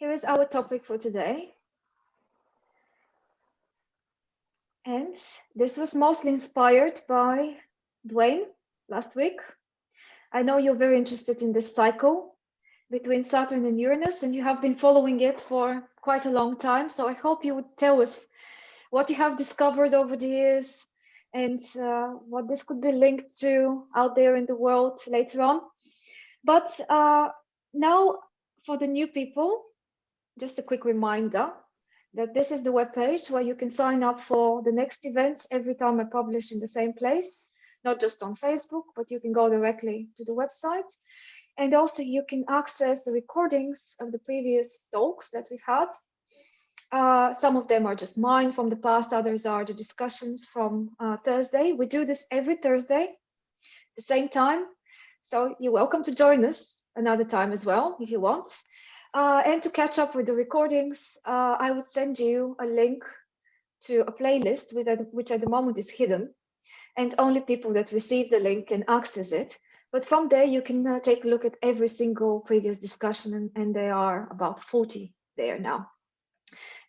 Here is our topic for today. And this was mostly inspired by Dwayne last week. I know you're very interested in this cycle between Saturn and Uranus, and you have been following it for quite a long time. So I hope you would tell us what you have discovered over the years and what this could be linked to out there in the world later on. But now for the new people, just a quick reminder that this is the webpage where you can sign up for the next events every time I publish in the same place, not just on Facebook, but you can go directly to the website. And also you can access the recordings of the previous talks that we've had. Some of them are just mine from the past, others are the discussions from Thursday. We do this every Thursday, the same time. So you're welcome to join us another time as well, if you want. And to catch up with the recordings, I would send you a link to a playlist which at the moment is hidden, and only people that receive the link can access it. But from there, you can take a look at every single previous discussion, and there are about 40 there now.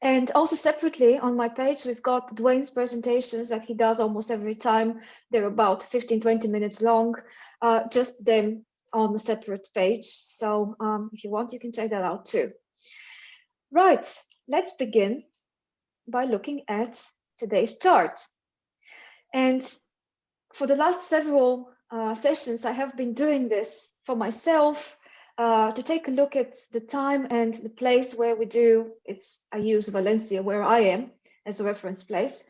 And also separately on my page, we've got Dwayne's presentations that he does almost every time. They're about 15-20 minutes long, just them on a separate page. So if you want, you can check that out too. Right, let's begin by looking at today's chart. And for the last several sessions, I have been doing this for myself to take a look at the time and the place where we do. I use Valencia, where I am, as a reference place,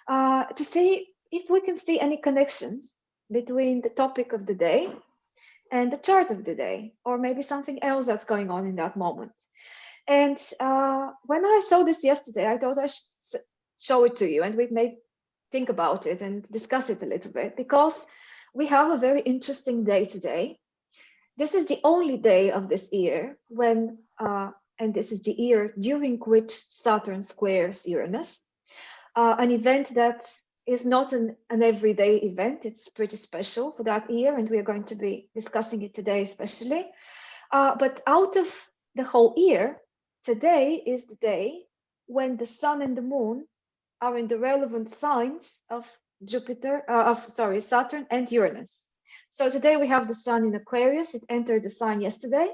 to see if we can see any connections between the topic of the day and the chart of the day, or maybe something else that's going on in that moment. And when I saw this yesterday, I thought I should show it to you, and we may think about it and discuss it a little bit, because we have a very interesting day today. This is the only day of this year when, and this is the year during which Saturn squares Uranus, an event that is not an everyday event. It's pretty special for that year, and we are going to be discussing it today especially. But out of the whole year, today is the day when the Sun and the Moon are in the relevant signs of Saturn and Uranus. So today we have the Sun in Aquarius. It entered the sign yesterday,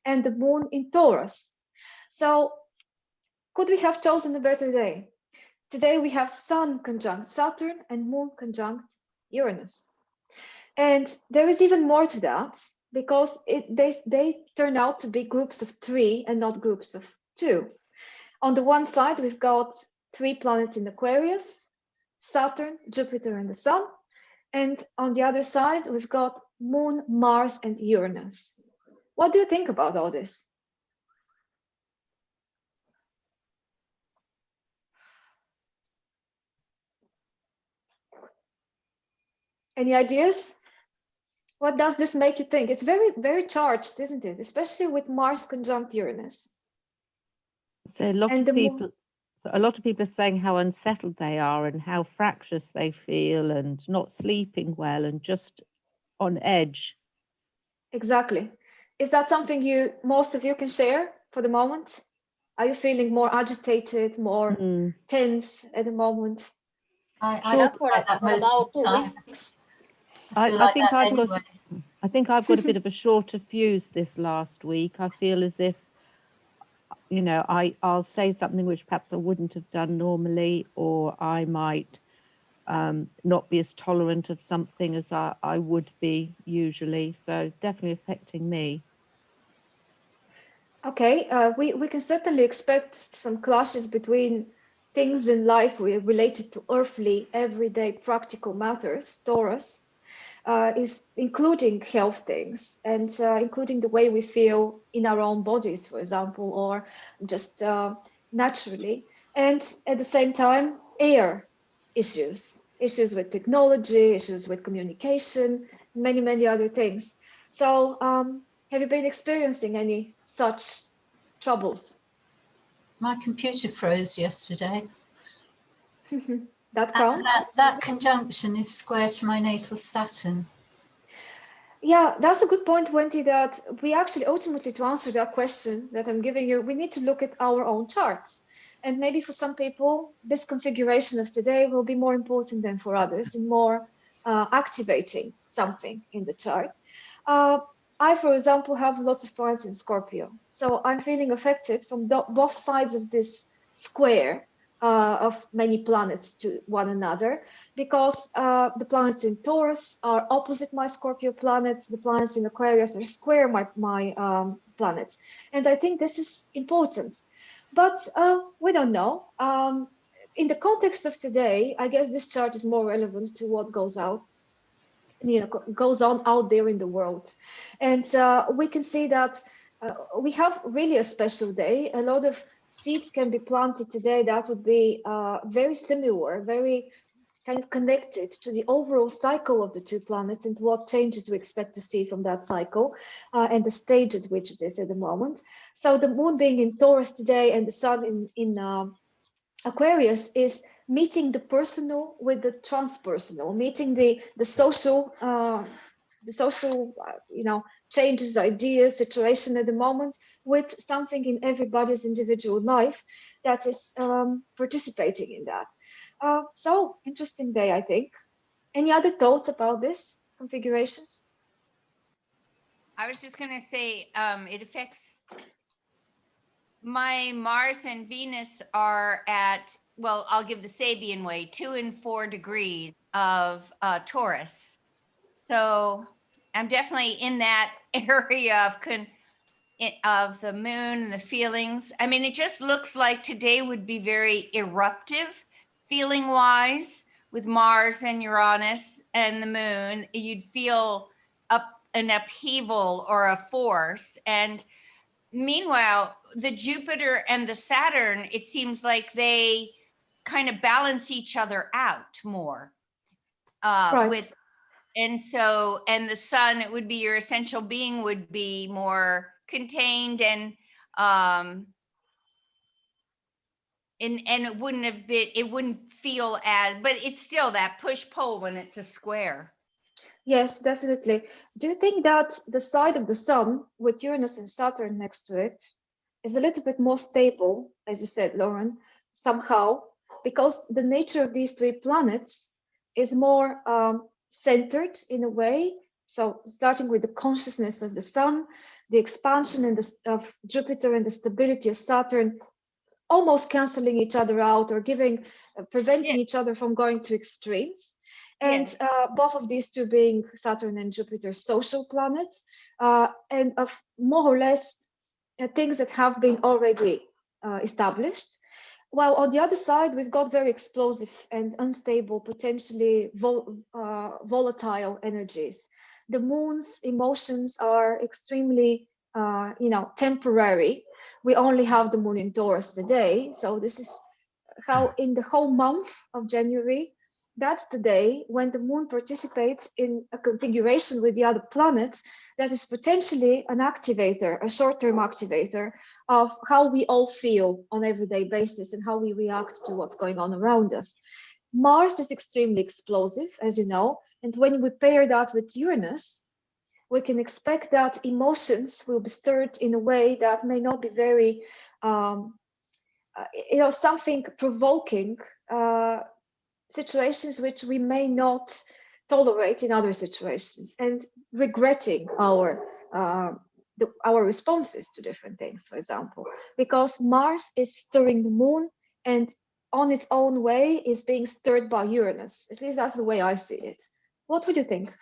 and the Moon in Taurus. So could we have chosen a better day? Today we have Sun conjunct Saturn and Moon conjunct Uranus. And there is even more to that, because they turn out to be groups of 3 and not groups of 2. On the one side, we've got 3 planets in Aquarius: Saturn, Jupiter, and the Sun. And on the other side, we've got Moon, Mars, and Uranus. What do you think about all this? Any ideas? What does this make you think? It's very, very charged, isn't it? Especially with Mars conjunct Uranus. So a lot of people are saying how unsettled they are and how fractious they feel and not sleeping well and just on edge. Exactly. Is that something most of you can share for the moment? Are you feeling more agitated, more tense at the moment? That's what I feel about 2 weeks. I think I've got a bit of a shorter fuse this last week. I feel as if, you know, I'll say something which perhaps I wouldn't have done normally, or I might not be as tolerant of something as I would be usually. So definitely affecting me. Okay, we can certainly expect some clashes between things in life related to earthly, everyday, practical matters. Taurus is including health things, and including the way we feel in our own bodies, for example, or just naturally. And at the same time, air issues with technology, issues with communication, many, many other things. So have you been experiencing any such troubles? My computer froze yesterday. That counts? That conjunction is square to my natal Saturn. Yeah, that's a good point, Wendy, that we actually ultimately, to answer that question that I'm giving you, we need to look at our own charts. And maybe for some people, this configuration of today will be more important than for others and more activating something in the chart. Uh, I, for example, have lots of planets in Scorpio. So I'm feeling affected from both sides of this square of many planets to one another, because the planets in Taurus are opposite my Scorpio planets, the planets in Aquarius are square my planets. And I think this is important. But we don't know. In the context of today, I guess this chart is more relevant to what goes out, goes on out there in the world. And we can see that we have really a special day. A lot of seeds can be planted today that would be very similar, very kind of connected to the overall cycle of the two planets and what changes we expect to see from that cycle and the stage at which it is at the moment. So the moon being in Taurus today and the sun in Aquarius is meeting the personal with the transpersonal, meeting the social changes, ideas, situation at the moment with something in everybody's individual life that is participating in that. So interesting day, I think. Any other thoughts about this configurations? I was just going to say it affects my Mars and Venus are at, well, I'll give the Sabian way, 2 and 4 degrees of Taurus. So I'm definitely in that area of the moon and the feelings. I mean, it just looks like today would be very eruptive feeling wise with Mars and Uranus and the moon. You'd feel an upheaval or a force. And meanwhile, the Jupiter and the Saturn, it seems like they kind of balance each other out more. Right. And the sun, it would be your essential being would be more contained and it wouldn't feel as, but it's still that push pull when it's a square. Yes, definitely. Do you think that the side of the sun with Uranus and Saturn next to it is a little bit more stable, as you said, Lauren, somehow, because the nature of these three planets is more centered in a way? So starting with the consciousness of the sun, the expansion of Jupiter and the stability of Saturn, almost canceling each other out or preventing each other from going to extremes. And both of these two being Saturn and Jupiter social planets, and of more or less things that have been already established. While on the other side, we've got very explosive and unstable, potentially volatile energies. The moon's emotions are extremely, temporary. We only have the moon in Taurus today. So this is how in the whole month of January, that's the day when the moon participates in a configuration with the other planets that is potentially an activator, a short-term activator of how we all feel on an everyday basis and how we react to what's going on around us. Mars is extremely explosive, as you know, and when we pair that with Uranus, we can expect that emotions will be stirred in a way that may not be very, something provoking, situations which we may not tolerate in other situations, and regretting our responses to different things, for example, because Mars is stirring the moon and on its own way is being stirred by Uranus. At least that's the way I see it. What would you think?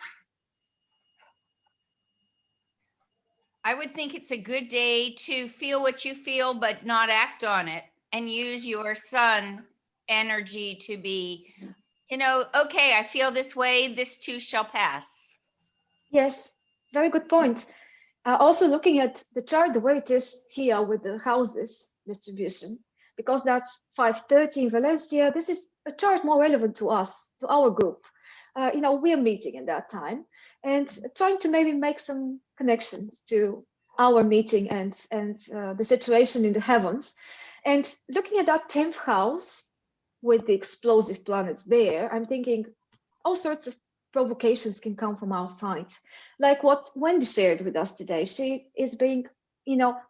I would think it's a good day to feel what you feel, but not act on it, and use your sun energy to be, okay, I feel this way, this too shall pass. Yes, very good point. Also looking at the chart the way it is here with the houses distribution, because that's 5:30 in Valencia, this is a chart more relevant to us, to our group. We're meeting in that time and trying to maybe make some connections to our meeting and the situation in the heavens. And looking at that 10th house with the explosive planets there, I'm thinking all sorts of provocations can come from outside, like what Wendy shared with us today. She is being,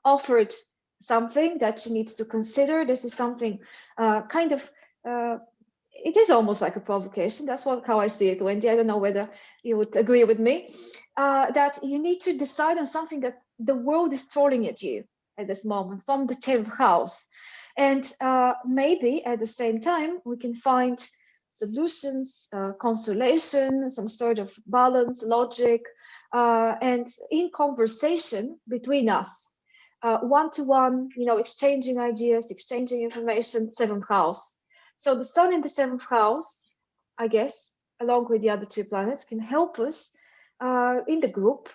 offered something that she needs to consider. This is something kind of, it is almost like a provocation. That's how I see it, Wendy. I don't know whether you would agree with me, that you need to decide on something that the world is throwing at you at this moment from the 10th house. And maybe at the same time, we can find solutions, consolation, some sort of balance, logic, and in conversation between us, one-to-one, exchanging ideas, exchanging information, 7th house. So the sun in the 7th house, I guess, along with the other 2 planets, can help us in the group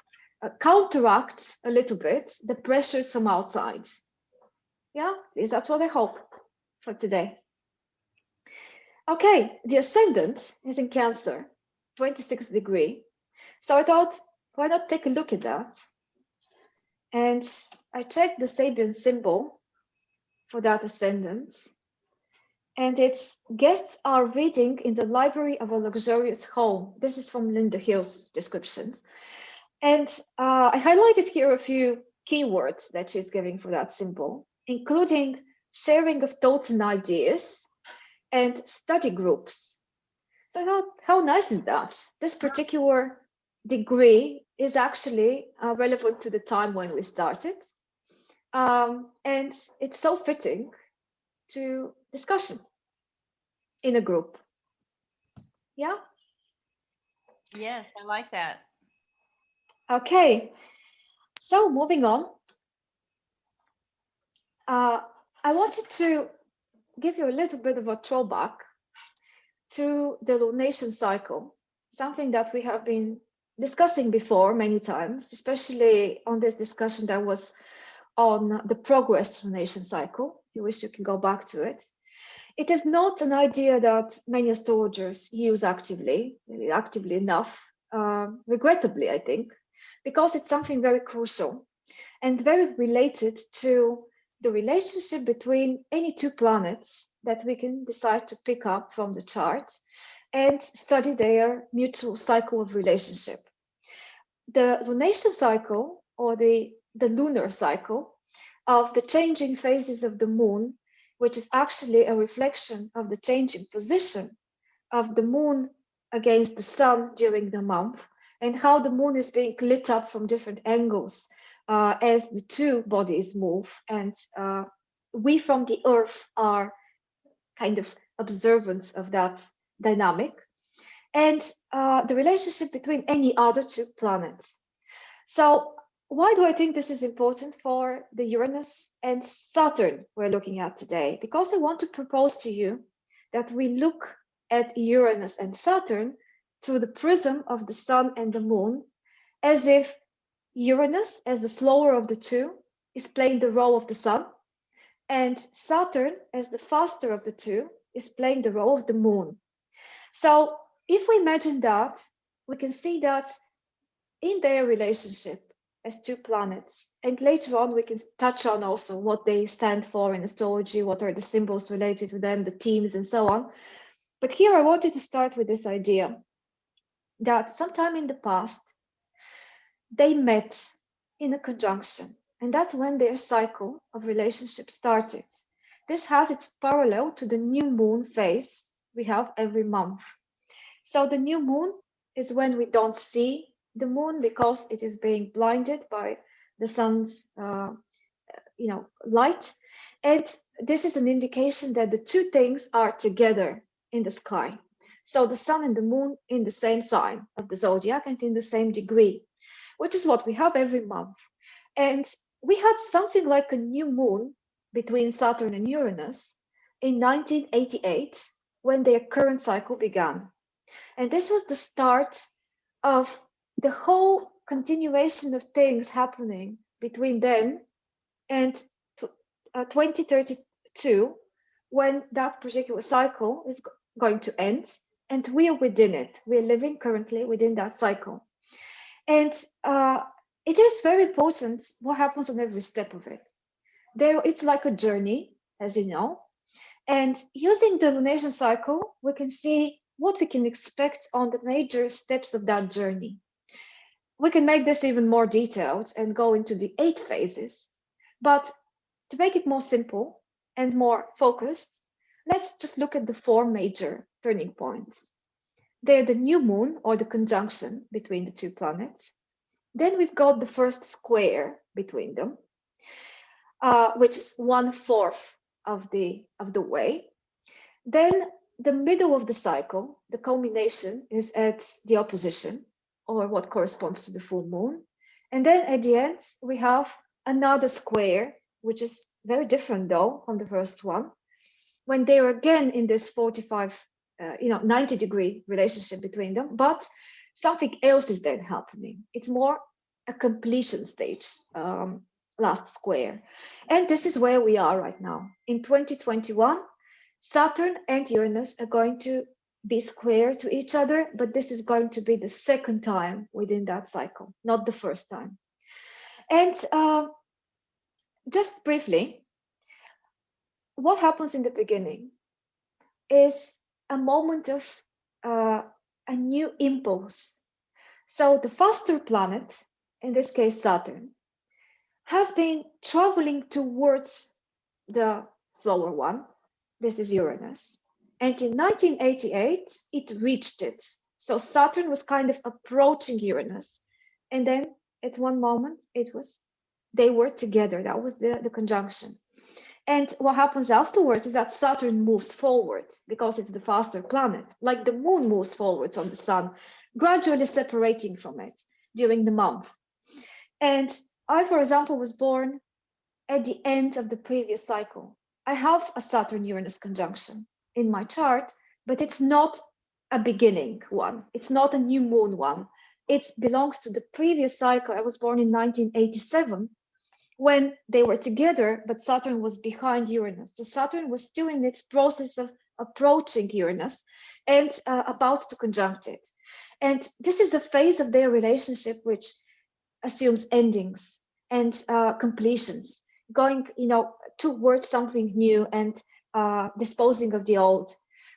counteract a little bit the pressures from outside. Yeah, that's what I hope for today. Okay, the ascendant is in Cancer, 26th degree. So I thought, why not take a look at that? And I checked the Sabian symbol for that ascendant. And it's guests are reading in the library of a luxurious home. This is from Linda Hill's descriptions. And I highlighted here a few keywords that she's giving for that symbol, including sharing of thoughts and ideas, and study groups. So how nice is that? This particular degree is actually relevant to the time when we started. And it's so fitting to discussion in a group. Yeah? Yes, I like that. Okay, so moving on. I wanted to give you a little bit of a throwback to the lunation cycle, something that we have been discussing before many times, especially on this discussion that was on the progress lunation cycle. If you wish, you can go back to it. It is not an idea that many astrologers use actively enough, regrettably, I think, because it's something very crucial and very related to the relationship between any 2 planets that we can decide to pick up from the chart and study their mutual cycle of relationship. The lunation cycle, or the lunar cycle of the changing phases of the moon, which is actually a reflection of the changing position of the moon against the sun during the month, and how the moon is being lit up from different angles as the 2 bodies move. And we from the Earth are kind of observants of that dynamic. And the relationship between any other 2 planets. So why do I think this is important for the Uranus and Saturn we're looking at today? Because I want to propose to you that we look at Uranus and Saturn through the prism of the sun and the moon, as if Uranus, as the slower of the 2, is playing the role of the sun, and Saturn, as the faster of the 2, is playing the role of the moon. So if we imagine that, we can see that in their relationship as 2 planets, and later on we can touch on also what they stand for in astrology, what are the symbols related to them, the themes, and so on. But here I wanted to start with this idea that sometime in the past, they met in a conjunction, and that's when their cycle of relationship started. This has its parallel to the new moon phase we have every month. So the new moon is when we don't see the moon because it is being blinded by the sun's light. And this is an indication that the 2 things are together in the sky. So the sun and the moon in the same sign of the zodiac and in the same degree, which is what we have every month. And we had something like a new moon between Saturn and Uranus in 1988 when their current cycle began. And this was the start of the whole continuation of things happening between then and 2032, when that particular cycle is going to end, and we are within it. We're living currently within that cycle. And it is very important what happens on every step of it. It's like a journey, as you know. And using the lunation cycle, we can see what we can expect on the major steps of that journey. We can make this even more detailed and go into the 8 phases, but to make it more simple and more focused, let's just look at the 4 major turning points. They're the new moon, or the conjunction between the 2 planets. Then we've got the first square between them, which is 1/4 of the way. Then the middle of the cycle, the culmination, is at the opposition, or what corresponds to the full moon. And then at the end, we have another square, which is very different though from the first one, when they are again in this 90-degree relationship between them, but something else is then happening. It's more a completion stage, last square. And this is where we are right now. In 2021, Saturn and Uranus are going to be square to each other, but this is going to be the second time within that cycle, not the first time. And just briefly, what happens in the beginning is a moment of a new impulse. So the faster planet, in this case Saturn, has been traveling towards the slower one. This is Uranus. And in 1988, it reached it. So Saturn was kind of approaching Uranus. And then at one moment, they were together. That was the conjunction. And what happens afterwards is that Saturn moves forward because it's the faster planet, like the moon moves forward from the sun, gradually separating from it during the month. And I, for example, was born at the end of the previous cycle. I have a Saturn-Uranus conjunction in my chart, but it's not a beginning one. It's not a new moon one. It belongs to the previous cycle. I was born in 1987 when they were together, but Saturn was behind Uranus. So Saturn was still in its process of approaching Uranus and about to conjunct it. And this is a phase of their relationship which assumes endings and completions, going, towards something new and disposing of the old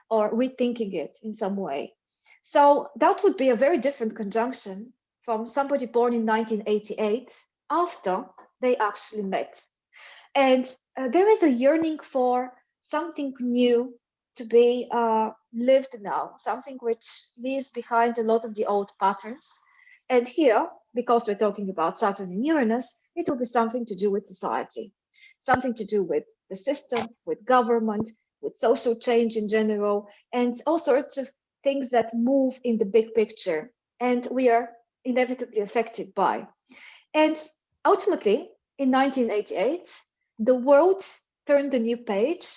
or rethinking it in some way. So that would be a very different conjunction from somebody born in 1988 after they actually met. And there is a yearning for something new to be lived now, something which leaves behind a lot of the old patterns. And here, because we're talking about Saturn and Uranus, it will be something to do with society, something to do with the system, with government, with social change in general, and all sorts of things that move in the big picture and we are inevitably affected by. And ultimately, in 1988, the world turned a new page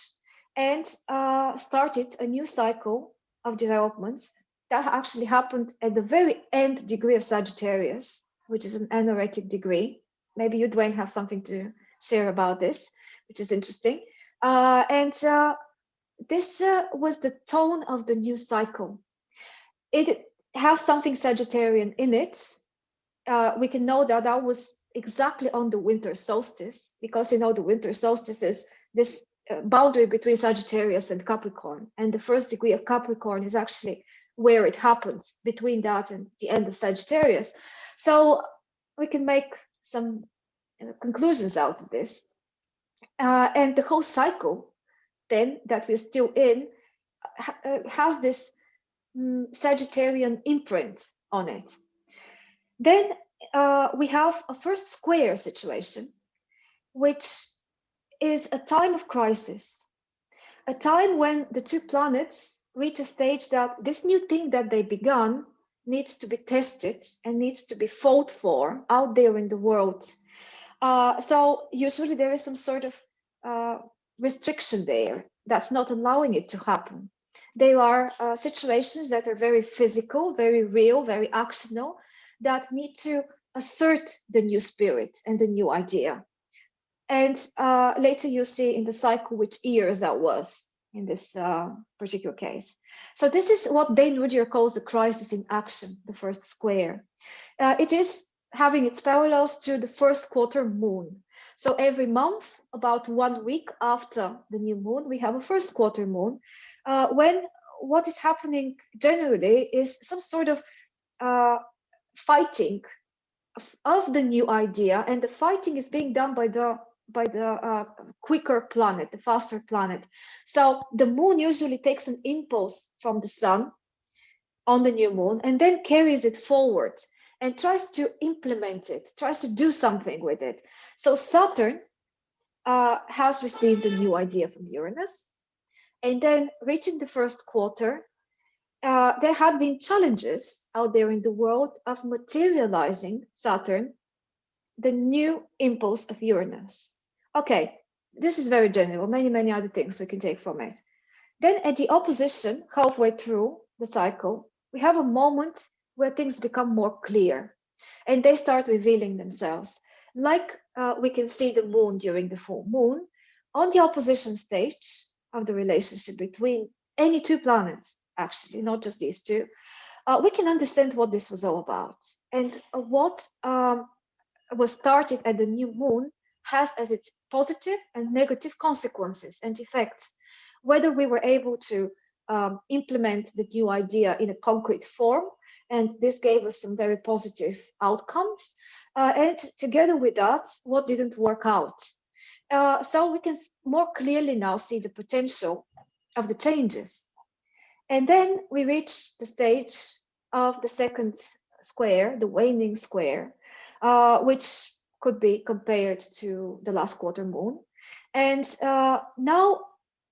and started a new cycle of developments that actually happened at the very end degree of Sagittarius, which is an anoretic degree. Maybe you, Dwayne, have something to share about this, which is interesting. This was the tone of the new cycle. It has something Sagittarian in it. We can know that that was exactly on the winter solstice, because the winter solstice is this boundary between Sagittarius and Capricorn, and the first degree of Capricorn is actually where it happens, between that and the end of Sagittarius. So we can make some conclusions out of this. And the whole cycle then that we're still in has this Sagittarian imprint on it. Then we have a first square situation, which is a time of crisis, a time when the two planets reach a stage that this new thing that they began needs to be tested and needs to be fought for out there in the world. So usually there is some sort of restriction there that's not allowing it to happen. There are situations that are very physical, very real, very actional, that need to assert the new spirit and the new idea. And later you'll see in the cycle which years that was in this particular case. So this is what Dane Rudier calls the crisis in action, the first square. It is having its parallels to the first quarter moon. So every month, about 1 week after the new moon, we have a first quarter moon when what is happening generally is some sort of fighting of the new idea, and the fighting is being done by the quicker planet, the faster planet. So the moon usually takes an impulse from the sun on the new moon and then carries it forward and tries to implement it, tries to do something with it. So Saturn has received a new idea from Uranus, and then reaching the first quarter, there had been challenges out there in the world of materializing Saturn, the new impulse of Uranus. Okay, this is very general, many other things we can take from it. Then at the opposition, halfway through the cycle, we have a moment where things become more clear and they start revealing themselves. Like we can see the moon during the full moon, on the opposition stage of the relationship between any two planets, actually, not just these two, we can understand what this was all about. And what was started at the new moon has as its positive and negative consequences and effects. Whether we were able to implement the new idea in a concrete form, and this gave us some very positive outcomes, and together with that, what didn't work out. So we can more clearly now see the potential of the changes. And then we reach the stage of the second square, the waning square, which could be compared to the last quarter moon. And now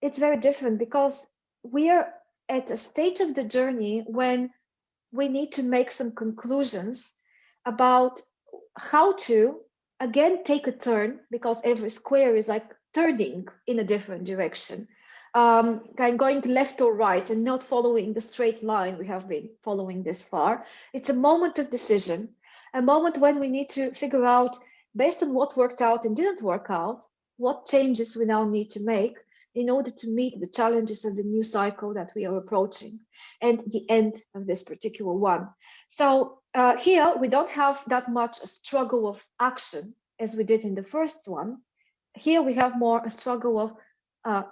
it's very different because we are at a stage of the journey when we need to make some conclusions about how to, again, take a turn, because every square is like turning in a different direction. Kind of going left or right and not following the straight line we have been following this far. It's a moment of decision, a moment when we need to figure out, based on what worked out and didn't work out, what changes we now need to make in order to meet the challenges of the new cycle that we are approaching and the end of this particular one. So here we don't have that much a struggle of action as we did in the first one. Here we have more a struggle of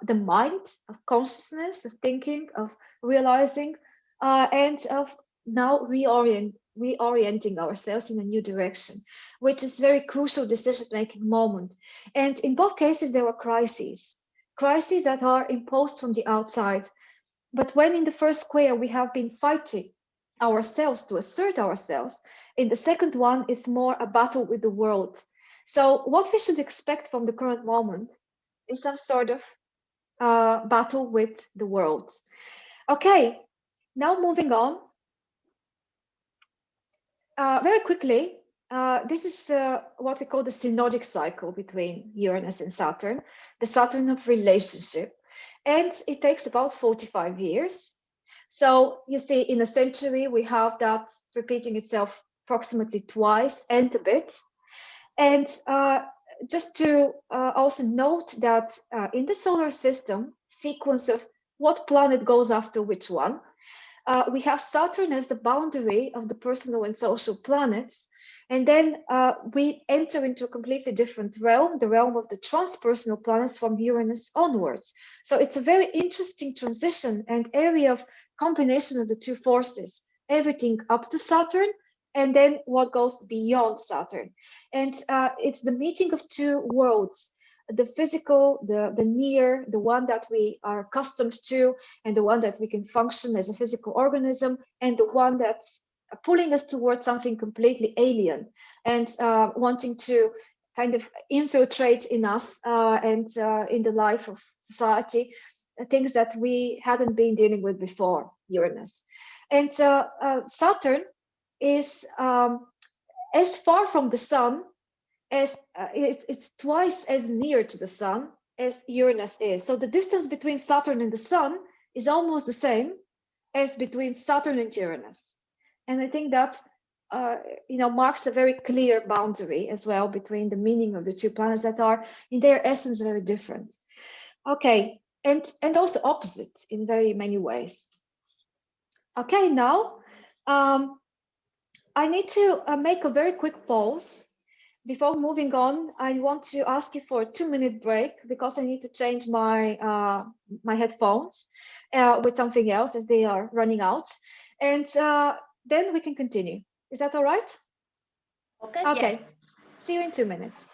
the mind, of consciousness, of thinking, of realizing, and of now reorienting ourselves in a new direction, which is very crucial decision-making moment. And in both cases, there are crises that are imposed from the outside. But when in the first square we have been fighting ourselves to assert ourselves, in the second one, it's more a battle with the world. So what we should expect from the current moment is some sort of battle with the world. Okay, now moving on. Very quickly, this is what we call the synodic cycle between Uranus and Saturn, the Saturn of relationship. And it takes about 45 years. So you see, in a century, we have that repeating itself approximately twice and a bit. And just to also note that in the solar system sequence of what planet goes after which one, we have Saturn as the boundary of the personal and social planets. And then we enter into a completely different realm, the realm of the transpersonal planets from Uranus onwards. So it's a very interesting transition and area of combination of the two forces, everything up to Saturn, and then what goes beyond Saturn. And it's the meeting of two worlds, the physical, the near, the one that we are accustomed to, and the one that we can function as a physical organism, and the one that's pulling us towards something completely alien and wanting to kind of infiltrate in us and in the life of society, things that we hadn't been dealing with before, Uranus. And Saturn is as far from the sun as it's twice as near to the sun as Uranus is. So the distance between Saturn and the sun is almost the same as between Saturn and Uranus. And I think that marks a very clear boundary as well between the meaning of the two planets that are in their essence very different. Okay, and also opposite in very many ways. Okay, now I need to make a very quick pause. Before moving on, I want to ask you for a 2-minute break because I need to change my my headphones. with something else as they are running out. And then we can continue. Is that all right? Okay. Okay. See you in 2 minutes.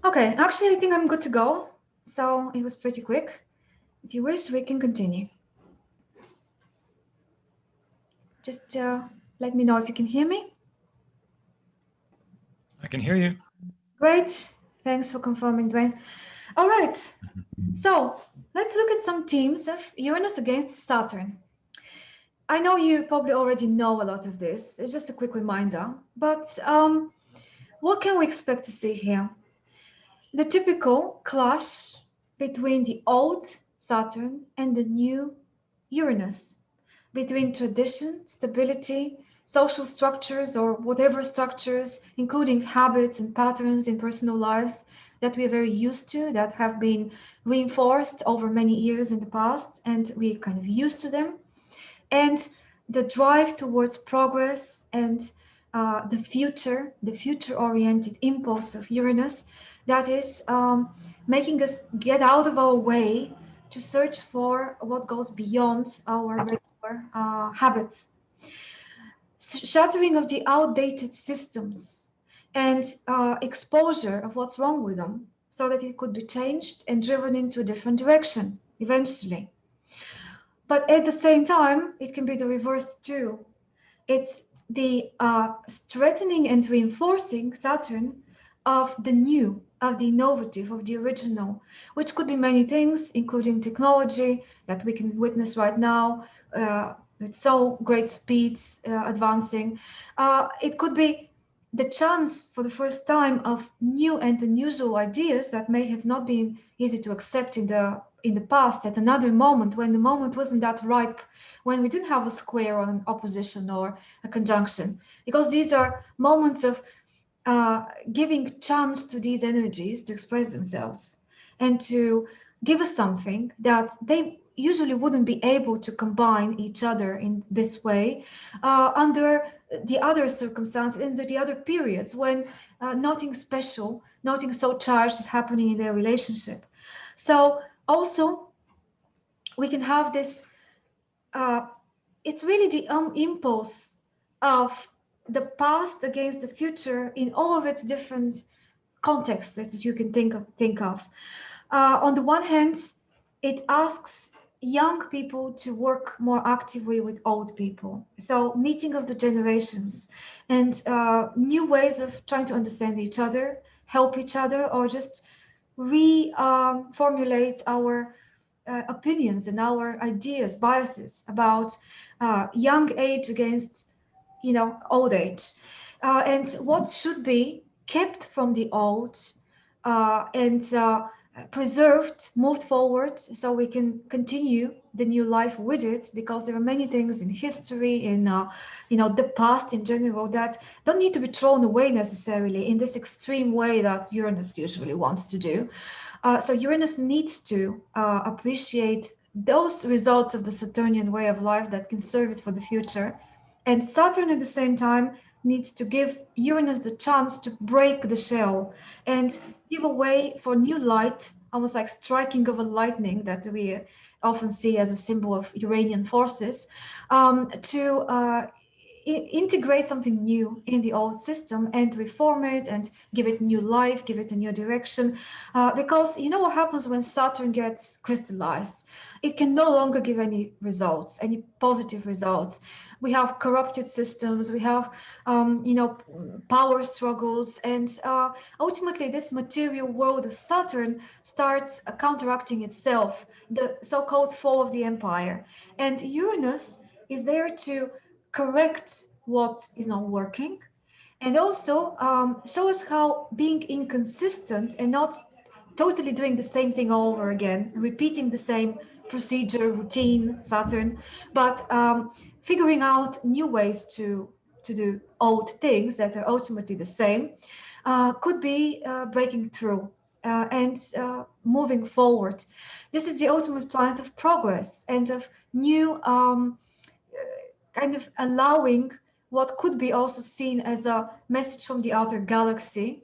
Okay, actually, I think I'm good to go. So it was pretty quick. If you wish, we can continue. Just let me know if you can hear me. I can hear you. Great. Thanks for confirming, Dwayne. All right. So let's look at some themes of Uranus against Saturn. I know you probably already know a lot of this. It's just a quick reminder. But what can we expect to see here? The typical clash between the old Saturn and the new Uranus, between tradition, stability, social structures, or whatever structures, including habits and patterns in personal lives that we are very used to, that have been reinforced over many years in the past, and we're kind of used to them. And the drive towards progress and the future-oriented impulse of Uranus that is making us get out of our way to search for what goes beyond our regular habits. Shattering of the outdated systems and exposure of what's wrong with them so that it could be changed and driven into a different direction eventually. But at the same time, it can be the reverse too. It's the strengthening and reinforcing Saturn of the new, of the innovative, of the original, which could be many things, including technology that we can witness right now with so great speeds advancing. It could be the chance for the first time of new and unusual ideas that may have not been easy to accept in the past at another moment when the moment wasn't that ripe, when we didn't have a square or an opposition or a conjunction, because these are moments of giving chance to these energies to express themselves and to give us something that they usually wouldn't be able to combine each other in this way under the other circumstances, in the other periods when nothing special, nothing so charged is happening in their relationship. So also we can have this, it's really the impulse of the past against the future in all of its different contexts that you can think of. On the one hand, it asks young people to work more actively with old people. So meeting of the generations and new ways of trying to understand each other, help each other, or just reformulate our opinions and our ideas, biases about young age against, old age, and what should be kept from the old and preserved, moved forward, so we can continue the new life with it, because there are many things in history, in the past in general, that don't need to be thrown away necessarily in this extreme way that Uranus usually wants to do. So Uranus needs to appreciate those results of the Saturnian way of life that can serve it for the future. And Saturn at the same time needs to give Uranus the chance to break the shell and give a way for new light, almost like striking of a lightning that we often see as a symbol of Uranian forces, to integrate something new in the old system and reform it and give it new life, give it a new direction. Because you know what happens when Saturn gets crystallized? It can no longer give any results, any positive results. We have corrupted systems, we have, power struggles, and ultimately this material world of Saturn starts counteracting itself, the so-called fall of the empire. And Uranus is there to correct what is not working, and also show us how being inconsistent and not totally doing the same thing all over again, repeating the same procedure, routine, Saturn, but figuring out new ways to do old things that are ultimately the same, could be breaking through and moving forward. This is the ultimate planet of progress and of new kind of allowing what could be also seen as a message from the outer galaxy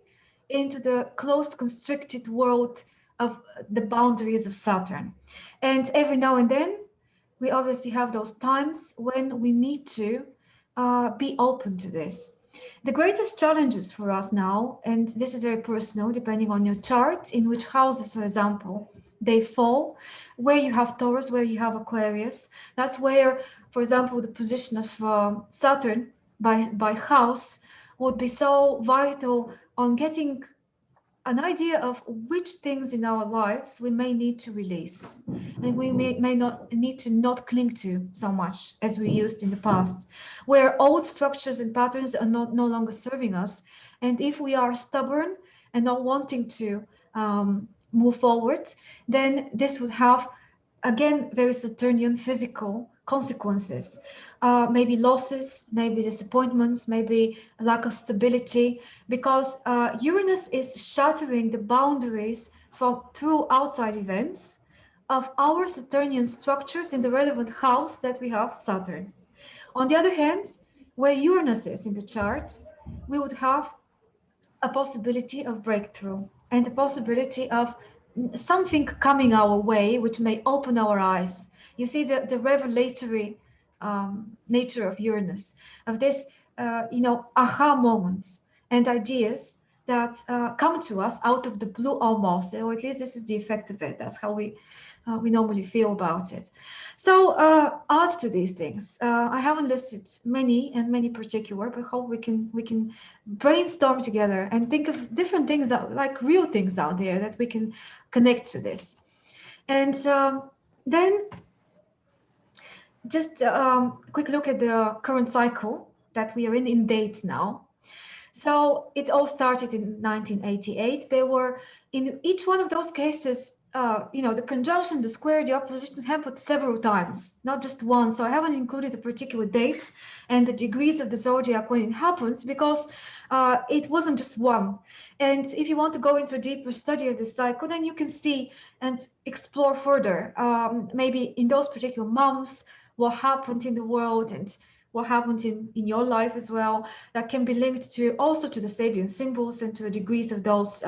into the closed, constricted world of the boundaries of Saturn. And every now and then, we obviously have those times when we need to be open to this. The greatest challenges for us now, and this is very personal, depending on your chart, in which houses, for example, they fall, where you have Taurus, where you have Aquarius. That's where, for example, the position of Saturn by house would be so vital on getting an idea of which things in our lives we may need to release and we may not need to not cling to so much as we used in the past, where old structures and patterns are no longer serving us. And if we are stubborn and not wanting to move forward, then this would have, again, very Saturnian physical consequences, maybe losses, maybe disappointments, maybe a lack of stability, because Uranus is shattering the boundaries through outside events of our Saturnian structures in the relevant house that we have Saturn. On the other hand, where Uranus is in the chart, we would have a possibility of breakthrough and the possibility of something coming our way which may open our eyes. You see the revelatory nature of Uranus, of this aha moments and ideas that come to us out of the blue almost, or at least this is the effect of it. That's how we normally feel about it. So add to these things. I haven't listed many particular, but hope we can brainstorm together and think of different things like real things out there that we can connect to this. And then just a quick look at the current cycle that we are in date now. So it all started in 1988. There were, in each one of those cases, the conjunction, the square, the opposition happened several times, not just once. So I haven't included a particular date and the degrees of the zodiac when it happens, because it wasn't just one. And if you want to go into a deeper study of this cycle, then you can see and explore further, maybe in those particular months, what happened in the world and what happened in your life as well, that can be linked to also to the Sabian symbols and to the degrees of those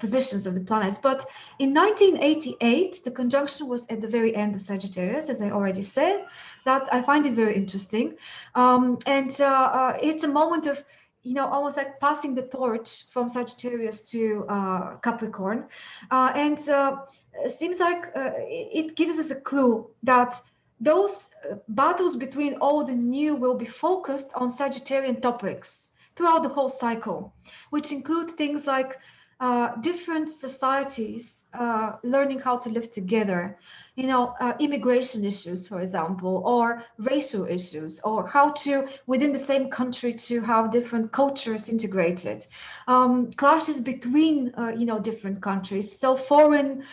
positions of the planets. But in 1988, the conjunction was at the very end of Sagittarius, as I already said. That I find it very interesting. And it's a moment of, almost like passing the torch from Sagittarius to Capricorn. And it seems like it gives us a clue that those battles between old and new will be focused on Sagittarian topics throughout the whole cycle, which include things like different societies learning how to live together, immigration issues, for example, or racial issues, or how to, within the same country, to have different cultures integrated, clashes between, different countries. So foreign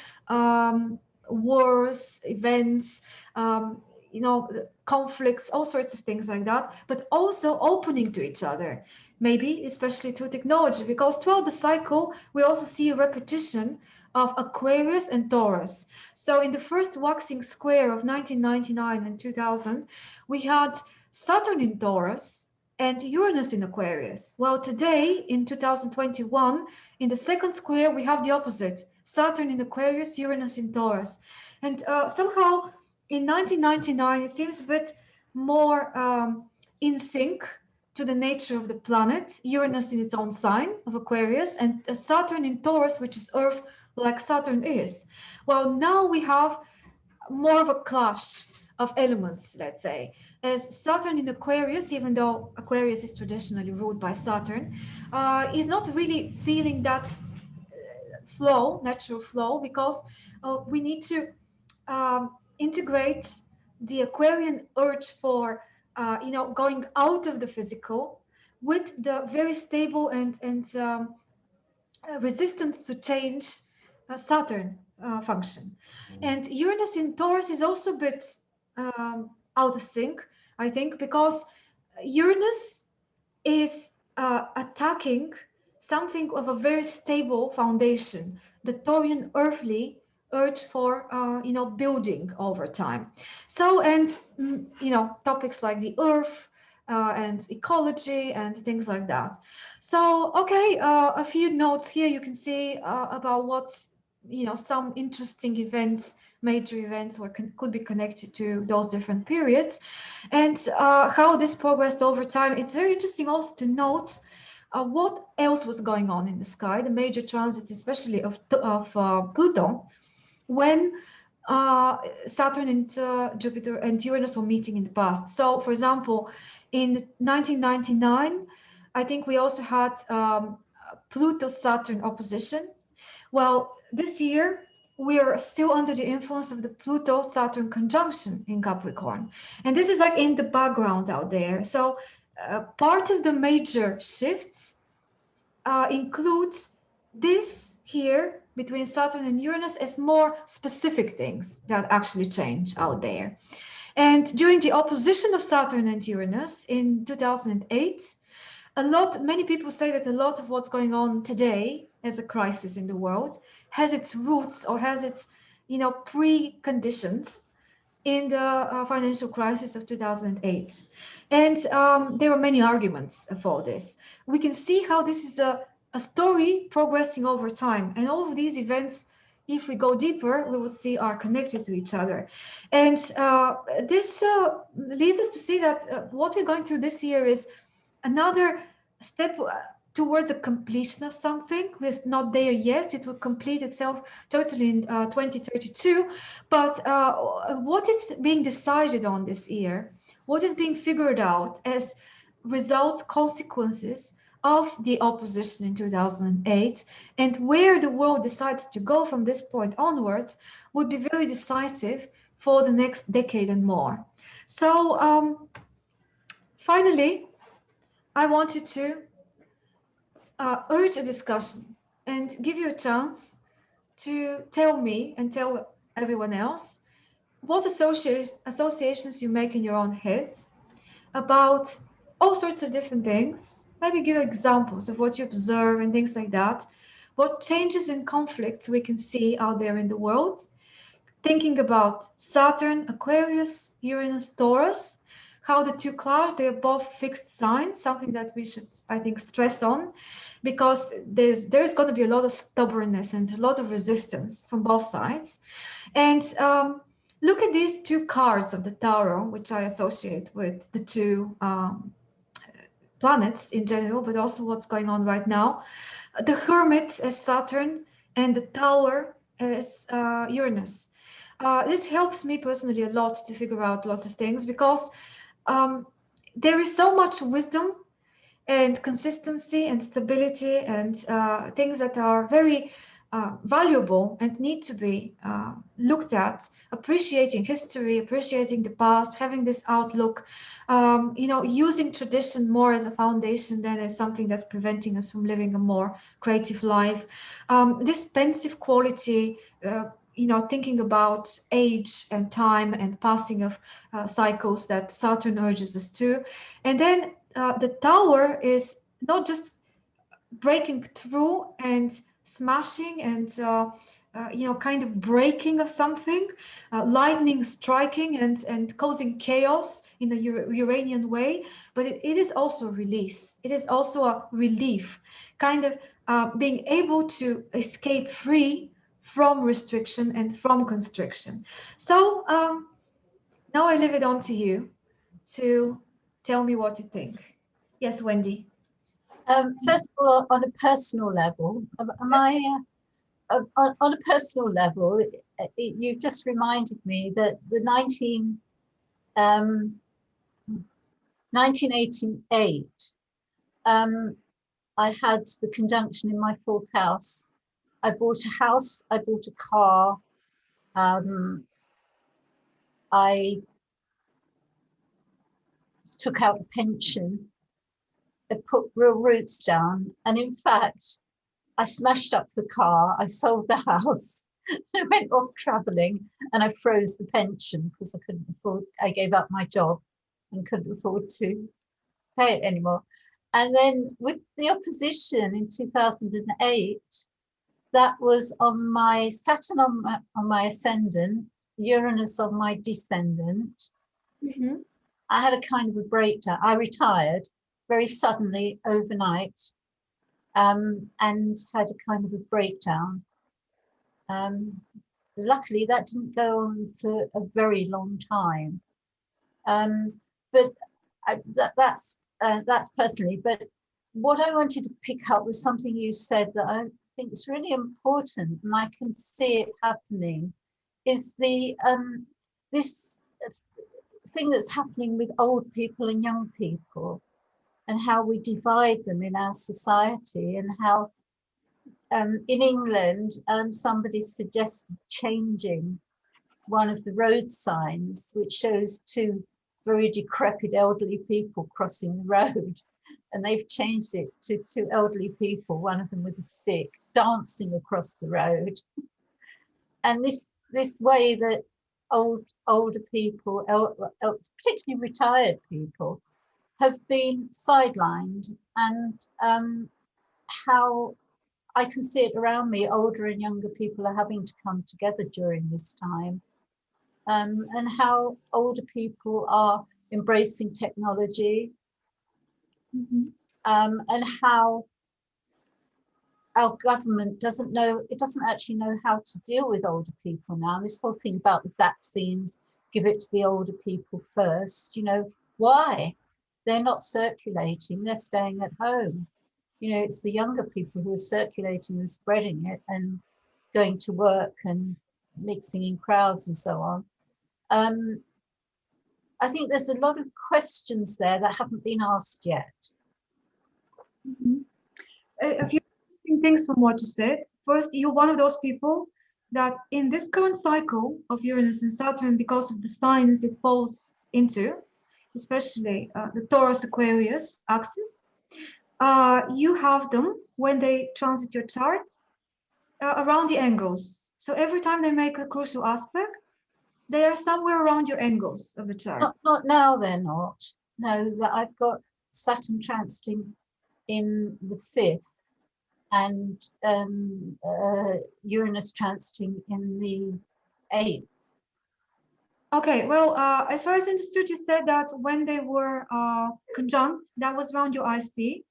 wars, events, conflicts, all sorts of things like that, but also opening to each other, maybe especially through technology, because throughout the cycle, we also see a repetition of Aquarius and Taurus. So in the first waxing square of 1999 and 2000, we had Saturn in Taurus and Uranus in Aquarius. Well, today in 2021, in the second square, we have the opposite, Saturn in Aquarius, Uranus in Taurus. And somehow in 1999, it seems a bit more in sync to the nature of the planet, Uranus in its own sign of Aquarius, and Saturn in Taurus, which is Earth like Saturn is. Well, now we have more of a clash of elements, let's say, as Saturn in Aquarius, even though Aquarius is traditionally ruled by Saturn, is not really feeling that flow, natural flow, because we need to integrate the Aquarian urge for going out of the physical with the very stable and resistance to change Saturn function. And Uranus in Taurus is also a bit out of sync, I think, because Uranus is attacking something of a very stable foundation, the Taurian earthly urge for building over time. So, and topics like the earth and ecology and things like that. So, okay, a few notes here you can see about what some interesting events, major events, could be connected to those different periods, and how this progressed over time. It's very interesting also to note what else was going on in the sky, the major transits, especially of Pluto, when Saturn and Jupiter and Uranus were meeting in the past. So, for example, in 1999, I think we also had Pluto-Saturn opposition. Well, this year, we are still under the influence of the Pluto-Saturn conjunction in Capricorn. And this is like in the background out there. So part of the major shifts includes this here between Saturn and Uranus as more specific things that actually change out there. And during the opposition of Saturn and Uranus in 2008, many people say that a lot of what's going on today as a crisis in the world has its roots or has its, preconditions in the financial crisis of 2008. And there are many arguments for this. We can see how this is a story progressing over time. And all of these events, if we go deeper, we will see are connected to each other. And this leads us to see that what we're going through this year is another step towards a completion of something. We're not there yet. It will complete itself totally in 2032. But what is being decided on this year, what is being figured out as results, consequences of the opposition in 2008, and where the world decides to go from this point onwards would be very decisive for the next decade and more. So finally, I wanted to urge a discussion and give you a chance to tell me and tell everyone else what associations you make in your own head about all sorts of different things. Maybe give examples of what you observe and things like that. What changes and conflicts we can see out there in the world. Thinking about Saturn, Aquarius, Uranus, Taurus, how the two clash. They're both fixed signs, something that we should, I think, stress on, because there's going to be a lot of stubbornness and a lot of resistance from both sides. And look at these two cards of the tarot, which I associate with the two planets in general, but also what's going on right now. The Hermit as Saturn and the Tower as Uranus. This helps me personally a lot to figure out lots of things, because there is so much wisdom and consistency and stability and things that are very valuable and need to be looked at, appreciating history, appreciating the past, having this outlook, using tradition more as a foundation than as something that's preventing us from living a more creative life. This pensive quality, thinking about age and time and passing of cycles that Saturn urges us to. And then the Tower is not just breaking through and smashing and kind of breaking of something, lightning striking and causing chaos in a Uranian way, but it is also a release. It is also a relief, kind of being able to escape free from restriction and from constriction. So now I leave it on to you to tell me what you think. Yes, Wendy. First of all, on a personal level, on a personal level, you just reminded me that the 1988, I had the conjunction in my fourth house. I bought a house, I bought a car, I took out a pension. I put real roots down. And in fact, I smashed up the car, I sold the house, I went off traveling, and I froze the pension because I couldn't afford, I gave up my job and couldn't afford to pay it anymore. And then with the opposition in 2008, that was on my Saturn on my ascendant, Uranus on my descendant. Mhm. I had a kind of a breakdown. I retired very suddenly overnight, and had a kind of a breakdown. Luckily, that didn't go on for a very long time. But that's personally. But what I wanted to pick up was something you said that I think is really important, and I can see it happening, is the this thing that's happening with old people and young people, and how we divide them in our society, and how in England somebody suggested changing one of the road signs, which shows two very decrepit elderly people crossing the road, and they've changed it to two elderly people, one of them with a stick, dancing across the road. And this way that older people, particularly retired people, have been sidelined, and how I can see it around me. Older and younger people are having to come together during this time, and how older people are embracing technology, Mhm. and how our government doesn't actually know how to deal with older people now. And this whole thing about the vaccines, give it to the older people first, why? They're not circulating, they're staying at home. It's the younger people who are circulating and spreading it and going to work and mixing in crowds and so on. I think there's a lot of questions there that haven't been asked yet. Mhm. A few interesting things from what you said. First, you're one of those people that in this current cycle of Uranus and Saturn, because of the signs it falls into, especially the Taurus Aquarius axis, you have them when they transit your chart around the angles. So every time they make a crucial aspect, they are somewhere around your angles of the chart. Not now, they're not. No, that I've got Saturn transiting in the 5th, and Uranus transiting in the 8th. Okay, well, as far as I understood, you said that when they were conjunct, that was around your IC.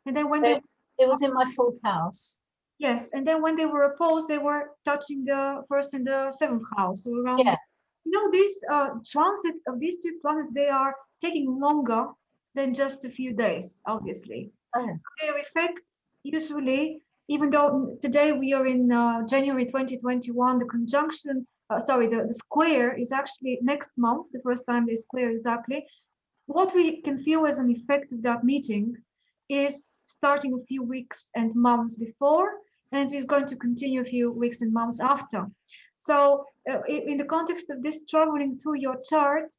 And then when It was in my 4th house. yes, and then when they were opposed, they were touching the 1st and the 7th house. So around, Yeah. These transits of these two planets, they are taking longer than just a few days, obviously. Oh. Their effects usually, even though today we are in January 2021, the conjunction, the square is actually next month, the first time they square exactly. What we can feel as an effect of that meeting is starting a few weeks and months before, and is going to continue a few weeks and months after. So in the context of this traveling through your chart,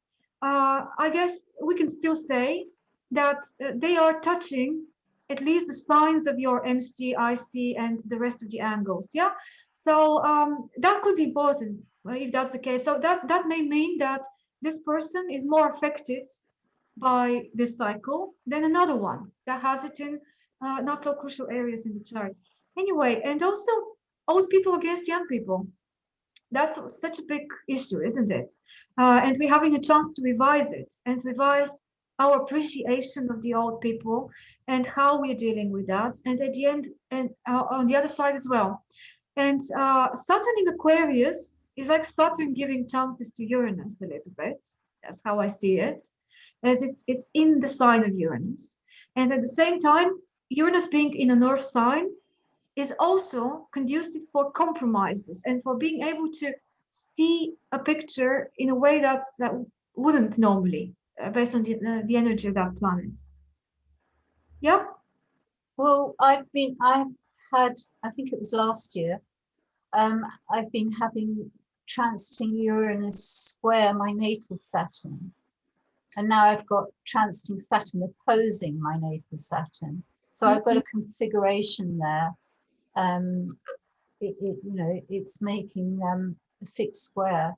I guess we can still say that they are touching at least the signs of your MC, IC, and the rest of the angles. Yeah. So that could be important if that's the case. So that may mean that this person is more affected by this cycle than another one that has it in not so crucial areas in the chart. Anyway, and also old people against young people. That's such a big issue, isn't it? And we're having a chance to revise it and revise our appreciation of the old people and how we're dealing with that. And at the end, and on the other side as well. And Saturn in Aquarius is like Saturn giving chances to Uranus a little bit. That's how I see it, as it's in the sign of Uranus. And at the same time, Uranus being in an Earth sign is also conducive for compromises and for being able to see a picture in a way that wouldn't normally, based on the energy of that planet. Yeah. Well, I think it was last year, I've been having transiting Uranus square my natal Saturn. and now I've got transiting Saturn opposing my natal Saturn. So I've got a configuration there. It's making a fixed square.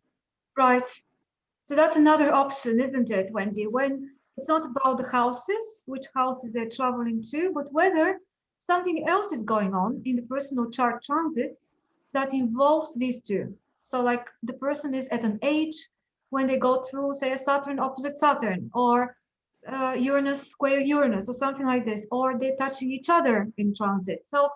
Right. So that's another option, isn't it, Wendy? When it's not about the houses, which houses they're traveling to, but whether something else is going on in the personal chart transits that involves these two. So like the person is at an age when they go through, say, a Saturn opposite Saturn, or Uranus square Uranus, or something like this, or they're touching each other in transit. So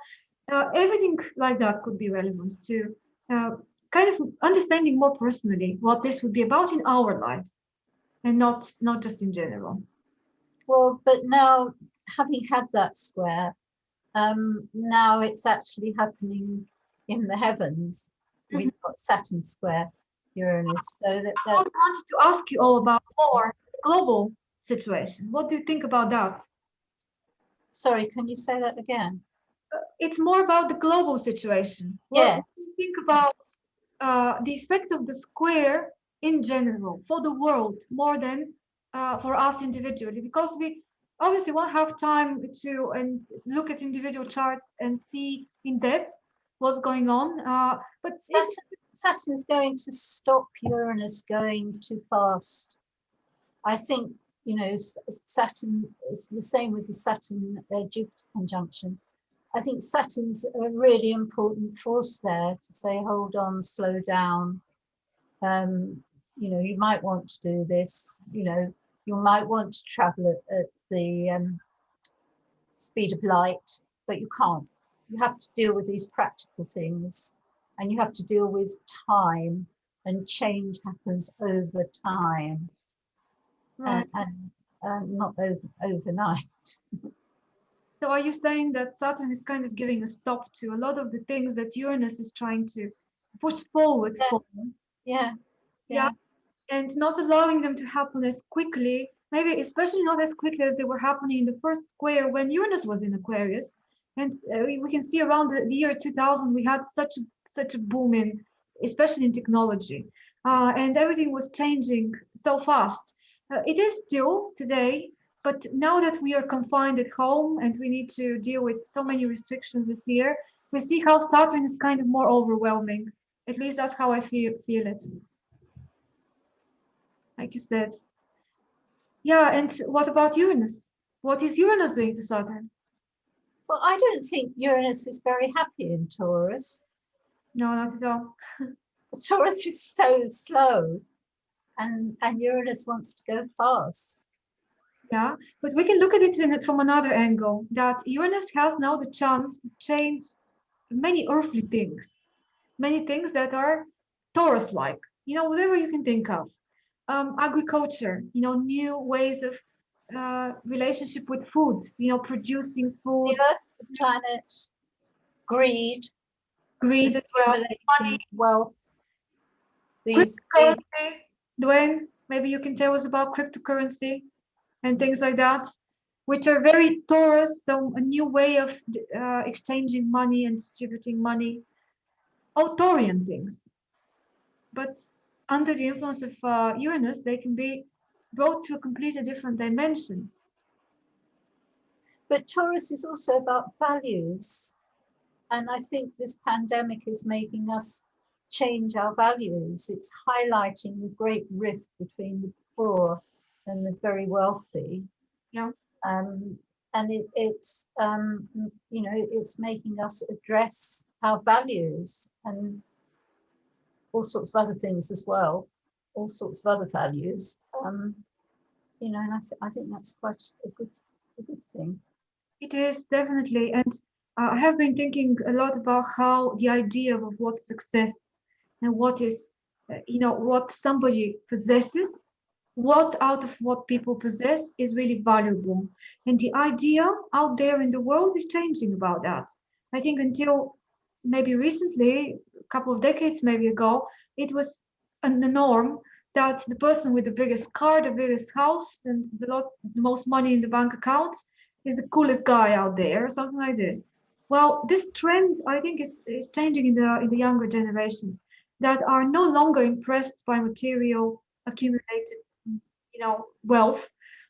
everything like that could be relevant to kind of understanding more personally what this would be about in our lives, and not just in general. Well, but now, having had that square, now it's actually happening in the heavens. We've got Saturn square Uranus. So That's what I wanted to ask you all about more, the global situation. What do you think about that? Sorry, can you say that again? It's more about the global situation. Yes. What do you think about the effect of the square in general for the world more than for us individually? Because we obviously won't have time to look at individual charts and see in depth what's going on. But Saturn's going to stop Uranus going too fast. I think, Saturn is the same with the Saturn-Jupiter conjunction. I think Saturn's a really important force there to say, hold on, slow down. You might want to do this, you might want to travel at the speed of light, but you can't. You have to deal with these practical things, and you have to deal with time, and change happens over time, right. and not overnight. So are you saying that Saturn is kind of giving a stop to a lot of the things that Uranus is trying to push forward for? Yeah. And not allowing them to happen as quickly, maybe especially not as quickly as they were happening in the first square when Uranus was in Aquarius. And we can see around the year 2000, we had such a boom in, especially in technology. And everything was changing so fast. It is still today, but now that we are confined at home and we need to deal with so many restrictions this year, we see how Saturn is kind of more overwhelming. At least that's how I feel it. Like you said. Yeah, and what about Uranus? What is Uranus doing to Saturn? Well, I don't think Uranus is very happy in Taurus. No, not at all. Taurus is so slow, and Uranus wants to go fast. Yeah, but we can look at it from another angle, that Uranus has now the chance to change many earthly things, many things that are Taurus-like, whatever you can think of. Agriculture, new ways of relationship with food, producing food. The Earth, the planet, greed as well, money, wealth. Cryptocurrency, Dwayne, maybe you can tell us about cryptocurrency and things like that, which are very Taurus, so a new way of exchanging money and distributing money, all Taurian things. But under the influence of Uranus, they can be brought to a completely different dimension. But Taurus is also about values. And I think this pandemic is making us change our values. It's highlighting the great rift between the poor and the very wealthy. Yeah. And it's making us address our values and all sorts of other things as well, all sorts of other values. And I think that's quite a good thing. It is definitely, and I have been thinking a lot about how the idea of what success and what is, what somebody possesses, what out of what people possess is really valuable. And the idea out there in the world is changing about that. I think until maybe recently, a couple of decades maybe ago, it was the norm that the person with the biggest car, the biggest house, and the most money in the bank account is the coolest guy out there, or something like this. Well, this trend, I think, is changing in the younger generations that are no longer impressed by material accumulated, wealth,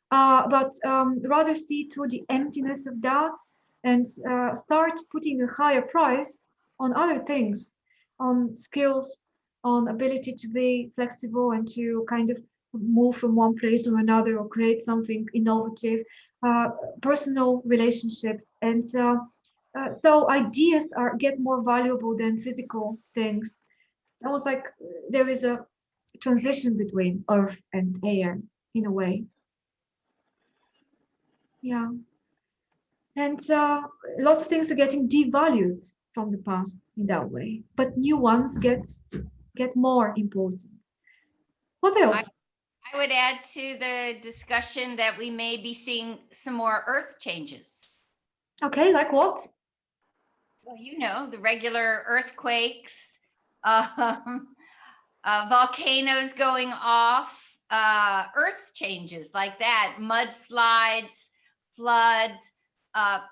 but rather see through the emptiness of that and start putting a higher price on other things, on skills, on ability to be flexible and to kind of move from one place to another or create something innovative, personal relationships. And so ideas get more valuable than physical things. It's almost like there is a transition between earth and air in a way. Yeah. And lots of things are getting devalued from the past in that way, but new ones get more important. What else? I would add to the discussion that we may be seeing some more earth changes. Okay, like what? So, the regular earthquakes, volcanoes going off, earth changes like that, mudslides, floods,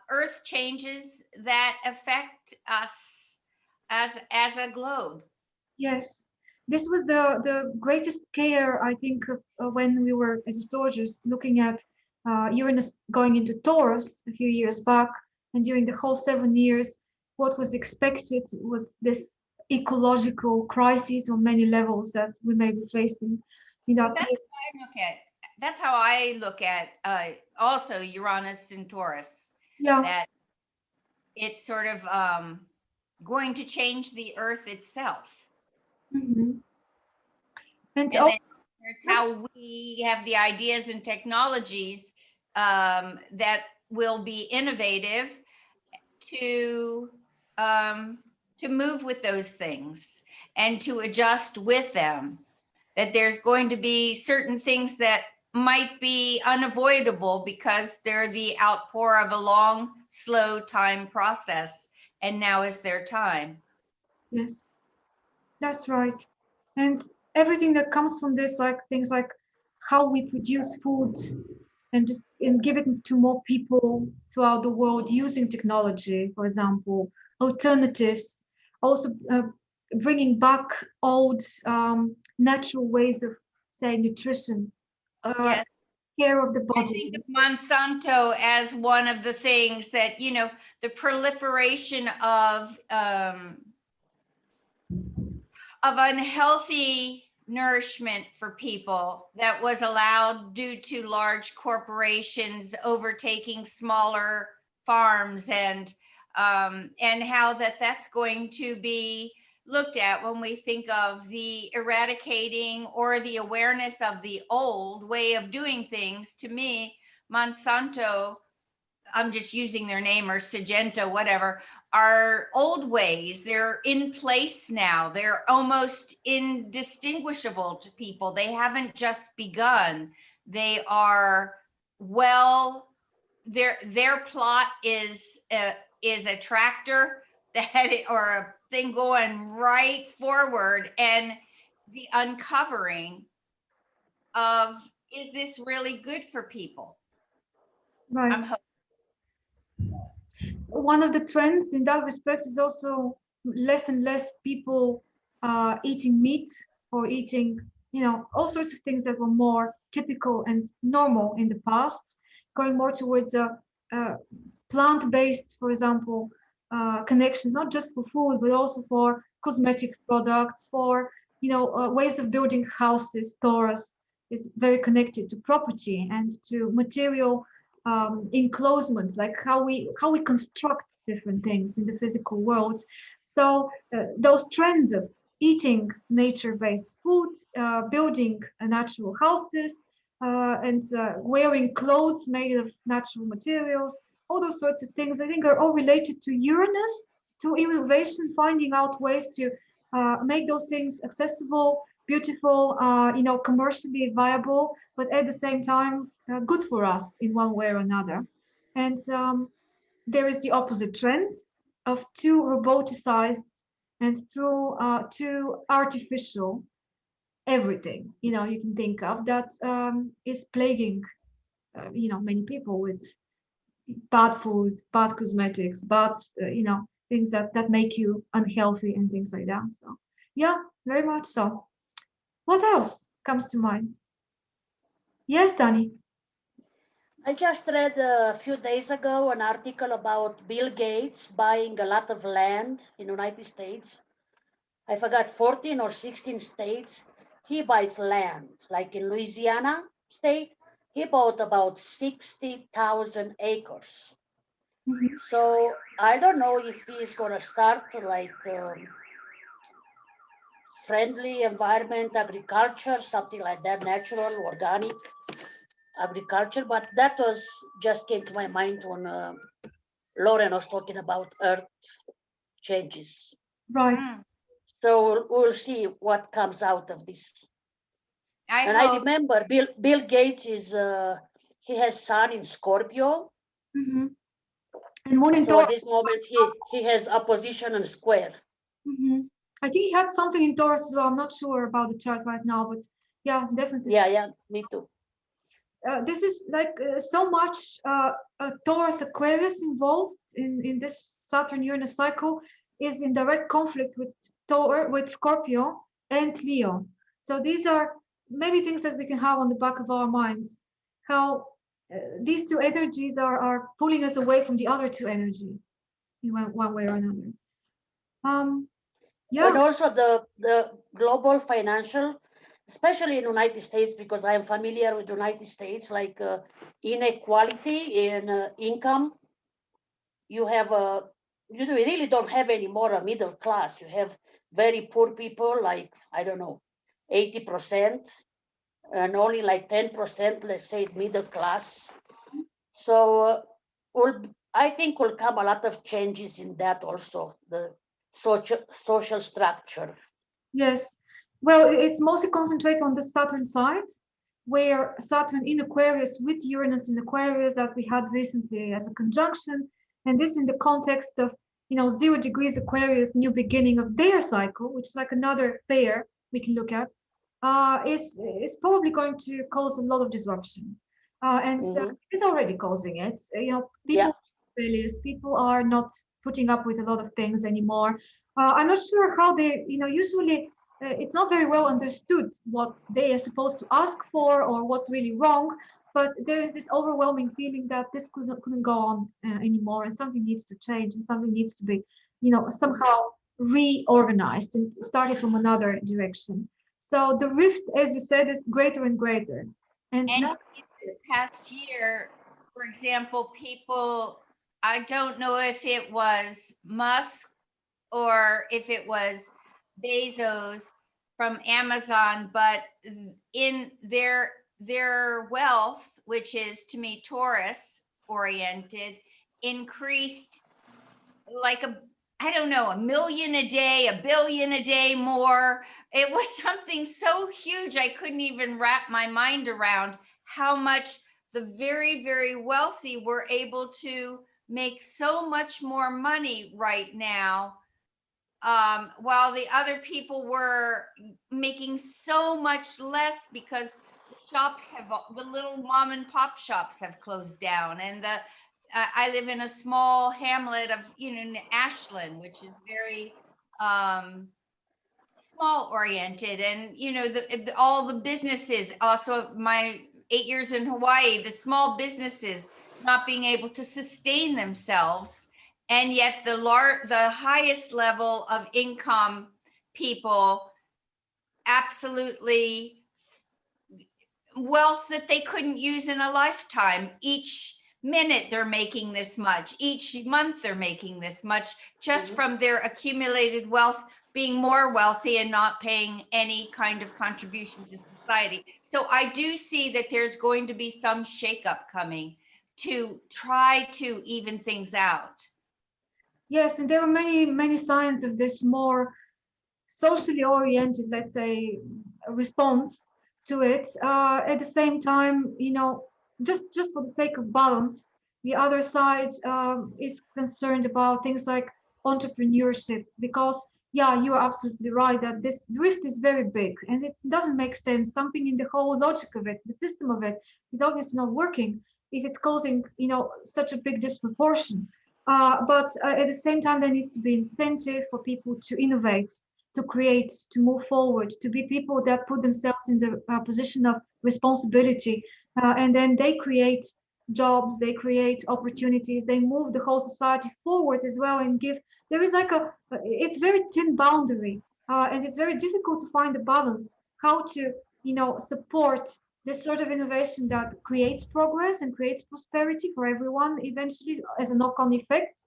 earth changes that affect us as a globe. Yes, this was the greatest scare, I think, when we were as astrologers looking at Uranus going into Taurus a few years back, and during the whole 7 years, what was expected was this ecological crisis on many levels that we may be facing. That's how I look at also Uranus and Taurus. Yeah. That it's sort of going to change the Earth itself. Mm-hmm. And then there's how we have the ideas and technologies that will be innovative to move with those things and to adjust with them. That there's going to be certain things that might be unavoidable because they're the outpour of a long, slow time process, and now is their time. Yes, that's right. And everything that comes from this, like things like how we produce food and give it to more people throughout the world using technology, for example, alternatives, also bringing back old natural ways of, say, nutrition, yes. care of the body. I think of Monsanto as one of the things that, the proliferation of unhealthy nourishment for people that was allowed due to large corporations overtaking smaller farms, and how that's going to be looked at when we think of the eradicating or the awareness of the old way of doing things. To me, Monsanto, I'm just using their name, or Syngenta, whatever, are old ways. They're in place now. They're almost indistinguishable to people. They haven't just begun. They are their plot is a tractor or a thing going right forward, and the uncovering of, is this really good for people? Right. One of the trends in that respect is also less and less people eating meat or eating, all sorts of things that were more typical and normal in the past, going more towards a plant-based, for example, connections, not just for food, but also for cosmetic products, for, ways of building houses. Taurus is very connected to property and to material enclosements, like how we construct different things in the physical world. So those trends of eating nature-based food, building natural houses, and wearing clothes made of natural materials, all those sorts of things, I think, are all related to Uranus, to innovation, finding out ways to make those things accessible, beautiful, commercially viable, but at the same time good for us in one way or another. And there is the opposite trend of too roboticized and too artificial everything you can think of that is plaguing many people with bad food, bad cosmetics, bad things that make you unhealthy and things like that. So yeah, very much so. What else comes to mind? Yes, Danny. I just read a few days ago an article about Bill Gates buying a lot of land in the United States. I forgot 14 or 16 states. He buys land, like in Louisiana state, he bought about 60,000 acres. Mhm. So I don't know if he's gonna start like friendly environment agriculture, something like that, natural, organic agriculture. But that was just came to my mind when Lauren was talking about earth changes. Right. Mm. So we'll see what comes out of this. I And I hope. remember Bill Gates is he has Sun in Scorpio. Mhm. And Moon in So at Taurus. this moment he has opposition and square. Mhm. I think he had something in Taurus as well. I'm not sure about the chart right now, but yeah, definitely. Yeah, me too. This is like so much Taurus Aquarius involved in this Saturn Uranus cycle is in direct conflict with Scorpio and Leo. So these are maybe things that we can have on the back of our minds. How these two energies are pulling us away from the other two energies in one way or another. Yeah. And also the global financial, especially in United States, because I am familiar with United States, like inequality in income. You have you really don't have anymore a middle class. You have very poor people, like I don't know, 80%, and only like 10%, let's say, middle class. So I think will come a lot of changes in that also, the social structure. Yes. Well, it's mostly concentrated on the Saturn side, where Saturn in Aquarius with Uranus in Aquarius that we had recently as a conjunction, and this in the context of 0 degrees Aquarius, new beginning of their cycle, which is like another pair we can look at, is probably going to cause a lot of disruption, and Mhm. it's already causing it. Yeah. People rebellious, people are not putting up with a lot of things anymore. I'm not sure how they, usually it's not very well understood what they are supposed to ask for or what's really wrong. But there is this overwhelming feeling that this couldn't go on anymore, and something needs to change, and something needs to be, somehow reorganized and started from another direction. So the rift, as you said, is greater and greater. And And now, in this past year, for example, people, I don't know if it was Musk or if it was Bezos from Amazon, but in their wealth, which is to me Taurus oriented, increased like I don't know, 1 million a day, 1 billion a day more. It was something so huge I couldn't even wrap my mind around how much the very, very wealthy were able to make so much more money right now, while the other people were making so much less because the little mom and pop shops have closed down, and I live in a small hamlet of Ashland, which is very small oriented, and all the businesses. Also, my 8 years in Hawaii, the small businesses not being able to sustain themselves, and yet the highest level of income people absolutely wealth that they couldn't use in a lifetime. Each minute they're making this much, each month they're making this much, just from their accumulated wealth, being more wealthy and not paying any kind of contribution to society. So I do see that there's going to be some shakeup coming to try to even things out. yes, and there are many signs of this more socially oriented, let's say, response to it. At the same time, just for the sake of balance, the other side is concerned about things like entrepreneurship, because yeah, you are absolutely right that this drift is very big and it doesn't make sense. Something in the whole logic of it, the system of it, is obviously not working if it's causing such a big disproportion. But at the same time, there needs to be incentive for people to innovate, to create, to move forward, to be people that put themselves in the position of responsibility, and then they create jobs, they create opportunities, they move the whole society forward as well, and give. There is like it's very thin boundary, and it's very difficult to find a balance, how to, support this sort of innovation that creates progress and creates prosperity for everyone eventually as a knock-on effect,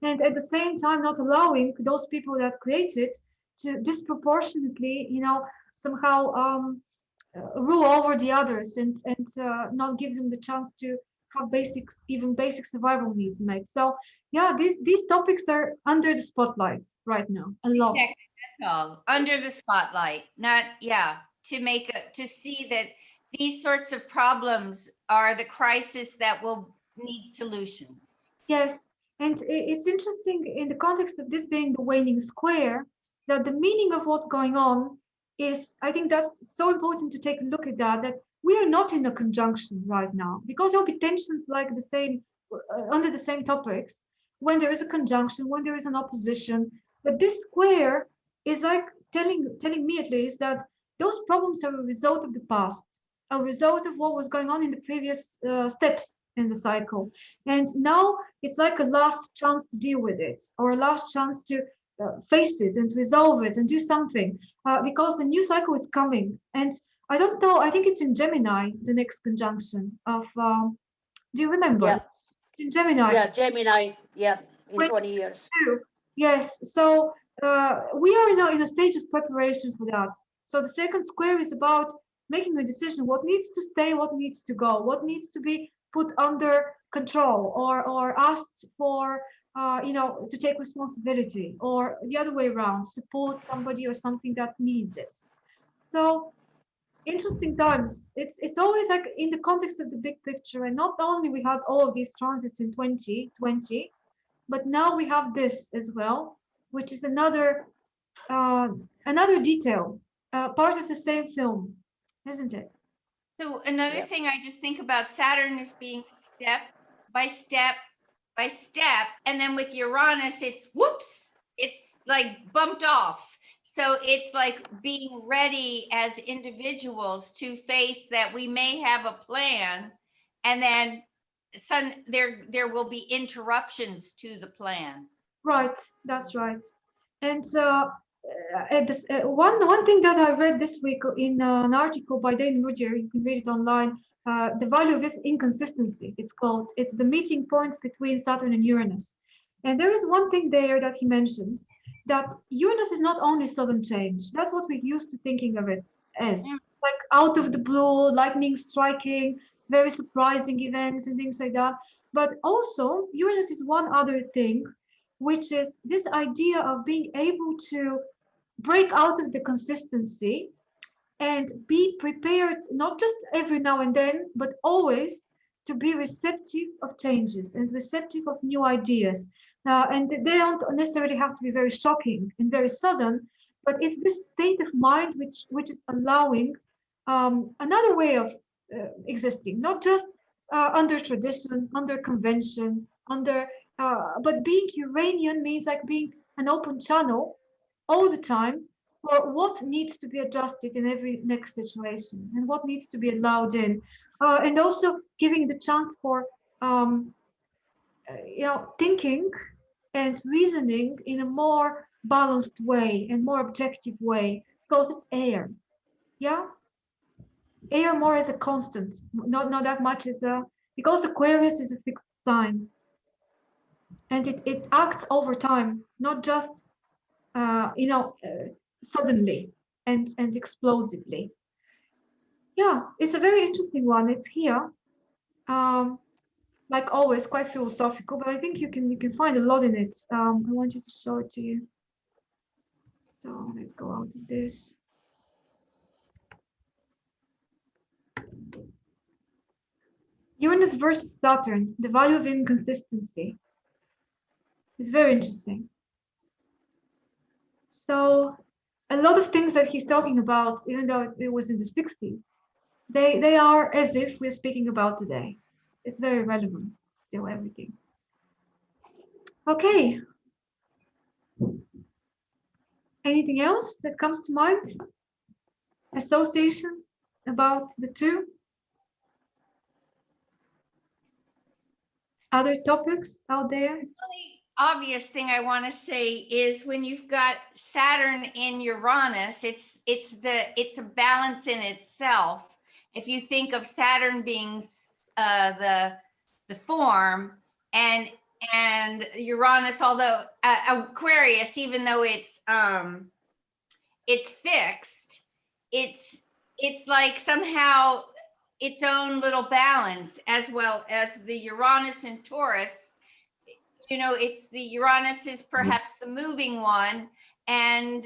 and at the same time not allowing those people that create it to disproportionately, somehow rule over the others, and not give them the chance to have even basic survival needs met. So yeah, these topics are under the spotlight right now a lot. Exactly, that's all. Under the spotlight, not to see that these sorts of problems are the crisis that will need solutions. Yes, and it's interesting in the context of this being the waning square, that the meaning of what's going on is, I think that's so important to take a look at that we are not in a conjunction right now, because there'll be tensions like the same, under the same topics, when there is a conjunction, when there is an opposition. But this square is like telling me, at least, that those problems are a result of the past, a result of what was going on in the previous steps in the cycle. And now it's like a last chance to deal with it, or a last chance to face it and resolve it and do something, because the new cycle is coming. And I don't know, I think it's in Gemini, the next conjunction of, do you remember? Yeah. It's in Gemini. Yeah, Gemini. Yeah, in 20 years. Yes, so we are now in a stage of preparation for that. So the second square is about making a decision, what needs to stay, what needs to go, what needs to be put under control, or asked for, to take responsibility, or the other way around, support somebody or something that needs it. So interesting times. It's always like in the context of the big picture, and not only we had all of these transits in 2020, but now we have this as well, which is another detail, part of the same film, isn't it? So another thing I just think about, Saturn is being step by step by step, and then with Uranus, it's like bumped off. So it's like being ready as individuals to face that we may have a plan, and then there will be interruptions to the plan. Right, that's right. And one thing that I read this week in an article by Dane Rudier, you can read it online, the value of this inconsistency, it's called. It's the meeting points between Saturn and Uranus. And there is one thing there that he mentions, that Uranus is not only sudden change. That's what we're used to thinking of it as, like out of the blue, lightning striking, very surprising events and things like that. But also Uranus is one other thing, which is this idea of being able to break out of the consistency and be prepared, not just every now and then, but always to be receptive of changes and receptive of new ideas. And they don't necessarily have to be very shocking and very sudden, but it's this state of mind which is allowing another way of existing, not just under tradition, under convention, but being Uranian means like being an open channel all the time for what needs to be adjusted in every next situation and what needs to be allowed in, and also giving the chance for thinking and reasoning in a more balanced way and more objective way, because it's air. Yeah, air more as a constant, not that much as because Aquarius is a fixed sign, and it acts over time, not just suddenly and explosively. Yeah, it's a very interesting one. It's here, like always, quite philosophical, but I think you can find a lot in it. I wanted to show it to you. So let's go out of this. Uranus versus Saturn, the value of inconsistency. It's very interesting. So a lot of things that he's talking about, even though it was in the 60s, they are as if we're speaking about today. It's very relevant, still everything. Okay. Anything else that comes to mind? Association about the two? Other topics out there? Really obvious thing I want to say is when you've got Saturn in Uranus, it's a balance in itself. If you think of Saturn being the form, and Uranus, although Aquarius, even though it's fixed, it's like somehow its own little balance, as well as the Uranus and Taurus. It's the Uranus is perhaps the moving one, and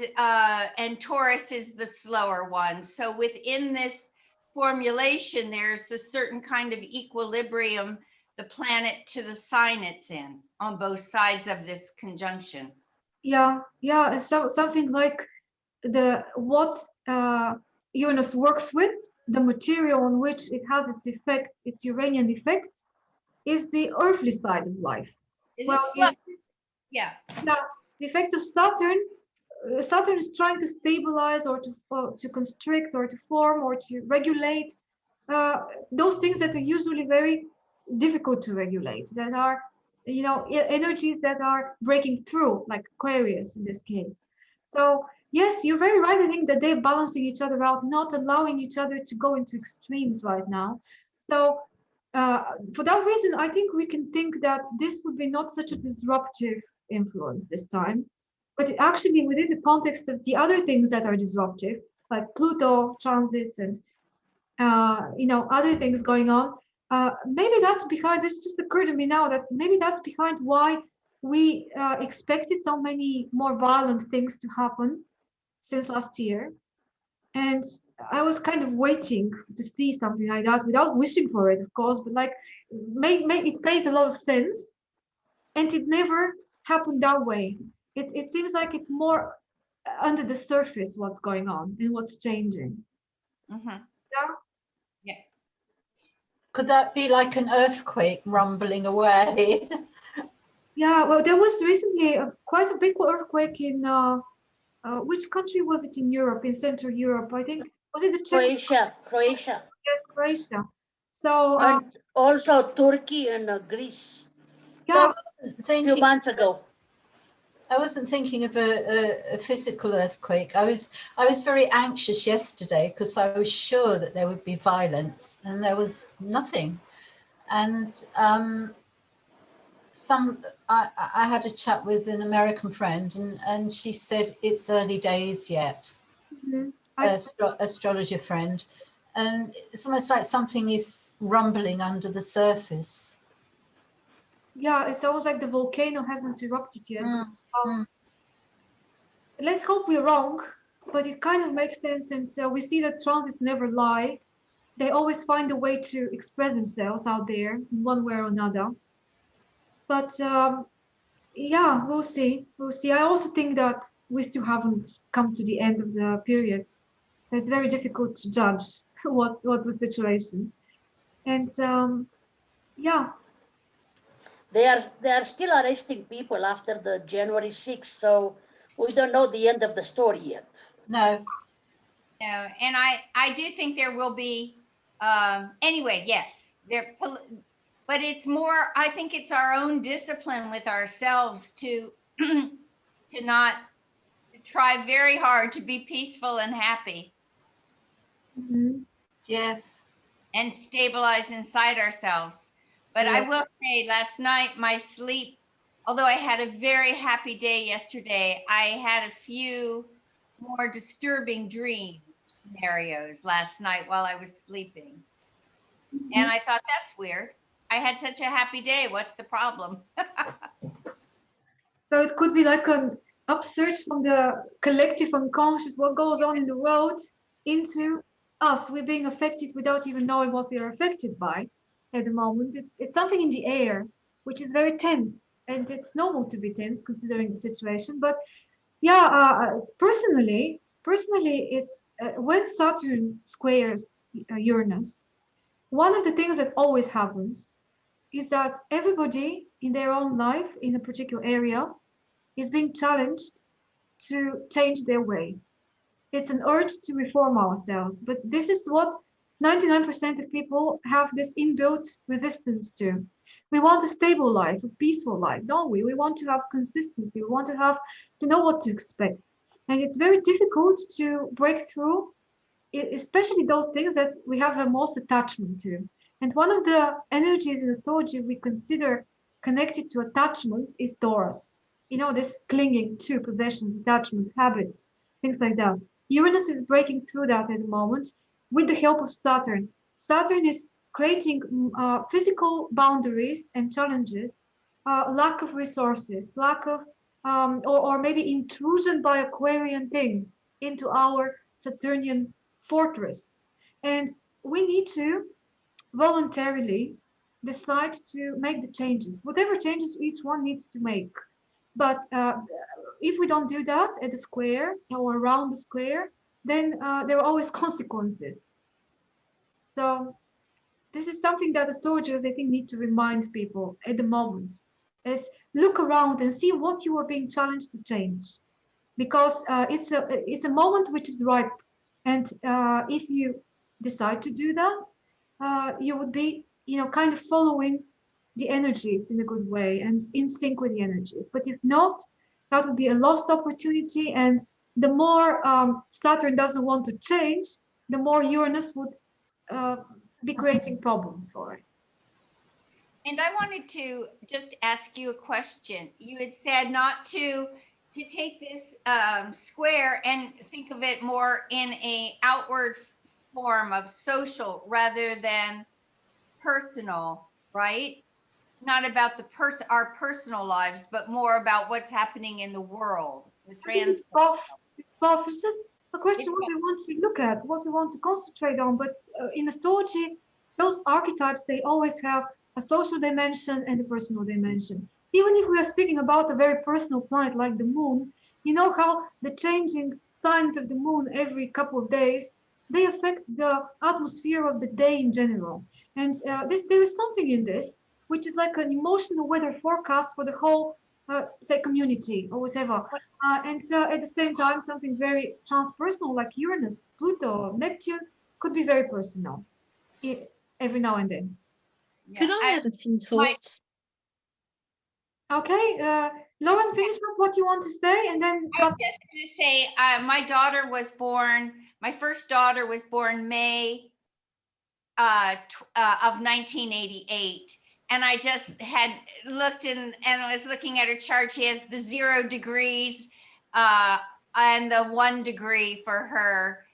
Taurus is the slower one. So within this formulation, there's a certain kind of equilibrium, the planet to the sign it's in, on both sides of this conjunction. Yeah, so something like what Uranus works with, the material on which it has its effect, its Uranian effect, is the earthly side of life. Yeah. Now, the effect of Saturn, Saturn is trying to stabilize or to constrict or to form or to regulate those things that are usually very difficult to regulate, that are, energies that are breaking through, like Aquarius in this case. So yes, you're very right. I think that they're balancing each other out, not allowing each other to go into extremes right now. So for that reason, I think we can think that this would be not such a disruptive influence this time, but actually within the context of the other things that are disruptive, like Pluto transits and other things going on. Maybe that's behind. This just occurred to me now that maybe that's behind why we expected so many more violent things to happen since last year. And I was kind of waiting to see something like that without wishing for it, of course, but like it made a lot of sense. And it never happened that way. It seems like it's more under the surface what's going on and what's changing. Mm-hmm. Yeah. Could that be like an earthquake rumbling away? Yeah, well, there was recently quite a big earthquake in which country was it in Europe, in Central Europe? I think, was it the Czech? Croatia. Yes, Croatia. So And also Turkey and Greece. yeah, A few months ago. I wasn't thinking of a physical earthquake. I was very anxious yesterday because I was sure that there would be violence, and there was nothing. And I had a chat with an American friend, and she said it's early days yet. mhm. Astrologer friend, and it's almost like something is rumbling under the surface. Yeah, it's almost like the volcano hasn't erupted yet. Mm. Let's hope we're wrong, but it kind of makes sense. And so we see that transits never lie. They always find a way to express themselves out there in one way or another. But yeah, we'll see. We'll see. I also think that we still haven't come to the end of the periods, so it's very difficult to judge what the situation. And yeah, They are still arresting people after the January 6th, so we don't know the end of the story yet. No. No, and I do think there will be anyway, yes, but it's more, I think it's our own discipline with ourselves to try very hard to be peaceful and happy. mhm. Yes. And stabilize inside ourselves. But Yeah. I will say last night, my sleep, although I had a very happy day yesterday, I had a few more disturbing dreams scenarios last night while I was sleeping. And I thought, that's weird. I had such a happy day. What's the problem? So it could be like an upsurge from the collective unconscious, what goes on in the world, into us. We're being affected without even knowing what we are affected by at the moment. It's something in the air, which is very tense, and it's normal to be tense considering the situation. But yeah, personally, it's when Saturn squares Uranus, one of the things that always happens is that everybody in their own life in a particular area is being challenged to change their ways. It's an urge to reform ourselves, but this is what 99% of people have this inbuilt resistance to. We want a stable life, a peaceful life, don't we? We want to have consistency. We want to know what to expect. And it's very difficult to break through, especially those things that we have the most attachment to. And one of the energies in astrology we consider connected to attachments is Taurus. You know, this clinging to possessions, attachments, habits, things like that. Uranus is breaking through that at the moment with the help of Saturn. Saturn is creating physical boundaries and challenges, lack of resources, lack of, or maybe intrusion by Aquarian things into our Saturnian fortress. And we need to voluntarily decide to make the changes, whatever changes each one needs to make. But if we don't do that at the square or around the square, then there are always consequences. So this is something that astrologers, I think, need to remind people at the moment, is look around and see what you are being challenged to change, because it's a moment which is ripe, and if you decide to do that, you would be, you know, kind of following the energies in a good way and in sync with the energies. But if not, that would be a lost opportunity. And the more Saturn doesn't want to change, the more Uranus would be creating problems for it. And I wanted to just ask you a question. You had said not to take this square and think of it more in a outward form of social rather than personal, right? Not about our personal lives, but more about what's happening in the world. It's both. It's just a question what we want to look at, what we want to concentrate on. But in astrology, those archetypes, they always have a social dimension and a personal dimension. Even if we are speaking about a very personal planet like the moon, you know how the changing signs of the moon every couple of days, they affect the atmosphere of the day in general. And there is something in this, which is like an emotional weather forecast for the whole, say, community or whatever. And at the same time, something very transpersonal like Uranus, Pluto, Neptune could be very personal every now and then. Yeah, Could I add a few thoughts? Okay, Lauren, finish up what you want to say, and then I was just going to say, my first daughter was born May of 1988. And I just had looked and I was looking at her chart. She has the 0 degrees and the 1 degree for her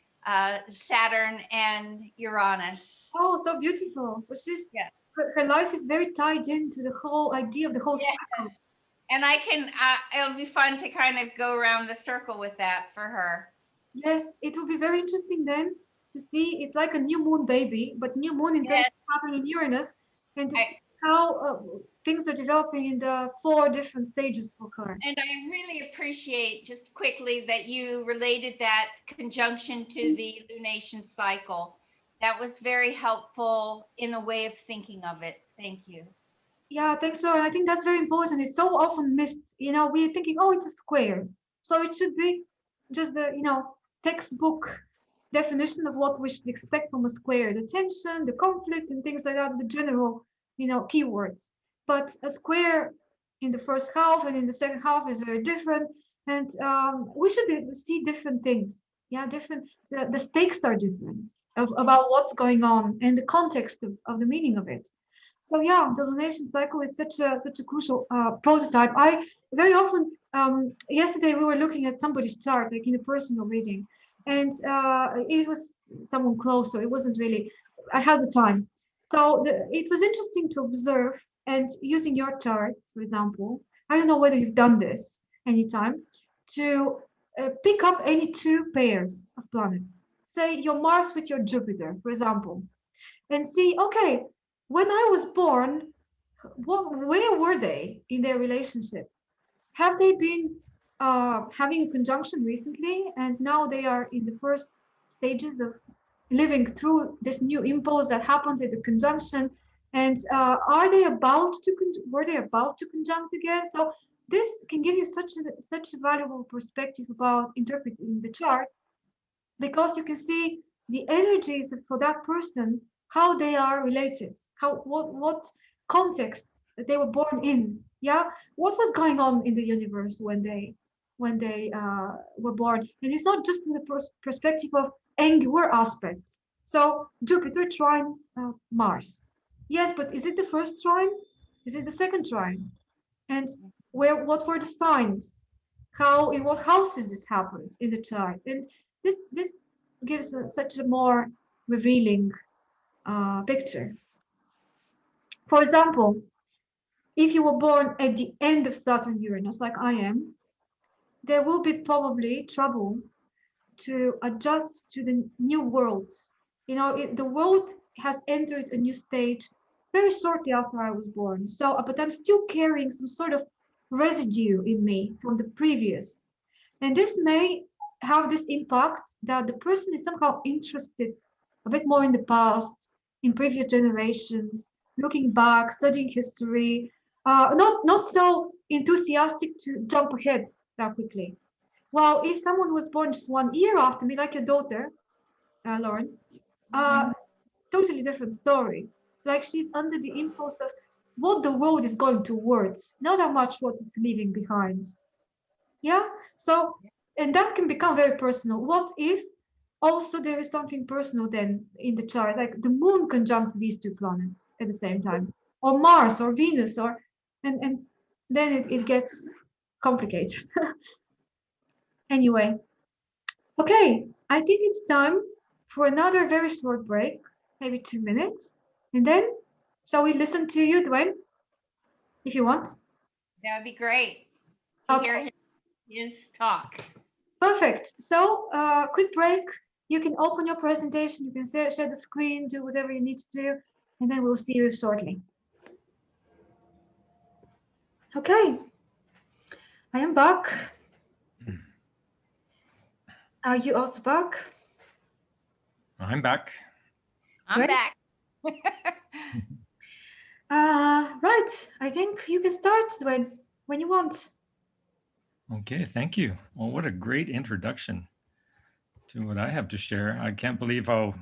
Saturn and Uranus. Oh, so beautiful. So she's, yeah. Her life is very tied into the whole idea of the whole cycle. And I can, it'll be fun to kind of go around the circle with that for her. Yes, it will be very interesting then to see. It's like a new moon baby, but new moon in terms of Saturn and Uranus, and to see how things are developing in the 4 different stages for her. And I really appreciate, just quickly, that you related that conjunction to the lunation cycle. That was very helpful in a way of thinking of it. Thank you. Yeah, thanks, Laura. I think that's very important. It's so often missed. You know, we're thinking, oh, it's a square, so it should be just the, you know, textbook definition of what we should expect from a square: the tension, the conflict, and things like that, the general, you know, keywords. But a square in the first half and in the second half is very different, and we should see different things. Yeah, different. The stakes are different about what's going on and the context of the meaning of it. So yeah, the lunation cycle is such a crucial prototype. I very often, yesterday we were looking at somebody's chart, like in a personal reading, and it was someone close, so it wasn't really, I had the time. So it was interesting to observe, and using your charts, for example, I don't know whether you've done this anytime, to pick up any 2 pairs of planets. Say your Mars with your Jupiter, for example, and see, okay, when I was born, where were they in their relationship? Have they been having a conjunction recently, and now they are in the first stages of living through this new impulse that happened at the conjunction? And were they about to conjunct again? So this can give you such a valuable perspective about interpreting the chart, because you can see the energies for that person, how they are related, what context that they were born in. Yeah, what was going on in the universe when they were born. And it's not just in the perspective of angular aspects. So Jupiter trine Mars. Yes, but is it the first trine? Is it the second trine? And what were the signs? How, in what houses this happens in the chart? And this gives such a more revealing picture. For example, if you were born at the end of Saturn-Uranus, like I am, there will be probably trouble to adjust to the new world. You know, the world has entered a new stage very shortly after I was born. So, but I'm still carrying some sort of residue in me from the previous. And this may have this impact that the person is somehow interested a bit more in the past, in previous generations, looking back, studying history, not so enthusiastic to jump ahead that quickly. Well, if someone was born just 1 year after me, like your daughter, Lauren, totally different story. Like she's under the impulse of what the world is going towards, not how much what it's leaving behind. Yeah. So, and that can become very personal. What if also there is something personal then in the chart, like the moon conjunct these two planets at the same time, or Mars or Venus, or and then it gets complicated. Anyway, okay, I think it's time for another very short break, maybe 2 minutes, and then shall we listen to you, Dwayne, if you want? That would be great to hear his talk. Perfect. So, quick break. You can open your presentation, you can share the screen, do whatever you need to do, and then we'll see you shortly. Okay, I am back. Are you also back? I'm back. I'm back. Right, I think you can start, Dwayne, when you want. Okay, thank you. Well, what a great introduction to what I have to share. I can't believe how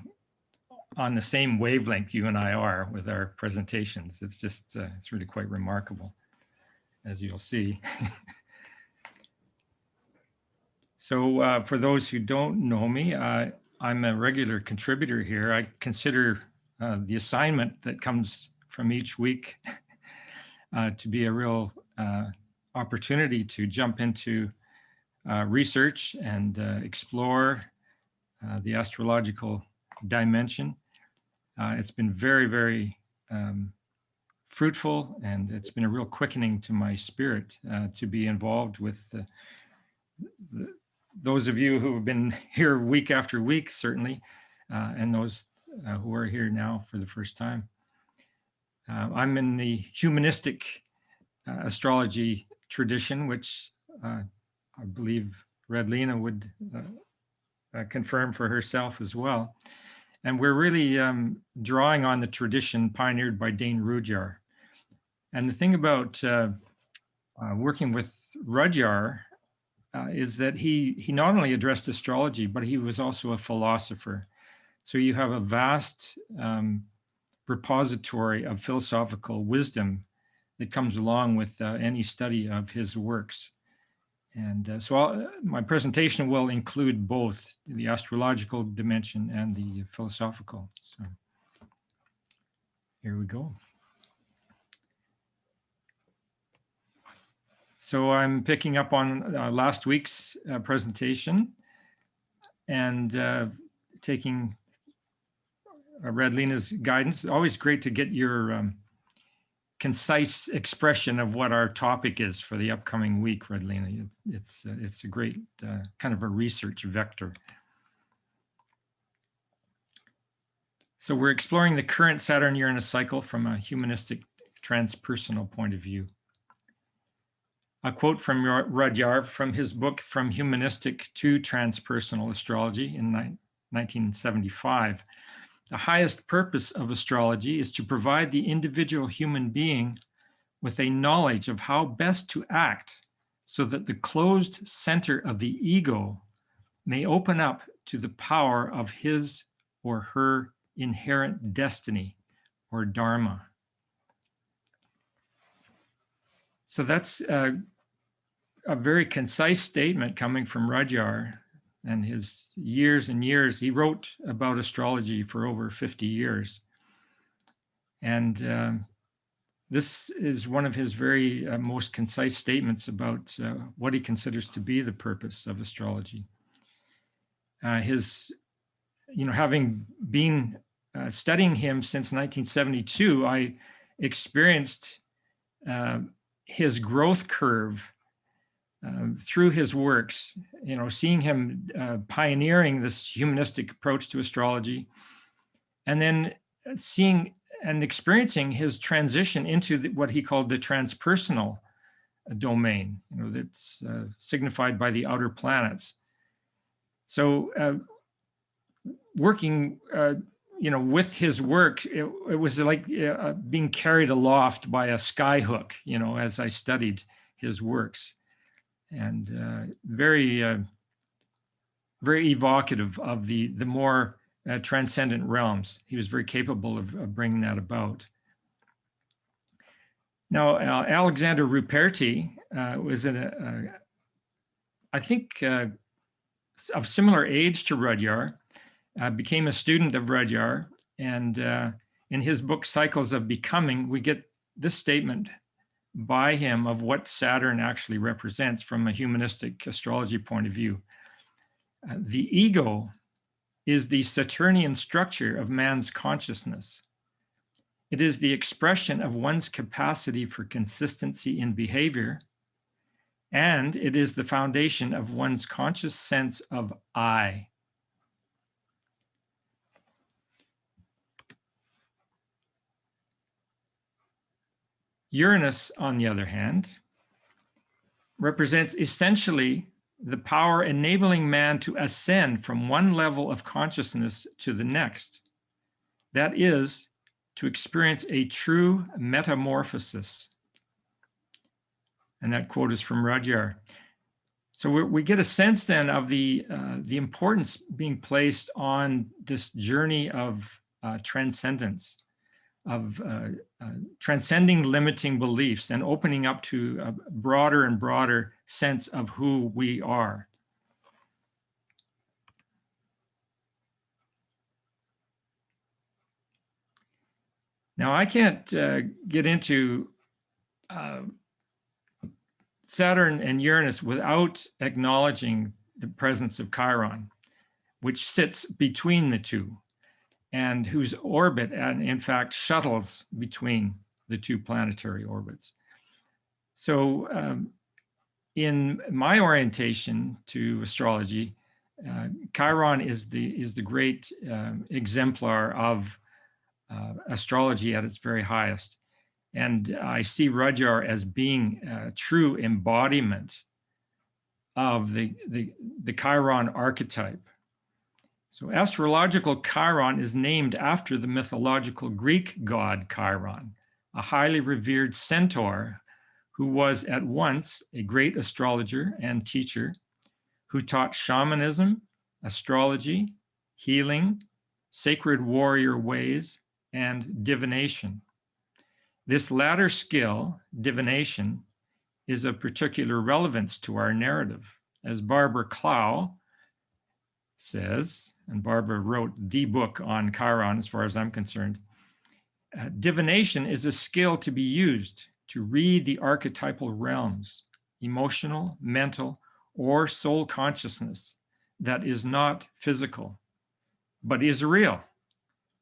on the same wavelength you and I are with our presentations. It's just, it's really quite remarkable, as you'll see. So for those who don't know me, I'm a regular contributor here. I consider the assignment that comes from each week to be a real opportunity to jump into research and explore the astrological dimension. It's been very, very fruitful, and it's been a real quickening to my spirit to be involved with those of you who have been here week after week, certainly, and those who are here now for the first time. I'm in the humanistic astrology tradition, which I believe Redlina would confirm for herself as well. And we're really drawing on the tradition pioneered by Dane Rudyard. And the thing about working with Rudyard is that he not only addressed astrology, but he was also a philosopher. So you have a vast repository of philosophical wisdom that comes along with any study of his works. And so my presentation will include both the astrological dimension and the philosophical. So here we go. So I'm picking up on last week's presentation and taking Redlina's guidance. Always great to get your concise expression of what our topic is for the upcoming week, Redlina. It's a great kind of a research vector. So we're exploring the current Saturn-Uranus cycle from a humanistic transpersonal point of view. A quote from Rudyard from his book From Humanistic to Transpersonal Astrology in 1975. The highest purpose of astrology is to provide the individual human being with a knowledge of how best to act so that the closed center of the ego may open up to the power of his or her inherent destiny or dharma. So that's a very concise statement coming from Rudyard and his years and years. He wrote about astrology for over 50 years. And this is one of his very most concise statements about what he considers to be the purpose of astrology. Having been studying him since 1972, I experienced his growth curve through his works, seeing him pioneering this humanistic approach to astrology, and then seeing and experiencing his transition into what he called the transpersonal domain, that's signified by the outer planets. So working, with his work, it was like being carried aloft by a skyhook, as I studied his works, and very, very evocative of the more transcendent realms. He was very capable of bringing that about. Now, Alexander Ruperti was I think, of similar age to Rudyard, became a student of Rudyard, and in his book, Cycles of Becoming, we get this statement by him of what Saturn actually represents from a humanistic astrology point of view. The ego is the Saturnian structure of man's consciousness. It is the expression of one's capacity for consistency in behavior, and it is the foundation of one's conscious sense of I. Uranus, on the other hand, represents essentially the power enabling man to ascend from one level of consciousness to the next. That is, to experience a true metamorphosis. And that quote is from Rudyard. So we get a sense then of the importance being placed on this journey of transcendence, of transcending limiting beliefs and opening up to a broader and broader sense of who we are. Now, I can't get into Saturn and Uranus without acknowledging the presence of Chiron, which sits between the two and whose orbit, and in fact, shuttles between the two planetary orbits. So in my orientation to astrology, Chiron is the great exemplar of astrology at its very highest. And I see Rudyard as being a true embodiment of the Chiron archetype. So astrological Chiron is named after the mythological Greek god Chiron, a highly revered centaur who was at once a great astrologer and teacher, who taught shamanism, astrology, healing, sacred warrior ways, and divination. This latter skill, divination, is of particular relevance to our narrative. As Barbara Clow says, and Barbara wrote the book on Chiron as far as I'm concerned, divination is a skill to be used to read the archetypal realms, emotional, mental, or soul consciousness that is not physical, but is real.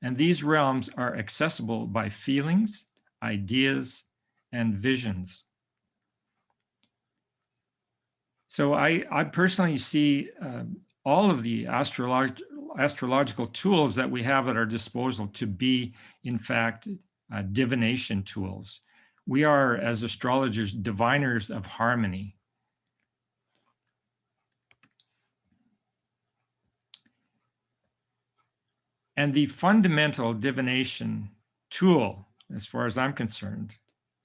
And these realms are accessible by feelings, ideas, and visions. So I personally see all of the astrological tools that we have at our disposal to be, in fact, divination tools. We are, as astrologers, diviners of harmony. And the fundamental divination tool, as far as I'm concerned,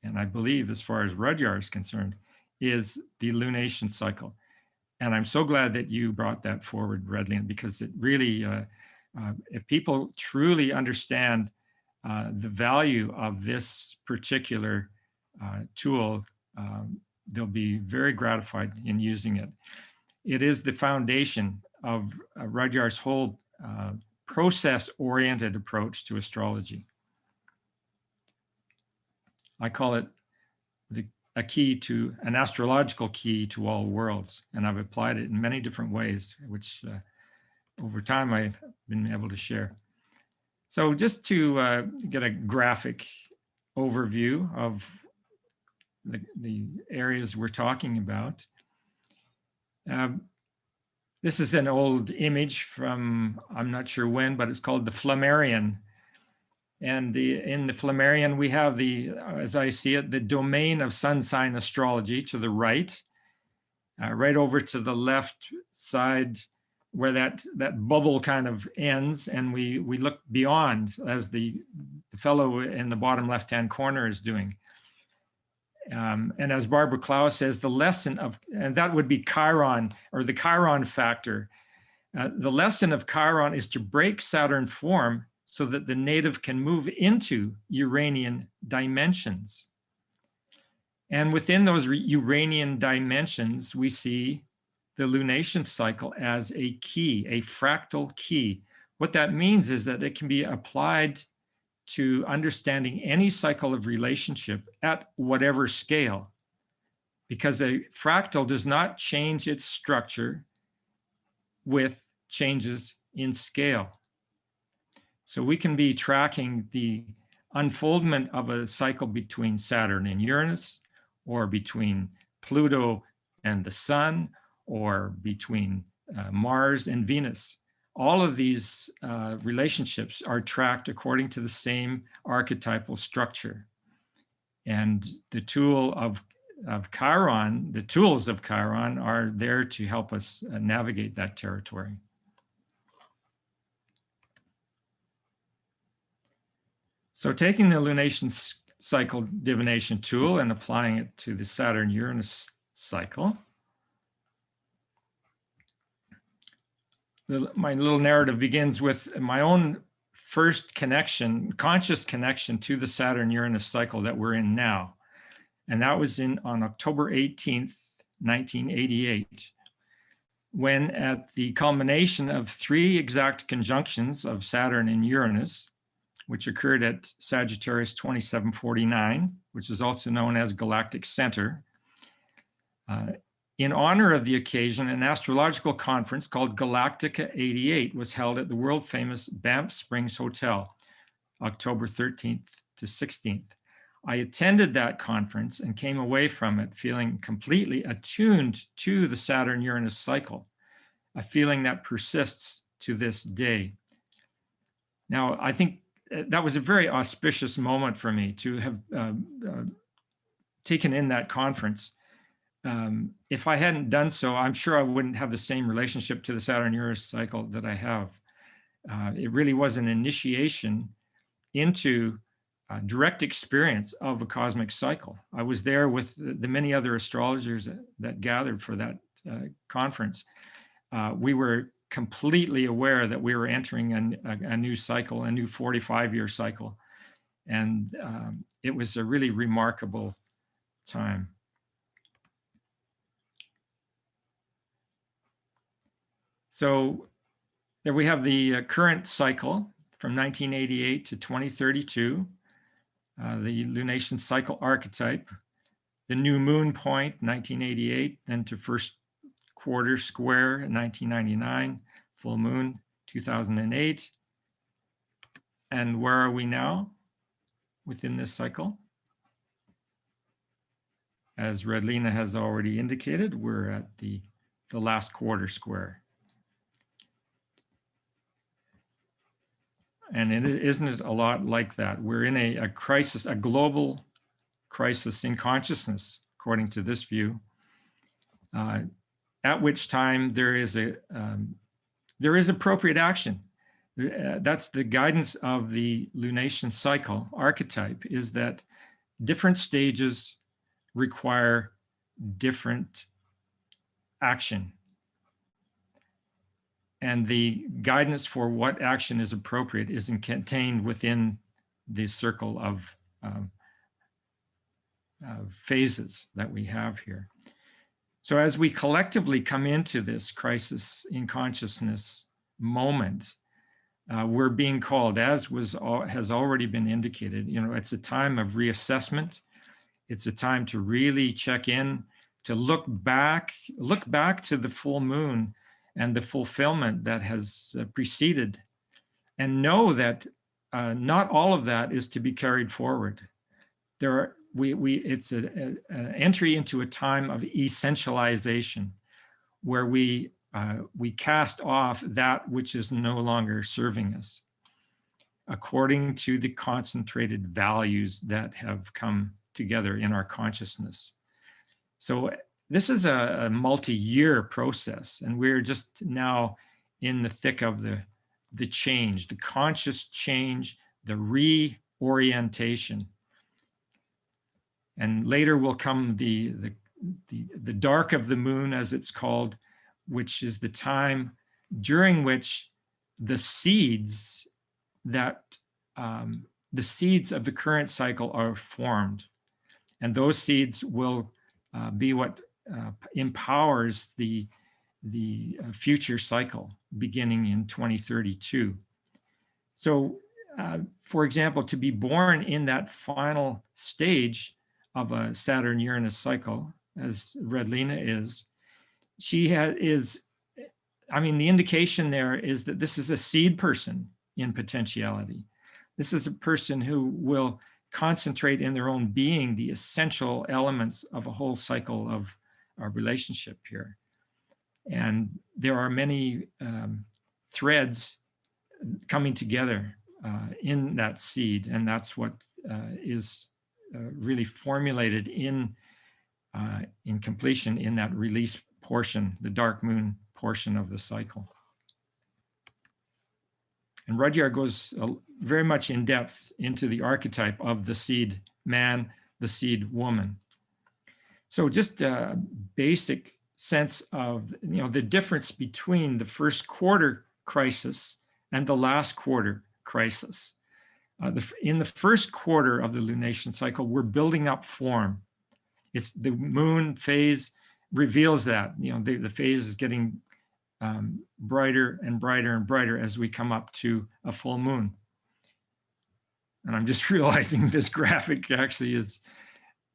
and I believe as far as Rudyard is concerned, is the lunation cycle. And I'm so glad that you brought that forward, Redlene, because it really, if people truly understand the value of this particular tool, they'll be very gratified in using it. It is the foundation of Rudyard's whole process-oriented approach to astrology. I call it an astrological key to all worlds, and I've applied it in many different ways, which over time I've been able to share. So just to get a graphic overview of the areas we're talking about. This is an old image from, I'm not sure when, but it's called the Flammarion. And in the Flammarion, we have as I see it, the domain of sun sign astrology to the right, right over to the left side where that bubble kind of ends, and we look beyond, as the fellow in the bottom left-hand corner is doing. And as Barbara Clow says, the lesson of, and that would be Chiron, or the Chiron factor. The lesson of Chiron is to break Saturn form so that the native can move into Uranian dimensions. And within those Uranian dimensions, we see the lunation cycle as a key, a fractal key. What that means is that it can be applied to understanding any cycle of relationship at whatever scale, because a fractal does not change its structure with changes in scale. So we can be tracking the unfoldment of a cycle between Saturn and Uranus, or between Pluto and the Sun, or between Mars and Venus. All of these relationships are tracked according to the same archetypal structure. And the tool of Chiron, the tools of Chiron are there to help us navigate that territory. So taking the lunation cycle divination tool and applying it to the Saturn-Uranus cycle, my little narrative begins with my own first connection, conscious connection to the Saturn-Uranus cycle that we're in now. And that was on October 18th, 1988, when at the culmination of 3 exact conjunctions of Saturn and Uranus, which occurred at Sagittarius 2749, which is also known as Galactic Center. In honor of the occasion, an astrological conference called Galactica 88 was held at the world famous Banff Springs Hotel, October 13th to 16th. I attended that conference and came away from it feeling completely attuned to the Saturn-Uranus cycle, a feeling that persists to this day. Now, I think that was a very auspicious moment for me to have taken in that conference. If I hadn't done so, I'm sure I wouldn't have the same relationship to the Saturn-Uranus cycle that I have. It really was an initiation into direct experience of a cosmic cycle. I was there with the many other astrologers that gathered for that conference. We were completely aware that we were entering a new cycle, a new 45-year cycle. And it was a really remarkable time. So there we have the current cycle from 1988 to 2032, the lunation cycle archetype, the new moon point, 1988, then to first quarter square in 1999, full moon 2008. And where are we now within this cycle? As Redlina has already indicated, we're at the last quarter square. And isn't it a lot like that? We're in a crisis, a global crisis in consciousness, according to this view, at which time there is appropriate action. That's the guidance of the lunation cycle archetype, is that different stages require different action. And the guidance for what action is appropriate is contained within the circle of phases that we have here. So as we collectively come into this crisis in consciousness moment, we're being called, as has already been indicated, it's a time of reassessment. It's a time to really check in, to look back to the full moon and the fulfillment that has preceded, and know that not all of that is to be carried forward. It's an entry into a time of essentialization, where we cast off that which is no longer serving us, according to the concentrated values that have come together in our consciousness. So this is a multi-year process, and we're just now in the thick of the change, the conscious change, the reorientation. And later will come the dark of the moon, as it's called, which is the time during which the seeds of the current cycle are formed. And those seeds will be what empowers the future cycle beginning in 2032. So, for example, to be born in that final stage of a Saturn-Uranus cycle, as Redlina is, the indication there is that this is a seed person in potentiality. This is a person who will concentrate in their own being the essential elements of a whole cycle of our relationship here. And there are many threads coming together in that seed, and that's what is really formulated in completion in that release portion, the dark moon portion of the cycle. And Rudyard goes very much in depth into the archetype of the seed man, the seed woman. So just a basic sense of the difference between the first quarter crisis and the last quarter crisis. In the first quarter of the lunation cycle, we're building up form. It's the moon phase reveals that, the phase is getting brighter and brighter and brighter as we come up to a full moon. And I'm just realizing this graphic actually is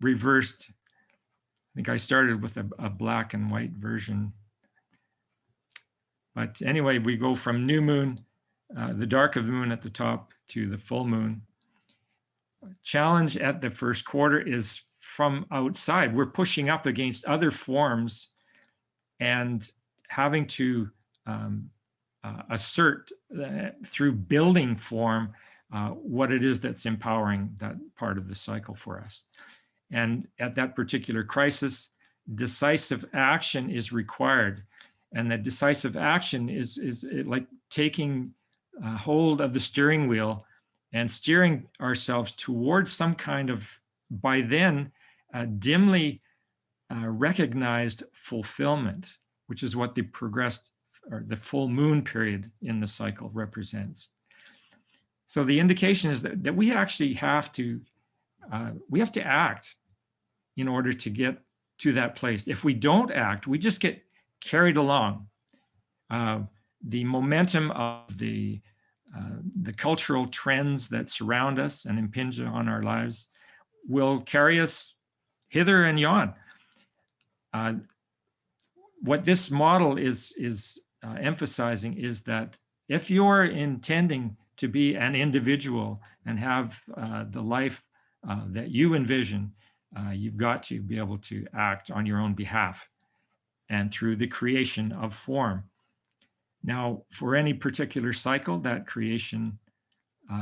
reversed. I think I started with a black and white version. But anyway, we go from new moon, the dark of the moon at the top, to the full moon. Challenge at the first quarter is from outside. We're pushing up against other forms and having to assert through building form what it is that's empowering that part of the cycle for us. And at that particular crisis, decisive action is required. And that decisive action is like taking hold of the steering wheel and steering ourselves towards some kind of, by then, dimly recognized fulfillment, which is what the progressed or the full moon period in the cycle represents. So the indication is that we actually have to act in order to get to that place. If we don't act, we just get carried along. The momentum of the cultural trends that surround us and impinge on our lives will carry us hither and yon. What this model is emphasizing is that if you're intending to be an individual and have the life that you envision, you've got to be able to act on your own behalf and through the creation of form. Now, for any particular cycle, that creation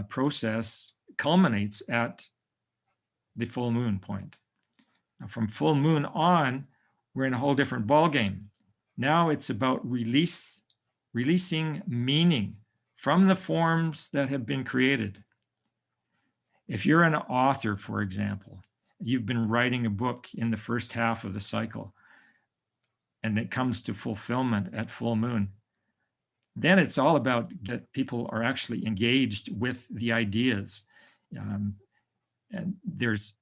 process culminates at the full moon point. Now, from full moon on, we're in a whole different ballgame. Now it's about releasing meaning from the forms that have been created. If you're an author, for example, you've been writing a book in the first half of the cycle, and it comes to fulfillment at full moon, then it's all about that people are actually engaged with the ideas. And there's,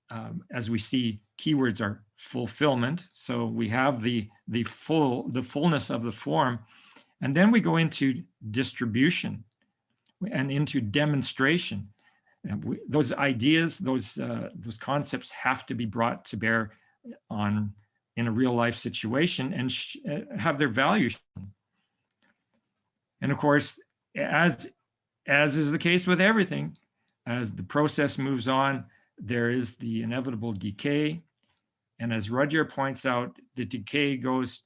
as we see, keywords are fulfillment. So we have the fullness of the form, and then we go into distribution and into demonstration. And those ideas, those concepts have to be brought to bear on in a real life situation and have their value shown. And of course, as is the case with everything, as the process moves on, there is the inevitable decay. And as Rudyard points out, the decay goes,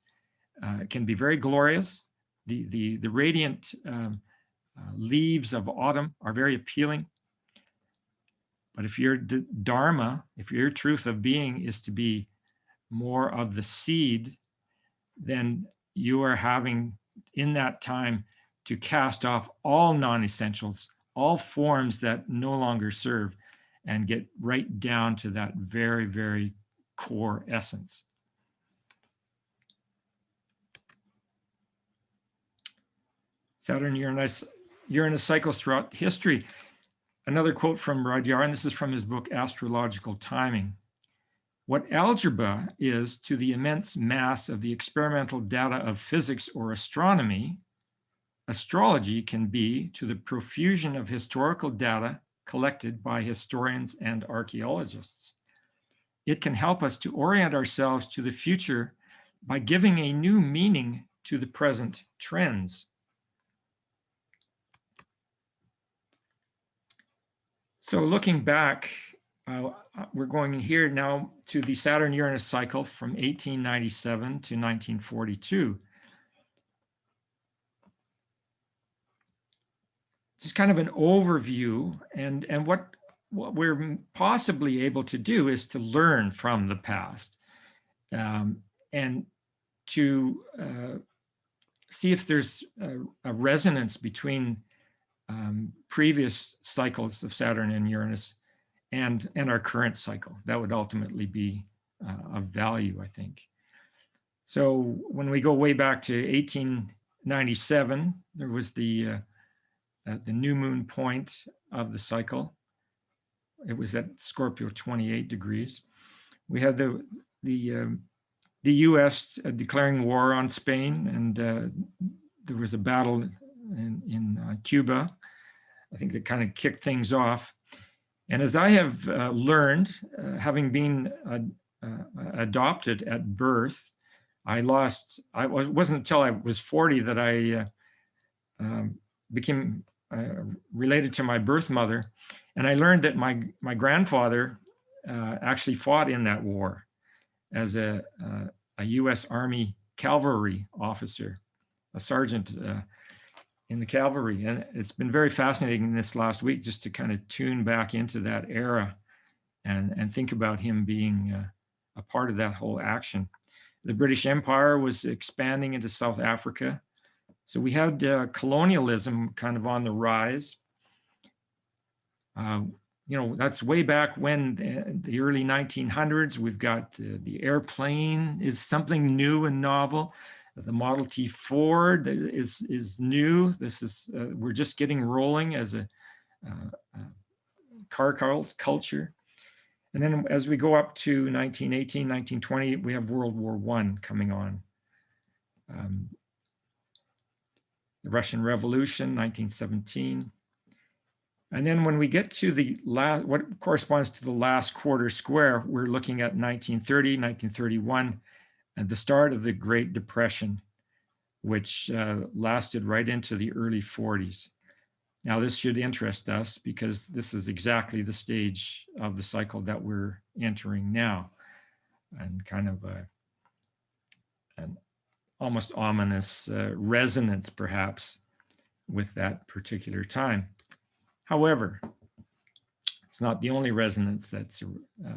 can be very glorious. The radiant leaves of autumn are very appealing. But if your dharma, if your truth of being is to be more of the seed, then you are having in that time to cast off all non-essentials, all forms that no longer serve, and get right down to that very, very core essence. Saturn-Uranus cycles throughout history. Another quote from Rudyard, and this is from his book, Astrological Timing. What algebra is to the immense mass of the experimental data of physics or astronomy, astrology can be to the profusion of historical data collected by historians and archaeologists. It can help us to orient ourselves to the future by giving a new meaning to the present trends. So looking back, we're going here now to the Saturn-Uranus cycle from 1897 to 1942. Just kind of an overview, and what we're possibly able to do is to learn from the past, and to see if there's a resonance between previous cycles of Saturn and Uranus and our current cycle. That would ultimately be of value, I think. So when we go way back to 1897, there was the new moon point of the cycle. It was at Scorpio 28 degrees. We had the U.S. declaring war on Spain, and there was a battle in Cuba. I think that kind of kicked things off. And as I have learned, having been adopted at birth, it wasn't until I was 40 that I became related to my birth mother. And I learned that my grandfather actually fought in that war as a U.S. Army cavalry officer, a sergeant in the cavalry. And it's been very fascinating this last week just to kind of tune back into that era and think about him being a part of that whole action. The British Empire was expanding into South Africa. So we had colonialism kind of on the rise. That's way back when, the early 1900s. We've got the airplane is something new and novel. The Model T Ford is new. This is we're just getting rolling as a car culture. And then as we go up to 1918, 1920, we have World War I coming on. The Russian Revolution, 1917. And then when we get to the last, what corresponds to the last quarter square, we're looking at 1930, 1931, and the start of the Great Depression, which lasted right into the early 40s. Now, this should interest us because this is exactly the stage of the cycle that we're entering now, and kind of an almost ominous resonance, perhaps, with that particular time. However, it's not the only resonance that's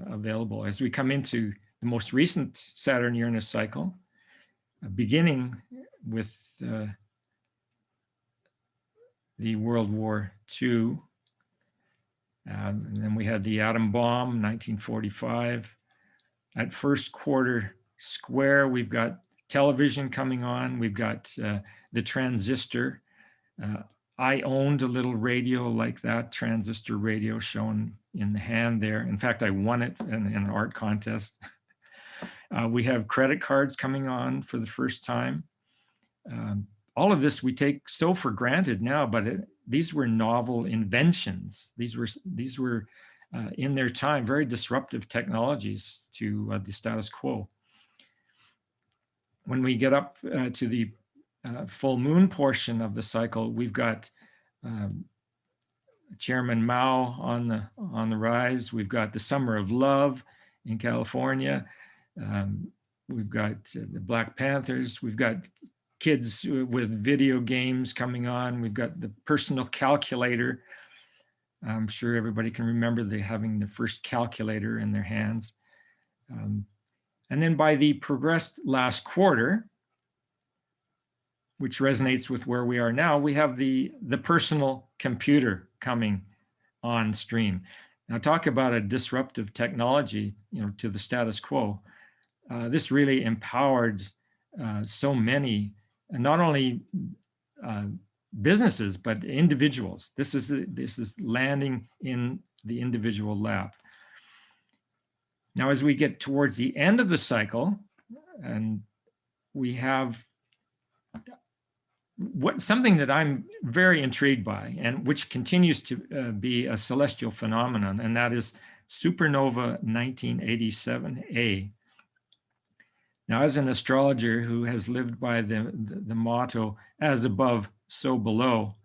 available. As we come into the most recent Saturn-Uranus cycle, beginning with the World War II, And then we had the atom bomb, 1945. At first quarter square, we've got television coming on. We've got the transistor. I owned a little radio like that, transistor radio shown in the hand there. In fact, I won it in an art contest. We have credit cards coming on for the first time. All of this we take so for granted now, but these were novel inventions. These were in their time very disruptive technologies to the status quo. When we get up to the full moon portion of the cycle, we've got Chairman Mao on the rise. We've got the Summer of Love in California. We've got the Black Panthers. We've got kids with video games coming on. We've got the personal calculator. I'm sure everybody can remember having the first calculator in their hands. And then by the progressed last quarter, which resonates with where we are now, we have the personal computer coming on stream. Now, talk about a disruptive technology, to the status quo. This really empowered so many, not only businesses but individuals. This is landing in the individual lap. Now, as we get towards the end of the cycle, and we have something that I'm very intrigued by, and which continues to be a celestial phenomenon, and that is supernova 1987A. Now, as an astrologer who has lived by the motto, as above, so below,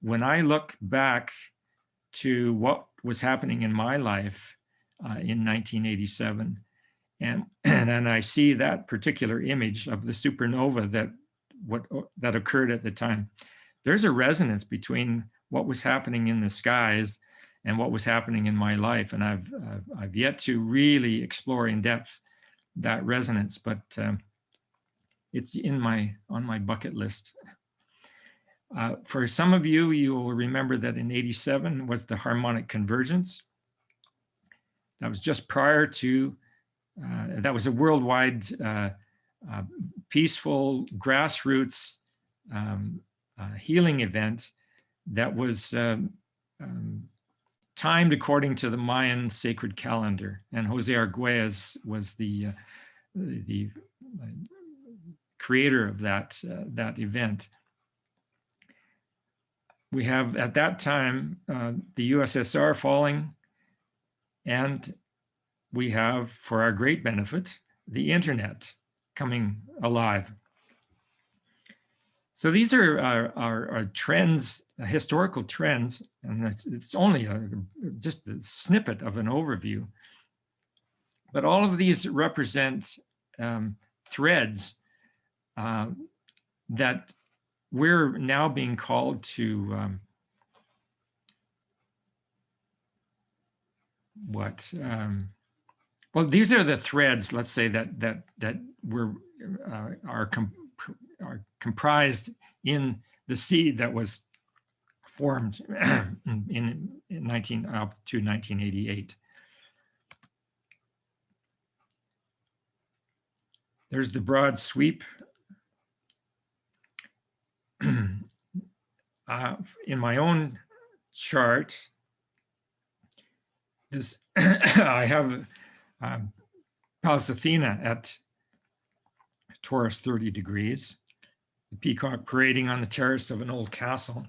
when I look back to what was happening in my life in 1987, and I see that particular image of the supernova that occurred at the time, there's a resonance between what was happening in the skies and what was happening in my life. And I've yet to really explore in depth that resonance, but it's on my bucket list. For some of you, you will remember that in 87 was the harmonic convergence. That was just prior to, that was a worldwide peaceful grassroots healing event that was timed according to the Mayan sacred calendar. And Jose Arguelles was the creator of that event. We have at that time the USSR falling, and we have, for our great benefit, the internet coming alive. So these are our trends, historical trends, and it's only just a snippet of an overview. But all of these represent threads that we're now being called to well, these are the threads, let's say, that are comprised in the seed that was formed in 1988. There's the broad sweep. In my own chart, I have Pallas Athena at Taurus 30 degrees, the peacock parading on the terrace of an old castle.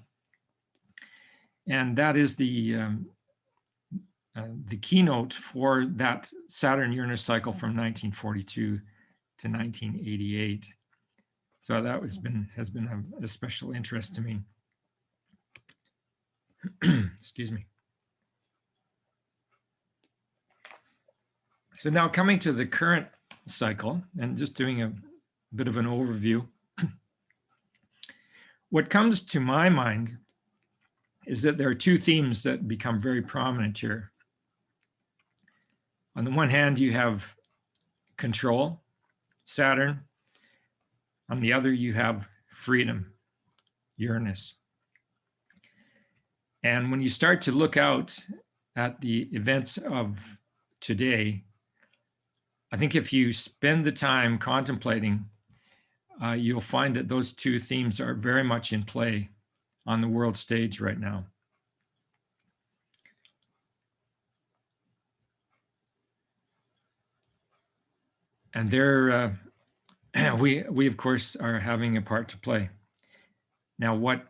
And that is the keynote for that Saturn-Uranus cycle from 1942 to 1988. So that has been a special interest to me. Excuse me. So now coming to the current cycle and just doing a bit of an overview. What comes to my mind is that there are two themes that become very prominent here. On the one hand, you have control, Saturn. On the other, you have freedom, Uranus. And when you start to look out at the events of today, I think if you spend the time contemplating, you'll find that those two themes are very much in play on the world stage right now. And there, we of course are having a part to play. Now, what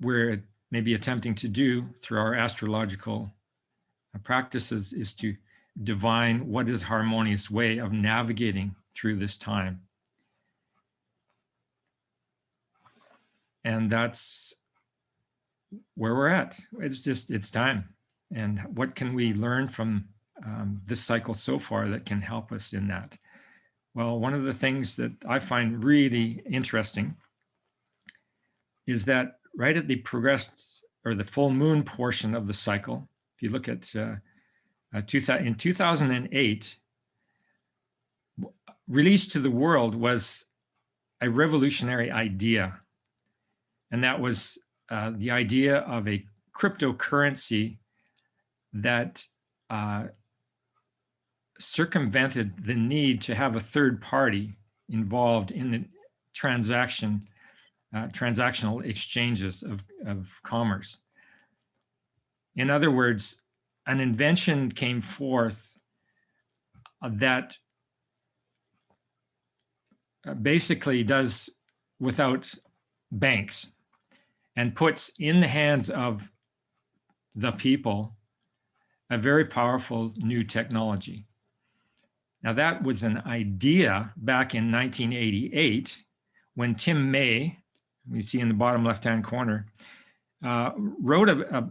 we're maybe attempting to do through our astrological practices is to divine what is a harmonious way of navigating through this time. And that's where we're at. It's time. And what can we learn from this cycle so far that can help us in that? Well, one of the things that I find really interesting is that right at the progressed or the full moon portion of the cycle, if you look at in 2008, released to the world was a revolutionary idea. And that was the idea of a cryptocurrency that circumvented the need to have a third party involved in the transactional exchanges of commerce. In other words, an invention came forth that basically does without banks and puts in the hands of the people a very powerful new technology. Now, that was an idea back in 1988 when Tim May, you see in the bottom left-hand corner, wrote a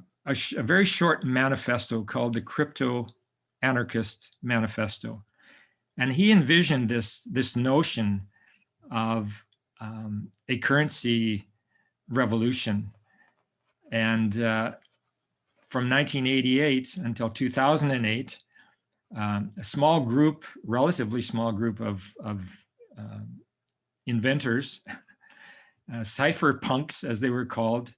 very short manifesto called the Crypto Anarchist Manifesto. And he envisioned this notion of a currency revolution. And from 1988 until 2008, a small group, relatively small group of inventors, cypherpunks as they were called,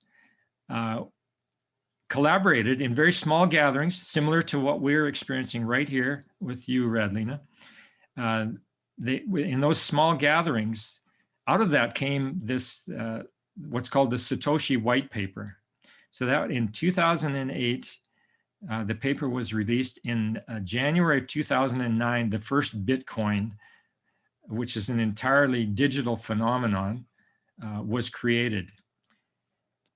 collaborated in very small gatherings, similar to what we're experiencing right here with you, Radlina. In those small gatherings, out of that came this, what's called the Satoshi White Paper. So that in 2008, the paper was released. In January of 2009, the first Bitcoin, which is an entirely digital phenomenon, was created.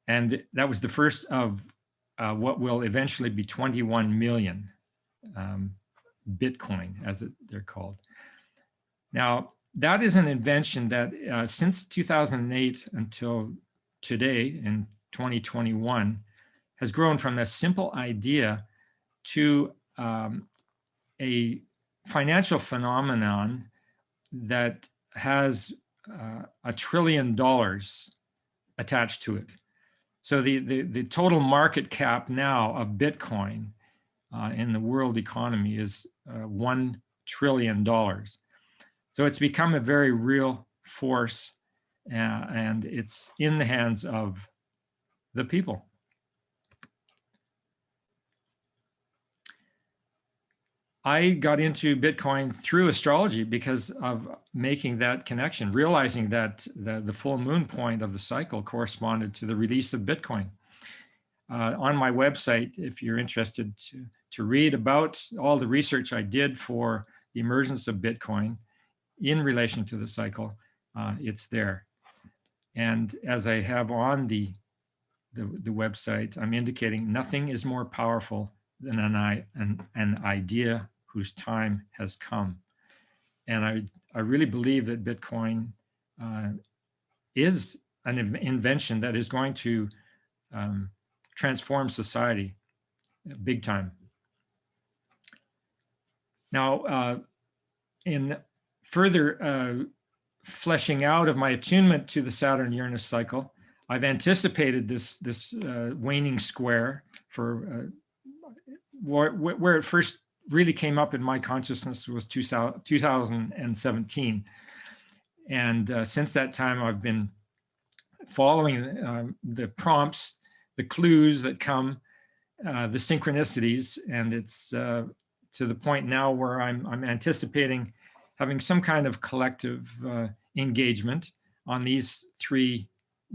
And that was the first of what will eventually be 21 million Bitcoin, as they're called. Now, that is an invention that since 2008 until today in 2021 has grown from a simple idea to a financial phenomenon that has $1 trillion attached to it. So the total market cap now of Bitcoin in the world economy is $1 trillion. So it's become a very real force, and it's in the hands of the people. I got into Bitcoin through astrology because of making that connection, realizing that the full moon point of the cycle corresponded to the release of Bitcoin. On my website, if you're interested to read about all the research I did for the emergence of Bitcoin in relation to the cycle, it's there. And as I have on the website, I'm indicating nothing is more powerful than an idea whose time has come. And I really believe that Bitcoin is an invention that is going to transform society big time. Now, in further fleshing out of my attunement to the Saturn-Uranus cycle, I've anticipated this waning square for where it first really came up in my consciousness was 2017. And since that time, I've been following the prompts, the clues that come the synchronicities, and it's to the point now where I'm anticipating having some kind of collective engagement on these 3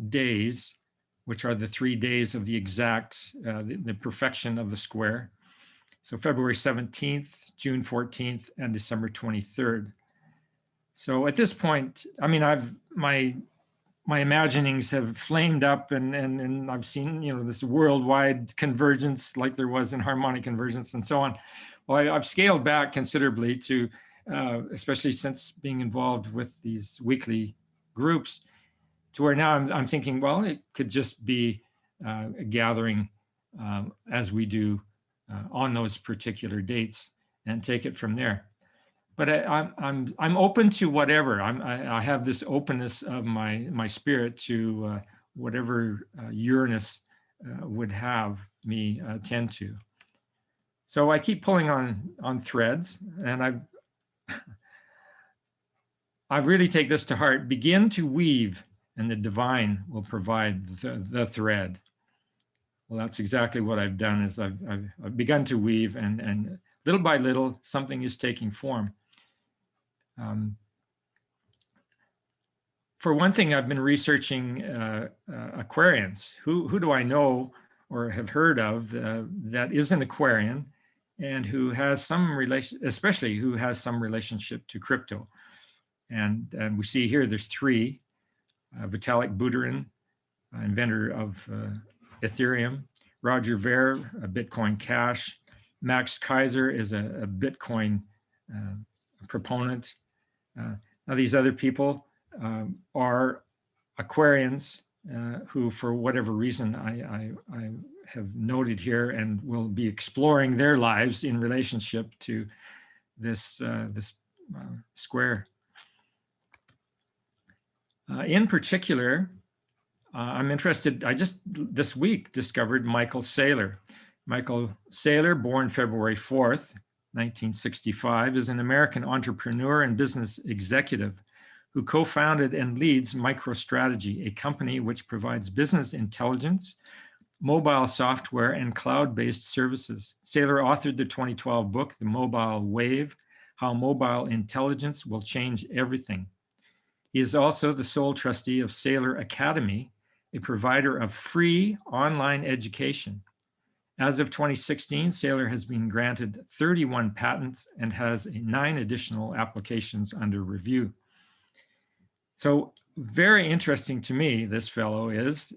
days, which are the 3 days of the exact, the perfection of the square. So February 17th, June 14th, and December 23rd. So at this point, I mean, my imaginings have flamed up, and I've seen, you know, this worldwide convergence like there was in harmonic convergence and so on. Well, I've scaled back considerably to, especially since being involved with these weekly groups, to where now I'm thinking, well, it could just be a gathering as we do on those particular dates, and take it from there. But I'm open to whatever. I have this openness of my spirit to whatever Uranus would have me tend to. So I keep pulling on threads, and I really take this to heart. Begin to weave, and the divine will provide the thread. Well, that's exactly what I've done. Is I've begun to weave, and little by little, something is taking form. For one thing, I've been researching Aquarians. Who do I know or have heard of that is an Aquarian, and who has some relation, especially who has some relationship to crypto? And we see here there's 3: Vitalik Buterin, inventor of Ethereum; Roger Ver, a Bitcoin Cash; Max Kaiser is a Bitcoin proponent. Now these other people are Aquarians who, for whatever reason, I have noted here, and will be exploring their lives in relationship to this square. In particular, I'm interested. I just this week discovered Michael Saylor. Michael Saylor, born February 4th, 1965, is an American entrepreneur and business executive who co-founded and leads MicroStrategy, a company which provides business intelligence, mobile software, and cloud-based services. Saylor authored the 2012 book, The Mobile Wave: How Mobile Intelligence Will Change Everything. He is also the sole trustee of Saylor Academy, a provider of free online education. As of 2016, Saylor has been granted 31 patents and has 9 additional applications under review. So very interesting to me, this fellow is,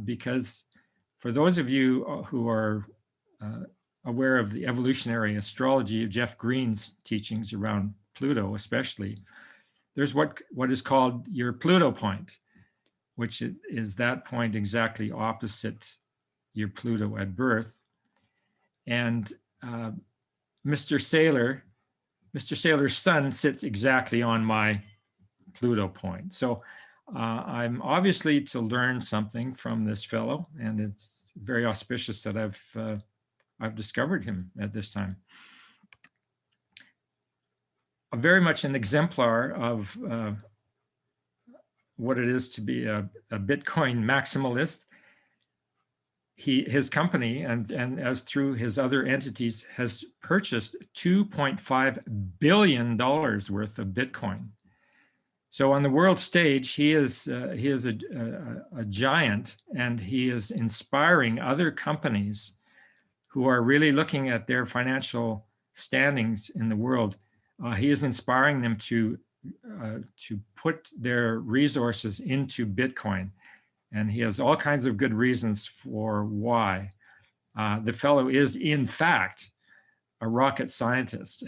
because for those of you who are aware of the evolutionary astrology of Jeff Green's teachings around Pluto especially, there's what is called your Pluto point, which is that point exactly opposite your Pluto at birth. And Mr. Saylor's sun sits exactly on my Pluto point. So I'm obviously to learn something from this fellow, and it's very auspicious that I've discovered him at this time. Very much an exemplar of what it is to be a Bitcoin maximalist. His company, and as through his other entities, has purchased $2.5 billion worth of Bitcoin. So on the world stage, he is a giant, and he is inspiring other companies who are really looking at their financial standings in the world. He is inspiring them to put their resources into Bitcoin. And he has all kinds of good reasons for why. The fellow is, in fact, a rocket scientist.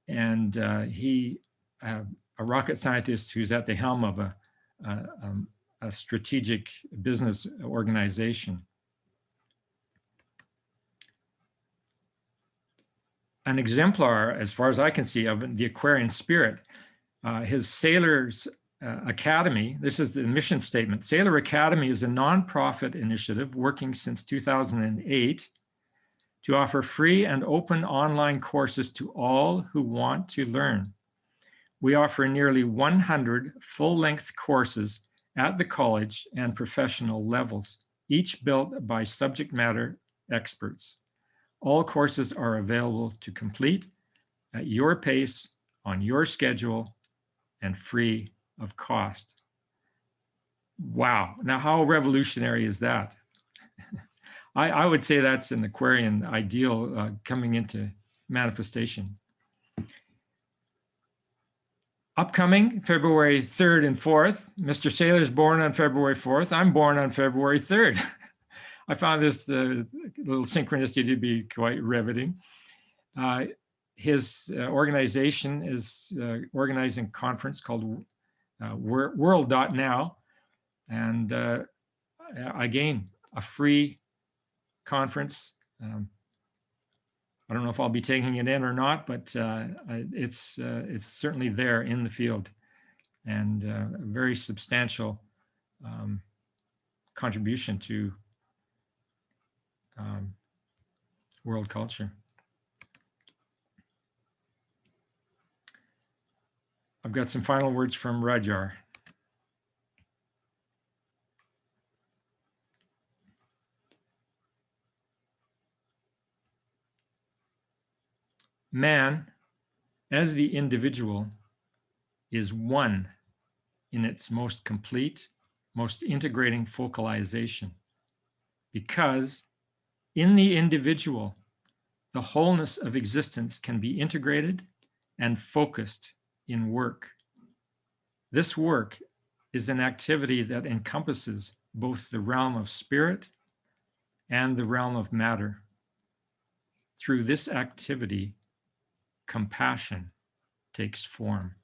And a rocket scientist who's at the helm of a strategic business organization. An exemplar, as far as I can see, of the Aquarian spirit. His Saylor's Academy, this is the mission statement. Saylor Academy is a nonprofit initiative working since 2008 to offer free and open online courses to all who want to learn. We offer nearly 100 full-length courses at the college and professional levels, each built by subject matter experts. All courses are available to complete at your pace, on your schedule, and free of cost. Wow. Now, how revolutionary is that? I would say that's an Aquarian ideal coming into manifestation. Upcoming February 3rd and 4th, Mr. Saylor's born on February 4th. I'm born on February 3rd. I found this little synchronicity to be quite riveting. His organization is organizing a conference called World.now. And again, a free conference. I don't know if I'll be taking it in or not, but it's certainly there in the field, and a very substantial contribution to world culture. I've got some final words from Rudyard. Man, as the individual, is one in its most complete, most integrating focalization, because in the individual, the wholeness of existence can be integrated and focused in work. This work is an activity that encompasses both the realm of spirit and the realm of matter. Through this activity, compassion takes form.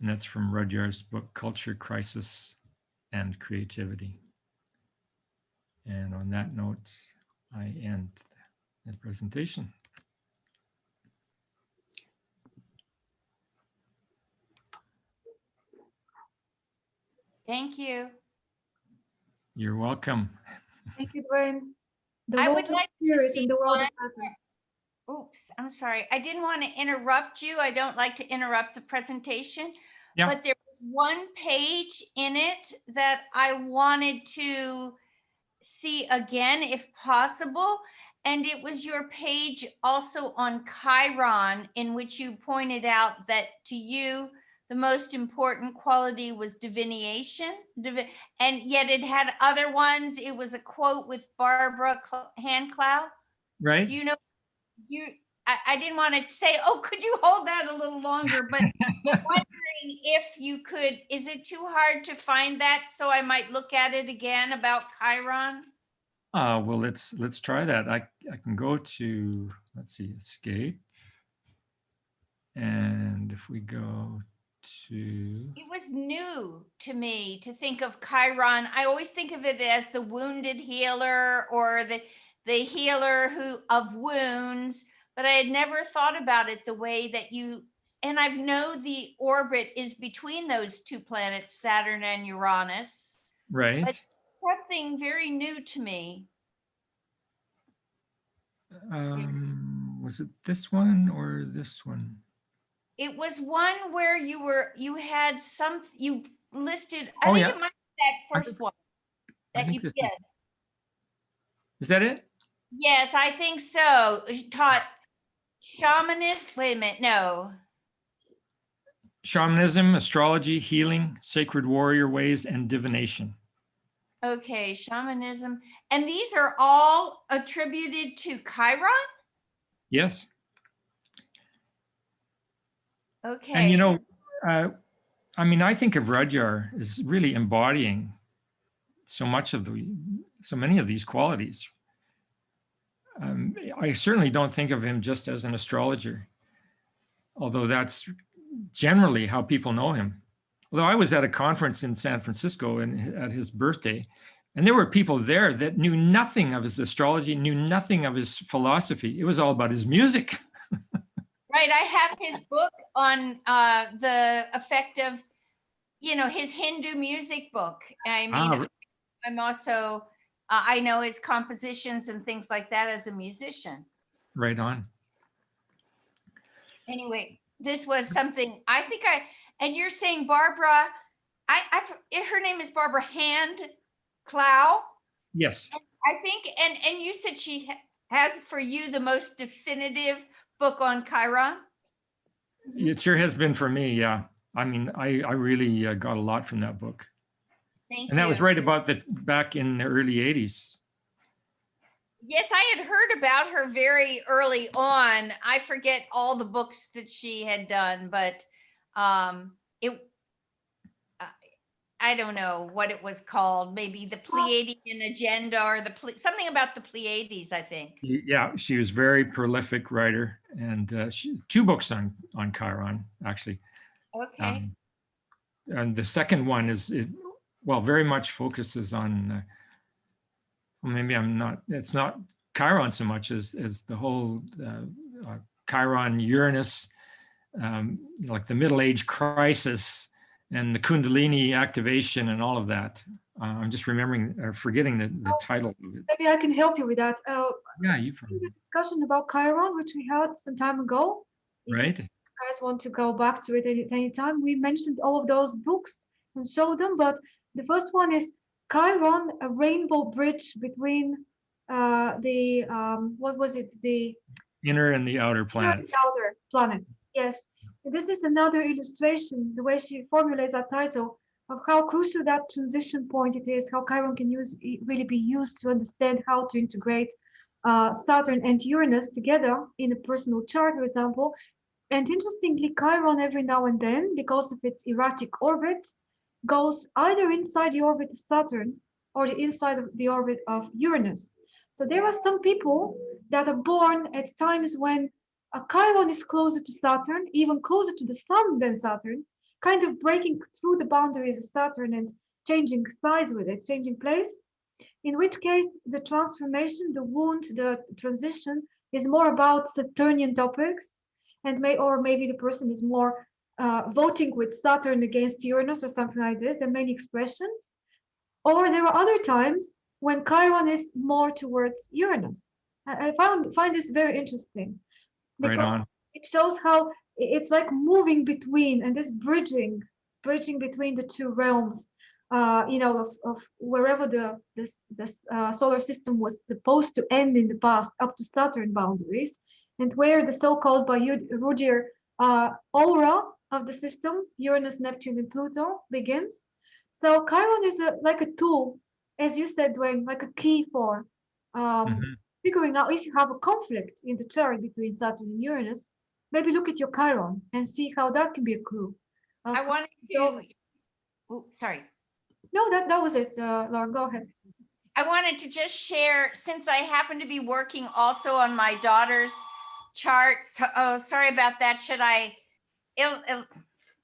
And that's from Rudyard's book, Culture, Crisis, and Creativity. And on that note, I end the presentation. Thank you. You're welcome. Thank you, Dwayne. The I world would of like to spirit see in the world of one Saturn. Oops, I'm sorry. I didn't want to interrupt you. I don't like to interrupt the presentation. Yeah. But there was one page in it that I wanted to see again, if possible. And it was your page also on Chiron, in which you pointed out that to you, the most important quality was divination. And yet it had other ones. It was a quote with Barbara Handclough. Right. Do you know? I didn't want to say, oh, could you hold that a little longer? But I'm wondering if you could, is it too hard to find that so I might look at it again about Chiron? Well, let's try that. I can go to, let's see, escape. And if we go to... It was new to me to think of Chiron. I always think of it as the wounded healer or the healer of wounds, but I had never thought about it the way that you, and I know the orbit is between those two planets, Saturn and Uranus. Right. But something very new to me. Was it this one or this one? It was one where you had you listed, Oh, I think yeah. it might be that first one that you guessed. Is that it? Yes, I think so. Taught shamanist. Wait a minute. No. Shamanism, astrology, healing, sacred warrior ways, and divination. Okay, shamanism. And these are all attributed to Chiron? Yes. Okay. And you know, I mean, I think of Rudyard as really embodying so many of these qualities. I certainly don't think of him just as an astrologer, although that's generally how people know him. Although I was at a conference in San Francisco at his birthday, and there were people there that knew nothing of his astrology, knew nothing of his philosophy. It was all about his music. Right. I have his book on the effect of, his Hindu music book. I mean, I'm also, I know his compositions and things like that as a musician. Right on. Anyway, this was something I think and you're saying Barbara, her name is Barbara Clow. Yes. I think, and you said she has for you the most definitive book on Chiron. It sure has been for me. Yeah. I mean, I really got a lot from that book. Thank And you. that was right about back in the early 80s. Yes, I had heard about her very early on. I forget all the books that she had done, but it I don't know what it was called. Maybe the Pleiadian Agenda or something about the Pleiades, I think. Yeah, she was very prolific writer, and two books on Chiron, actually. Okay. And the second one well, very much focuses on, well, maybe it's not Chiron so much as the whole Chiron Uranus, like the middle age crisis and the Kundalini activation and all of that. I'm just forgetting the title of it. Maybe I can help you with that. Yeah, you probably. The discussion about Chiron, which we had some time ago. Right. If you guys want to go back to it at any time, we mentioned all of those books and showed them, but the first one is Chiron, a rainbow bridge between what was it? The Inner and the outer planets. outer planets. Yes. This is another illustration, the way she formulates that title, of how crucial that transition point it is, how Chiron can really be used to understand how to integrate Saturn and Uranus together in a personal chart, for example. And interestingly, Chiron every now and then, because of its erratic orbit, goes either inside the orbit of Saturn or the inside of the orbit of Uranus. So there are some people that are born at times when Chiron is closer to Saturn, even closer to the Sun than Saturn, kind of breaking through the boundaries of Saturn and changing sides with it, changing place. In which case, the transformation, the wound, the transition is more about Saturnian topics, and maybe the person is more voting with Saturn against Uranus or something like this. There are many expressions. Or there are other times when Chiron is more towards Uranus. I find this very interesting because Right on. it shows how it's like moving between and this bridging between the two realms, of wherever the solar system was supposed to end in the past up to Saturn boundaries, and where the so-called by Rudyard aura of the system, Uranus, Neptune, and Pluto, begins. So Chiron is like a tool, as you said, Dwayne, like a key for figuring out if you have a conflict in the chart between Saturn and Uranus. Maybe look at your Chiron and see how that can be a clue. I wanted to. Oh, sorry. No, that was it, Laura. Go ahead. I wanted to just share, since I happen to be working also on my daughter's charts. Oh, sorry about that. Should I?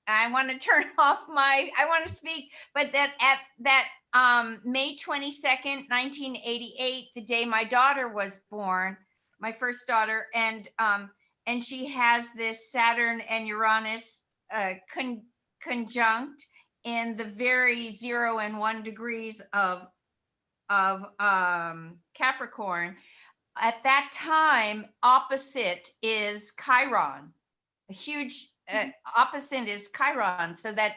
I want to turn off I want to speak, but that at that May 22nd, 1988, the day my daughter was born, my first daughter, and she has this Saturn and Uranus conjunct in the very 0 and 1 degrees of Capricorn. At that time, opposite is Chiron. A huge opposite is Chiron. So that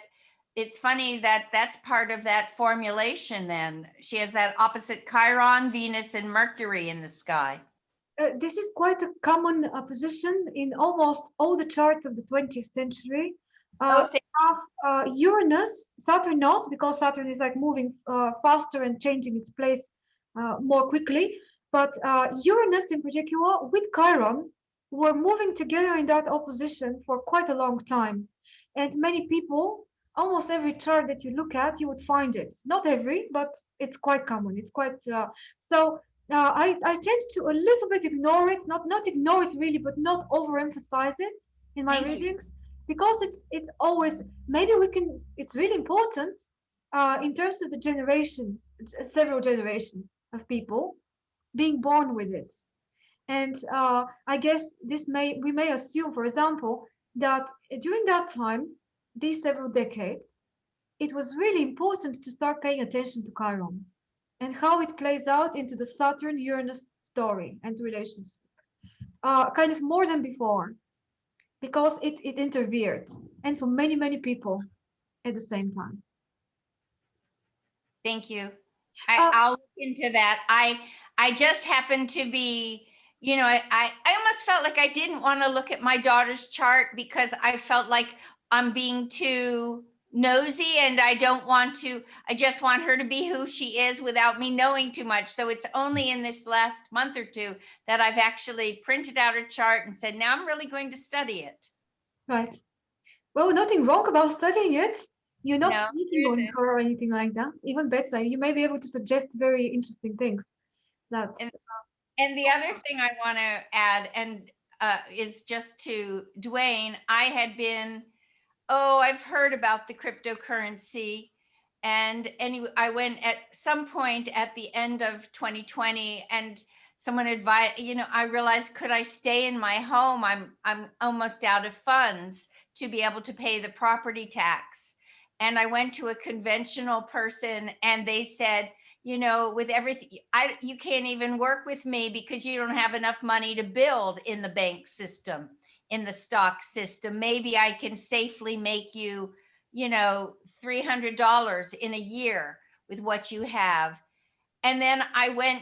it's funny that that's part of that formulation. Then she has that opposite Chiron, Venus, and Mercury in the sky. This is quite a common position in almost all the charts of the 20th century. Have Uranus, Saturn not, because Saturn is like moving faster and changing its place more quickly. But Uranus in particular with Chiron were moving together in that opposition for quite a long time. And many people, almost every chart that you look at, you would find it. Not every, but it's quite common. It's quite I tend to a little bit ignore it, not ignore it really, but not overemphasize it in my readings, because it's always, maybe it's really important in terms of the generation, several generations of people being born with it. And I guess we may assume, for example, that during that time, these several decades, it was really important to start paying attention to Chiron and how it plays out into the Saturn-Uranus story and relationship, kind of more than before, because it interfered, and for many, many people at the same time. Thank you. I'll look into that. I just happened to be, you know, I almost felt like I didn't want to look at my daughter's chart because I felt like I'm being too nosy, and I just want her to be who she is without me knowing too much. So it's only in this last month or two that I've actually printed out her chart and said, now I'm really going to study it. Right. Well, nothing wrong about studying it. You're not No, speaking there on isn't. her or anything like that. Even better, you may be able to suggest very interesting things. That's And the other thing I want to add is just to Dwayne, I've heard about the cryptocurrency. And anyway, I went at some point at the end of 2020 and someone advised, I realized, could I stay in my home? I'm almost out of funds to be able to pay the property tax. And I went to a conventional person and they said, with everything, you can't even work with me because you don't have enough money to build in the bank system, in the stock system. Maybe I can safely make you, $300 in a year with what you have. And then I went,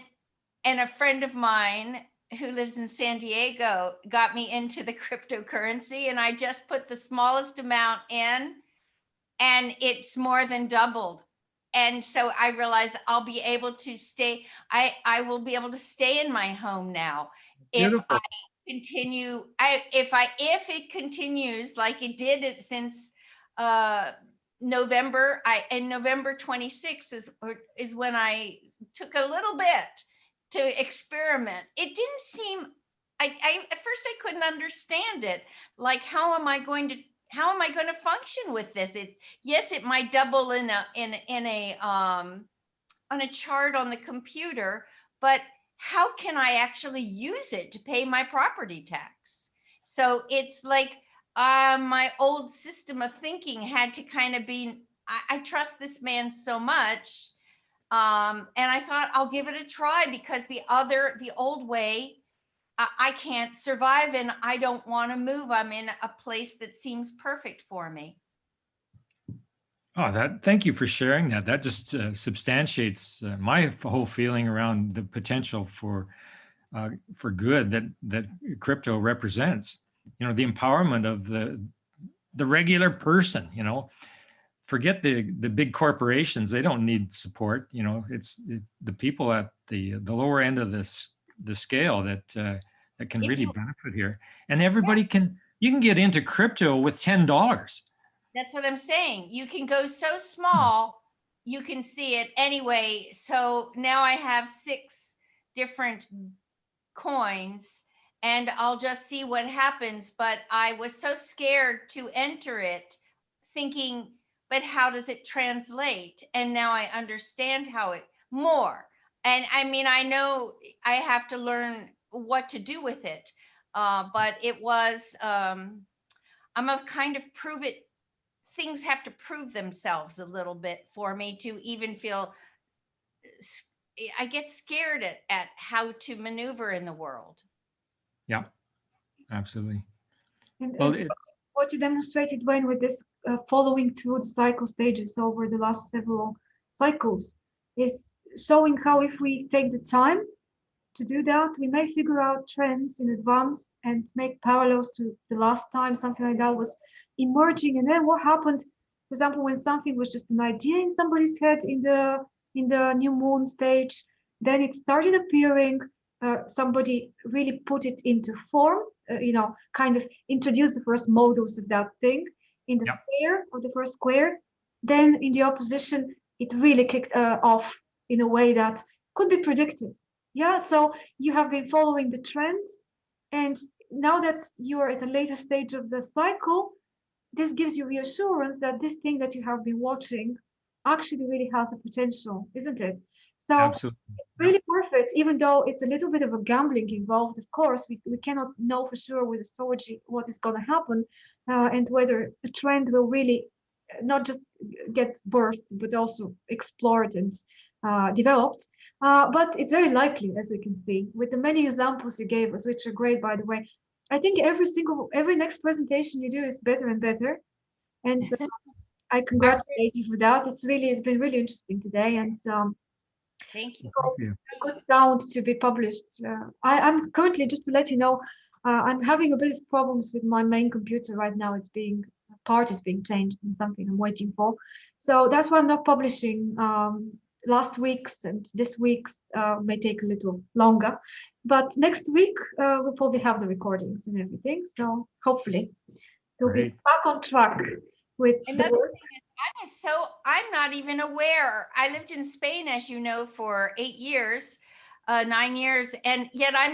and a friend of mine who lives in San Diego got me into the cryptocurrency, and I just put the smallest amount in, and it's more than doubled. And so I realized I'll be able to stay. I will be able to stay in my home now if Beautiful. I continue. If it continues like it did since November. In November 26th is when I took a little bit to experiment. It didn't seem. I at first I couldn't understand it. Like, how am I going to function with this? It might double in a on a chart on the computer, but how can I actually use it to pay my property tax? So it's like my old system of thinking had to kind of be, I trust this man so much. And I thought I'll give it a try because the old way, I can't survive and I don't want to move. I'm in a place that seems perfect for me. Oh, thank you for sharing that. That just substantiates my whole feeling around the potential for good that crypto represents. The empowerment of the regular person. Forget the big corporations; they don't need support. It's the people at the lower end of the scale that can really benefit here. And everybody you can get into crypto with $10. That's what I'm saying. You can go so small, you can see it anyway. So now I have 6 different coins and I'll just see what happens. But I was so scared to enter it, thinking, but how does it translate? And now I understand more. And I mean, I know I have to learn what to do with it. But it was, I'm a kind of things have to prove themselves a little bit for me to even feel. I get scared at how to maneuver in the world. Yeah, absolutely. And Well, what you demonstrated, Wayne, with this following through the cycle stages over the last several cycles is showing how if we take the time to do that, we may figure out trends in advance and make parallels to the last time something like that was emerging. And then what happened, for example, when something was just an idea in somebody's head in the new moon stage, then it started appearing, somebody really put it into form, kind of introduced the first models of that thing in the sphere or the first square. Then in the opposition, it really kicked off in a way that could be predicted. Yeah, so you have been following the trends, and now that you are at a later stage of the cycle, this gives you reassurance that this thing that you have been watching actually really has the potential, isn't it? So absolutely. It's really perfect, even though it's a little bit of a gambling involved. Of course, we cannot know for sure with astrology what is going to happen and whether the trend will really not just get birthed, but also explored and developed. But it's very likely, as we can see, with the many examples you gave us, which are great, by the way. I think every next presentation you do is better and better. And I congratulate you for that. It's been really interesting today. And Thank you. Thank you. Good sound to be published. I'm currently, just to let you know, I'm having a bit of problems with my main computer right now. Part is being changed and something I'm waiting for. So that's why I'm not publishing. Last week's and this week's may take a little longer, but next week we'll probably have the recordings and everything. So hopefully we'll be Great. back on track with the Another work. thing is, I'm not even aware. I lived in Spain, as you know, for 8 years, 9 years, and yet I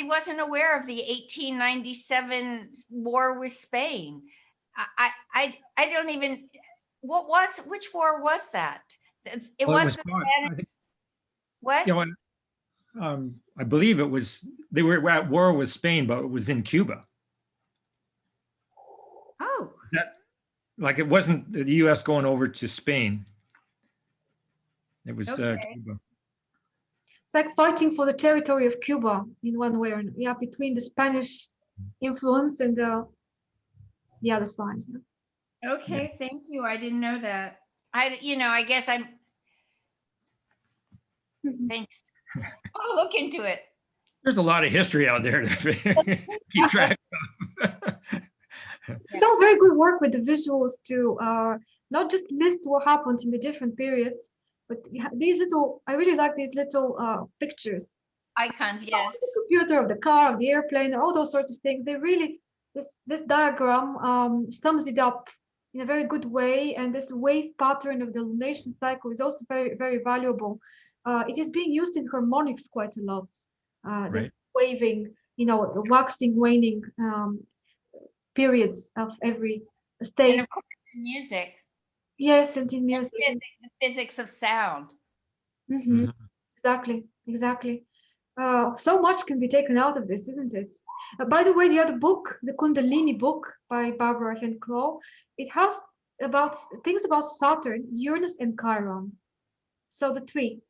wasn't aware of the 1897 war with Spain. I don't even, which war was that? It Well, was the fought, I think, what? you know, I believe it was, they were at war with Spain, but it was in Cuba. Oh, Like it wasn't the US going over to Spain. It was Okay. Cuba. It's like fighting for the territory of Cuba in one way or another. Yeah, between the Spanish influence and the other side. Yeah. okay. Thank you. I didn't know that. I guess thanks. I'll look into it. There's a lot of history out there to keep track of. It's all very good work with the visuals to not just list what happened in the different periods, but these little, I really like these little pictures. Icons, yes. The computer, of the car, of the airplane, all those sorts of things. They really, this diagram sums it up in a very good way. And this wave pattern of the lunation cycle is also very, very valuable. It is being used in harmonics quite a lot. This waving, the waxing, waning periods of every state. And of course, in music. Yes, and in music. The physics of sound. Mm-hmm. Exactly. So much can be taken out of this, isn't it? By the way, the other book, the Kundalini book by Barbara Henklaw, it has things about Saturn, Uranus, and Chiron. So the three.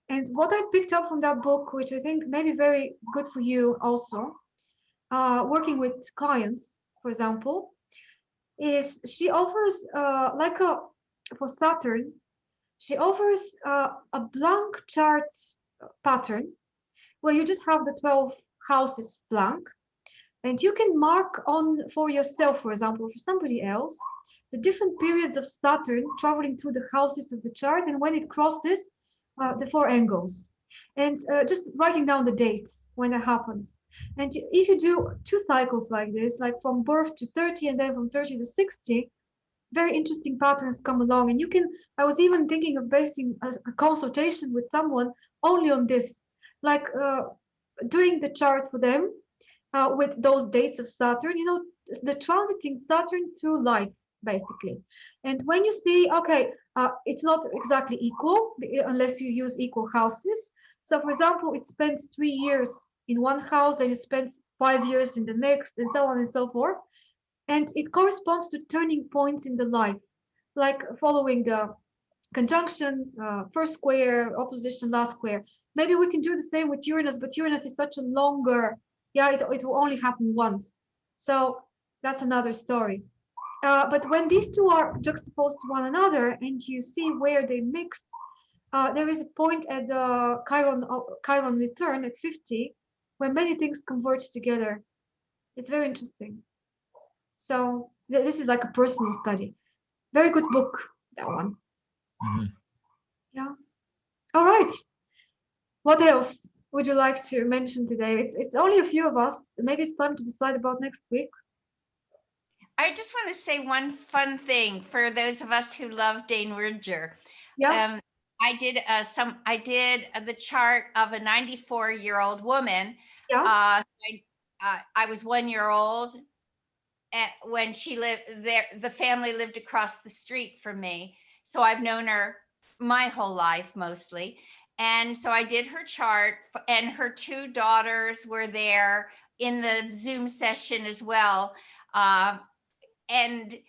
And what I picked up from that book, which I think may be very good for you also, working with clients, for example, is she offers for Saturn, she offers a blank chart pattern where you just have the 12 houses blank, and you can mark on for yourself, for example, for somebody else, the different periods of Saturn traveling through the houses of the chart, and when it crosses the 4 angles, and just writing down the date when it happened. And if you do 2 cycles like this, like from birth to 30 and then from 30 to 60, very interesting patterns come along. And I was even thinking of basing a consultation with someone only on this, like doing the chart for them with those dates of Saturn, the transiting Saturn through life, basically. And when you see, okay, it's not exactly equal unless you use equal houses. So for example, it spends 3 years in one house, then it spends 5 years in the next, and so on and so forth. And it corresponds to turning points in the life, like following the conjunction, first square, opposition, last square. Maybe we can do the same with Uranus, but Uranus is such a longer, it will only happen once. So that's another story. But when these two are juxtaposed to one another and you see where they mix, there is a point at the Chiron return at 50 where many things converge together. It's very interesting. So this is like a personal study. Very good book, that one. Mm-hmm. Yeah. All right. What else would you like to mention today? It's only a few of us. Maybe it's time to decide about next week. I just want to say one fun thing for those of us who love Dane Rudger. Yeah. I did the chart of a 94-year-old woman. Yeah. I was 1 year old when she lived there. The family lived across the street from me, so I've known her my whole life mostly. And so I did her chart, and her 2 daughters were there in the Zoom session as well. And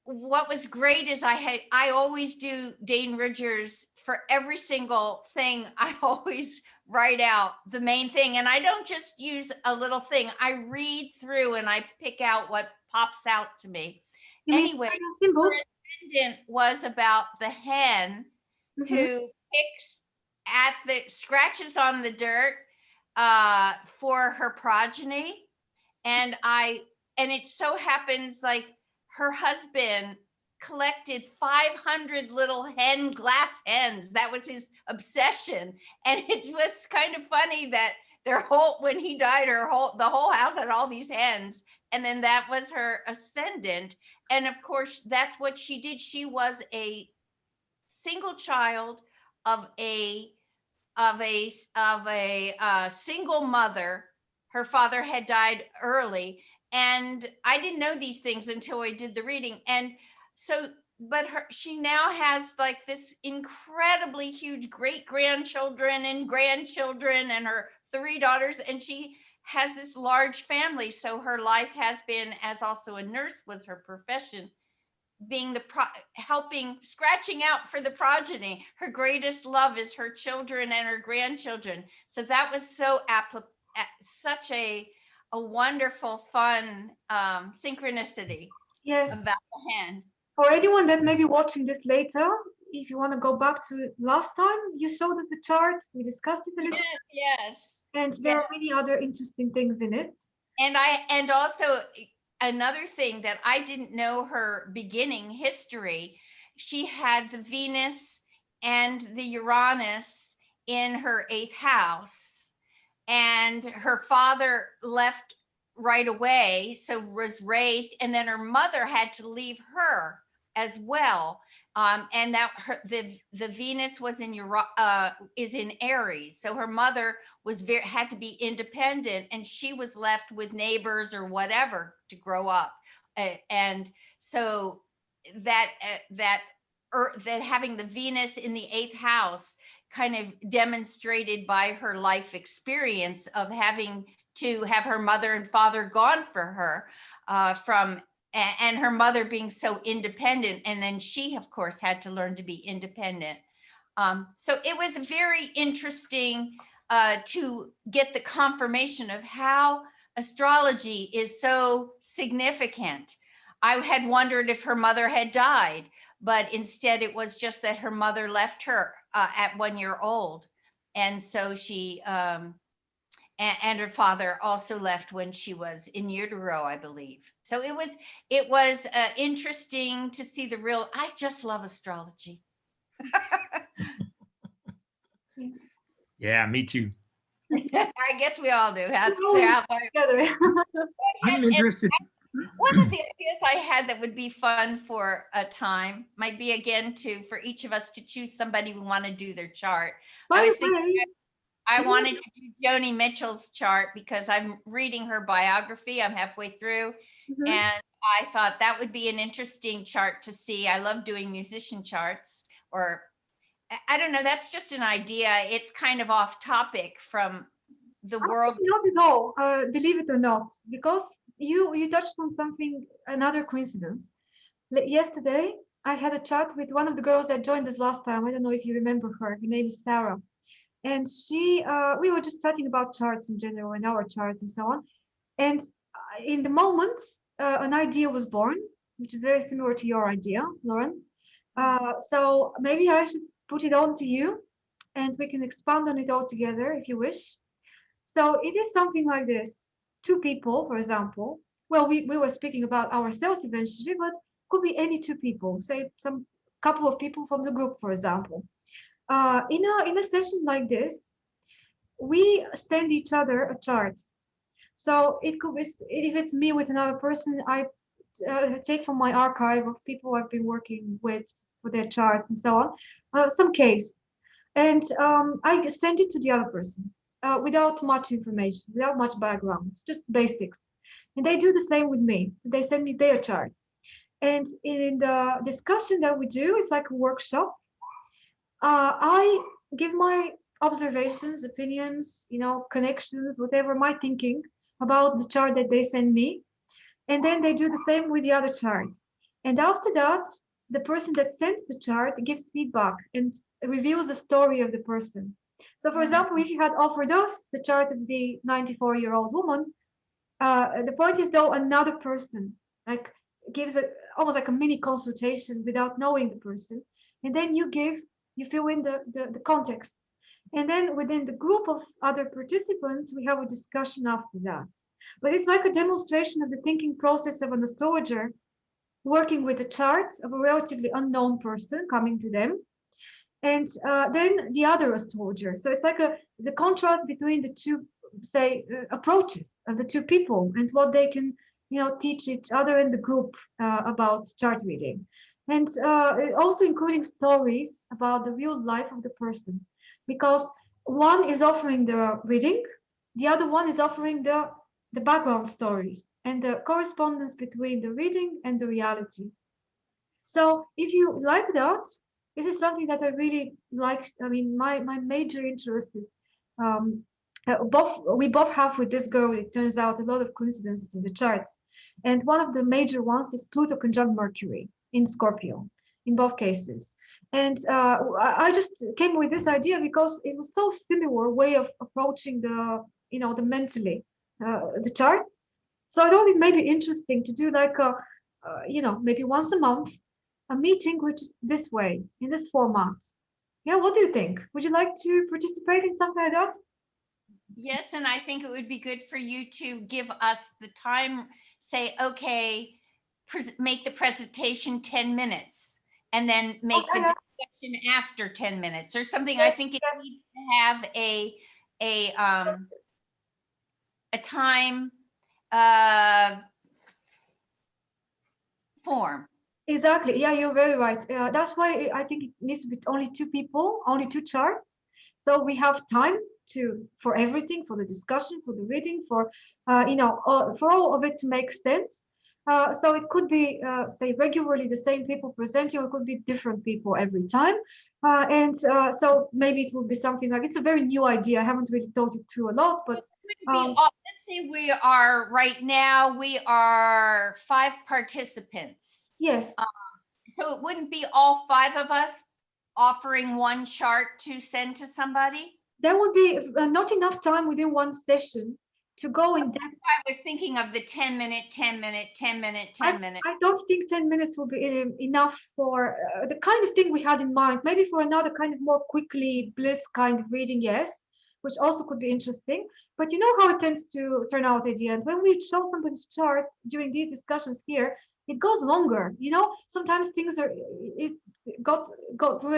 what was great is I always do Dane Rudger's for every single thing. I always write out the main thing, and I don't just use a little thing. I read through and I pick out what pops out to me. Anyway, her ascendant was about the hen who picks at the scratches on the dirt for her progeny. And it so happens like her husband collected 500 little glass hens. That was his obsession. And it was kind of funny that when he died, the whole house had all these hens. And then that was her ascendant. And of course, that's what she did. She was a single child of a single mother. Her father had died early, and I didn't know these things until I did the reading. And so, but she now has like this incredibly huge great grandchildren and grandchildren, and her 3 daughters, and she has this large family. So her life has been, as also a nurse was her profession, being scratching out for the progeny. Her greatest love is her children and her grandchildren. So that was such a wonderful, fun synchronicity. Yes. About the hen. For anyone that may be watching this later, if you want to go back to last time, you showed us the chart. We discussed it a little. Yes. And there are many other interesting things in it. And also another thing that I didn't know her beginning history, she had the Venus and the Uranus in her 8th house, and her father left right away, so was raised, and then her mother had to leave her as well. And that the Venus was is in Aries, so her mother had to be independent, and she was left with neighbors or whatever to grow up. And so that having the Venus in the 8th house kind of demonstrated by her life experience of having to have her mother and father gone for her and her mother being so independent. And then she, of course, had to learn to be independent. So it was very interesting to get the confirmation of how astrology is so significant. I had wondered if her mother had died, but instead it was just that her mother left her at 1 year old. And so she, and her father also left when she was in utero, I believe. So it was interesting to see I just love astrology. Yeah, me too. I guess we all do. I'm interested. One of the ideas I had that would be fun for a time might be, again, for each of us to choose somebody we want to do their chart. I was thinking I wanted to do Joni Mitchell's chart because I'm reading her biography. I'm halfway through. Mm-hmm. And I thought that would be an interesting chart to see. I love doing musician charts, or I don't know. That's just an idea. It's kind of off topic from the world. Not at all, believe it or not, because you touched on something, another coincidence. Yesterday, I had a chat with one of the girls that joined us last time. I don't know if you remember her. Her name is Sarah. And we were just chatting about charts in general and our charts and so on. And in the moment, an idea was born, which is very similar to your idea, Lauren. So maybe I should put it on to you and we can expand on it all together if you wish. So it is something like this. 2 people, for example. Well, we were speaking about ourselves eventually, but could be any 2 people, say some couple of people from the group, for example. In a session like this, we send each other a chart. So it could be, if it's me with another person, I take from my archive of people I've been working with for their charts and so on, some case. And I send it to the other person without much information, without much background, just basics. And they do the same with me. They send me their chart. And in the discussion that we do, it's like a workshop. I give my observations, opinions, connections, whatever, my thinking about the chart that they send me. And then they do the same with the other chart. And after that, the person that sent the chart gives feedback and reveals the story of the person. So for example, if you had offered us the chart of the 94-year-old woman, the point is though another person gives almost like a mini consultation without knowing the person. And then you fill in the context. And then within the group of other participants, we have a discussion after that. But it's like a demonstration of the thinking process of an astrologer working with a chart of a relatively unknown person coming to them. And then the other astrologer. So it's like the contrast between the two, say, approaches of the two people and what they can, teach each other in the group about chart reading. And also including stories about the real life of the person, because one is offering the reading, the other one is offering the background stories and the correspondence between the reading and the reality. So if you like that, this is something that I really like. I mean, my major interest is we both have with this girl, it turns out, a lot of coincidences in the charts. And one of the major ones is Pluto conjunct Mercury in Scorpio in both cases. And I just came with this idea because it was so similar way of approaching the mentally the charts. So I thought it may be interesting to do like maybe once a month, a meeting which is this way, in this format. Yeah, what do you think? Would you like to participate in something like that? Yes, and I think it would be good for you to give us the time, say, okay, make the presentation 10 minutes, and then make the discussion after 10 minutes or something. I think it needs to have a time form. Exactly. Yeah, you're very right. That's why I think it needs to be only two people, only two charts. So we have time for everything, for the discussion, for the reading, for for all of it to make sense. So it could be, say, regularly the same people presenting, or it could be different people every time. So maybe it will be something like, it's a very new idea. I haven't really thought it through a lot, but let's say we are right now, we are 5 participants. Yes. So it wouldn't be all 5 of us offering one chart to send to somebody? There would be not enough time within one session to go in depth. I was thinking of the 10-minute, 10-minute, 10-minute, 10-minute. I don't think 10 minutes will be enough for the kind of thing we had in mind. Maybe for another kind of more quickly bliss kind of reading, yes, which also could be interesting. But you know how it tends to turn out at the end. When we show somebody's chart during these discussions here, it goes longer. Sometimes things it got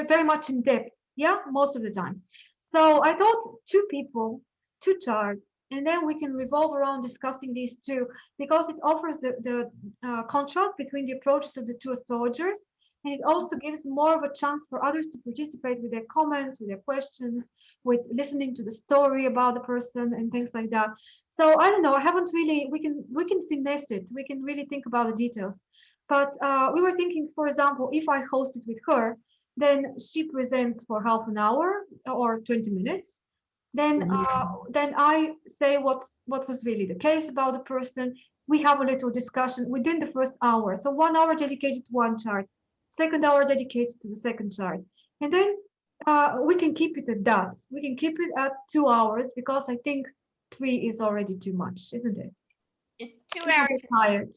very much in depth. Yeah, most of the time. So I thought 2 people, 2 charts, and then we can revolve around discussing these 2, because it offers the contrast between the approaches of the 2 astrologers, and it also gives more of a chance for others to participate with their comments, with their questions, with listening to the story about the person and things like that. So I don't know, I haven't really, we can finesse it, we can really think about the details. But we were thinking, for example, if I host it with her, then she presents for half an hour or 20 minutes. Then I say what was really the case about the person. We have a little discussion within the first hour. So 1 hour dedicated to one chart, second hour dedicated to the second chart. And then we can keep it at that. We can keep it at 2 hours, because I think 3 is already too much, isn't it? 2 hours. Tired.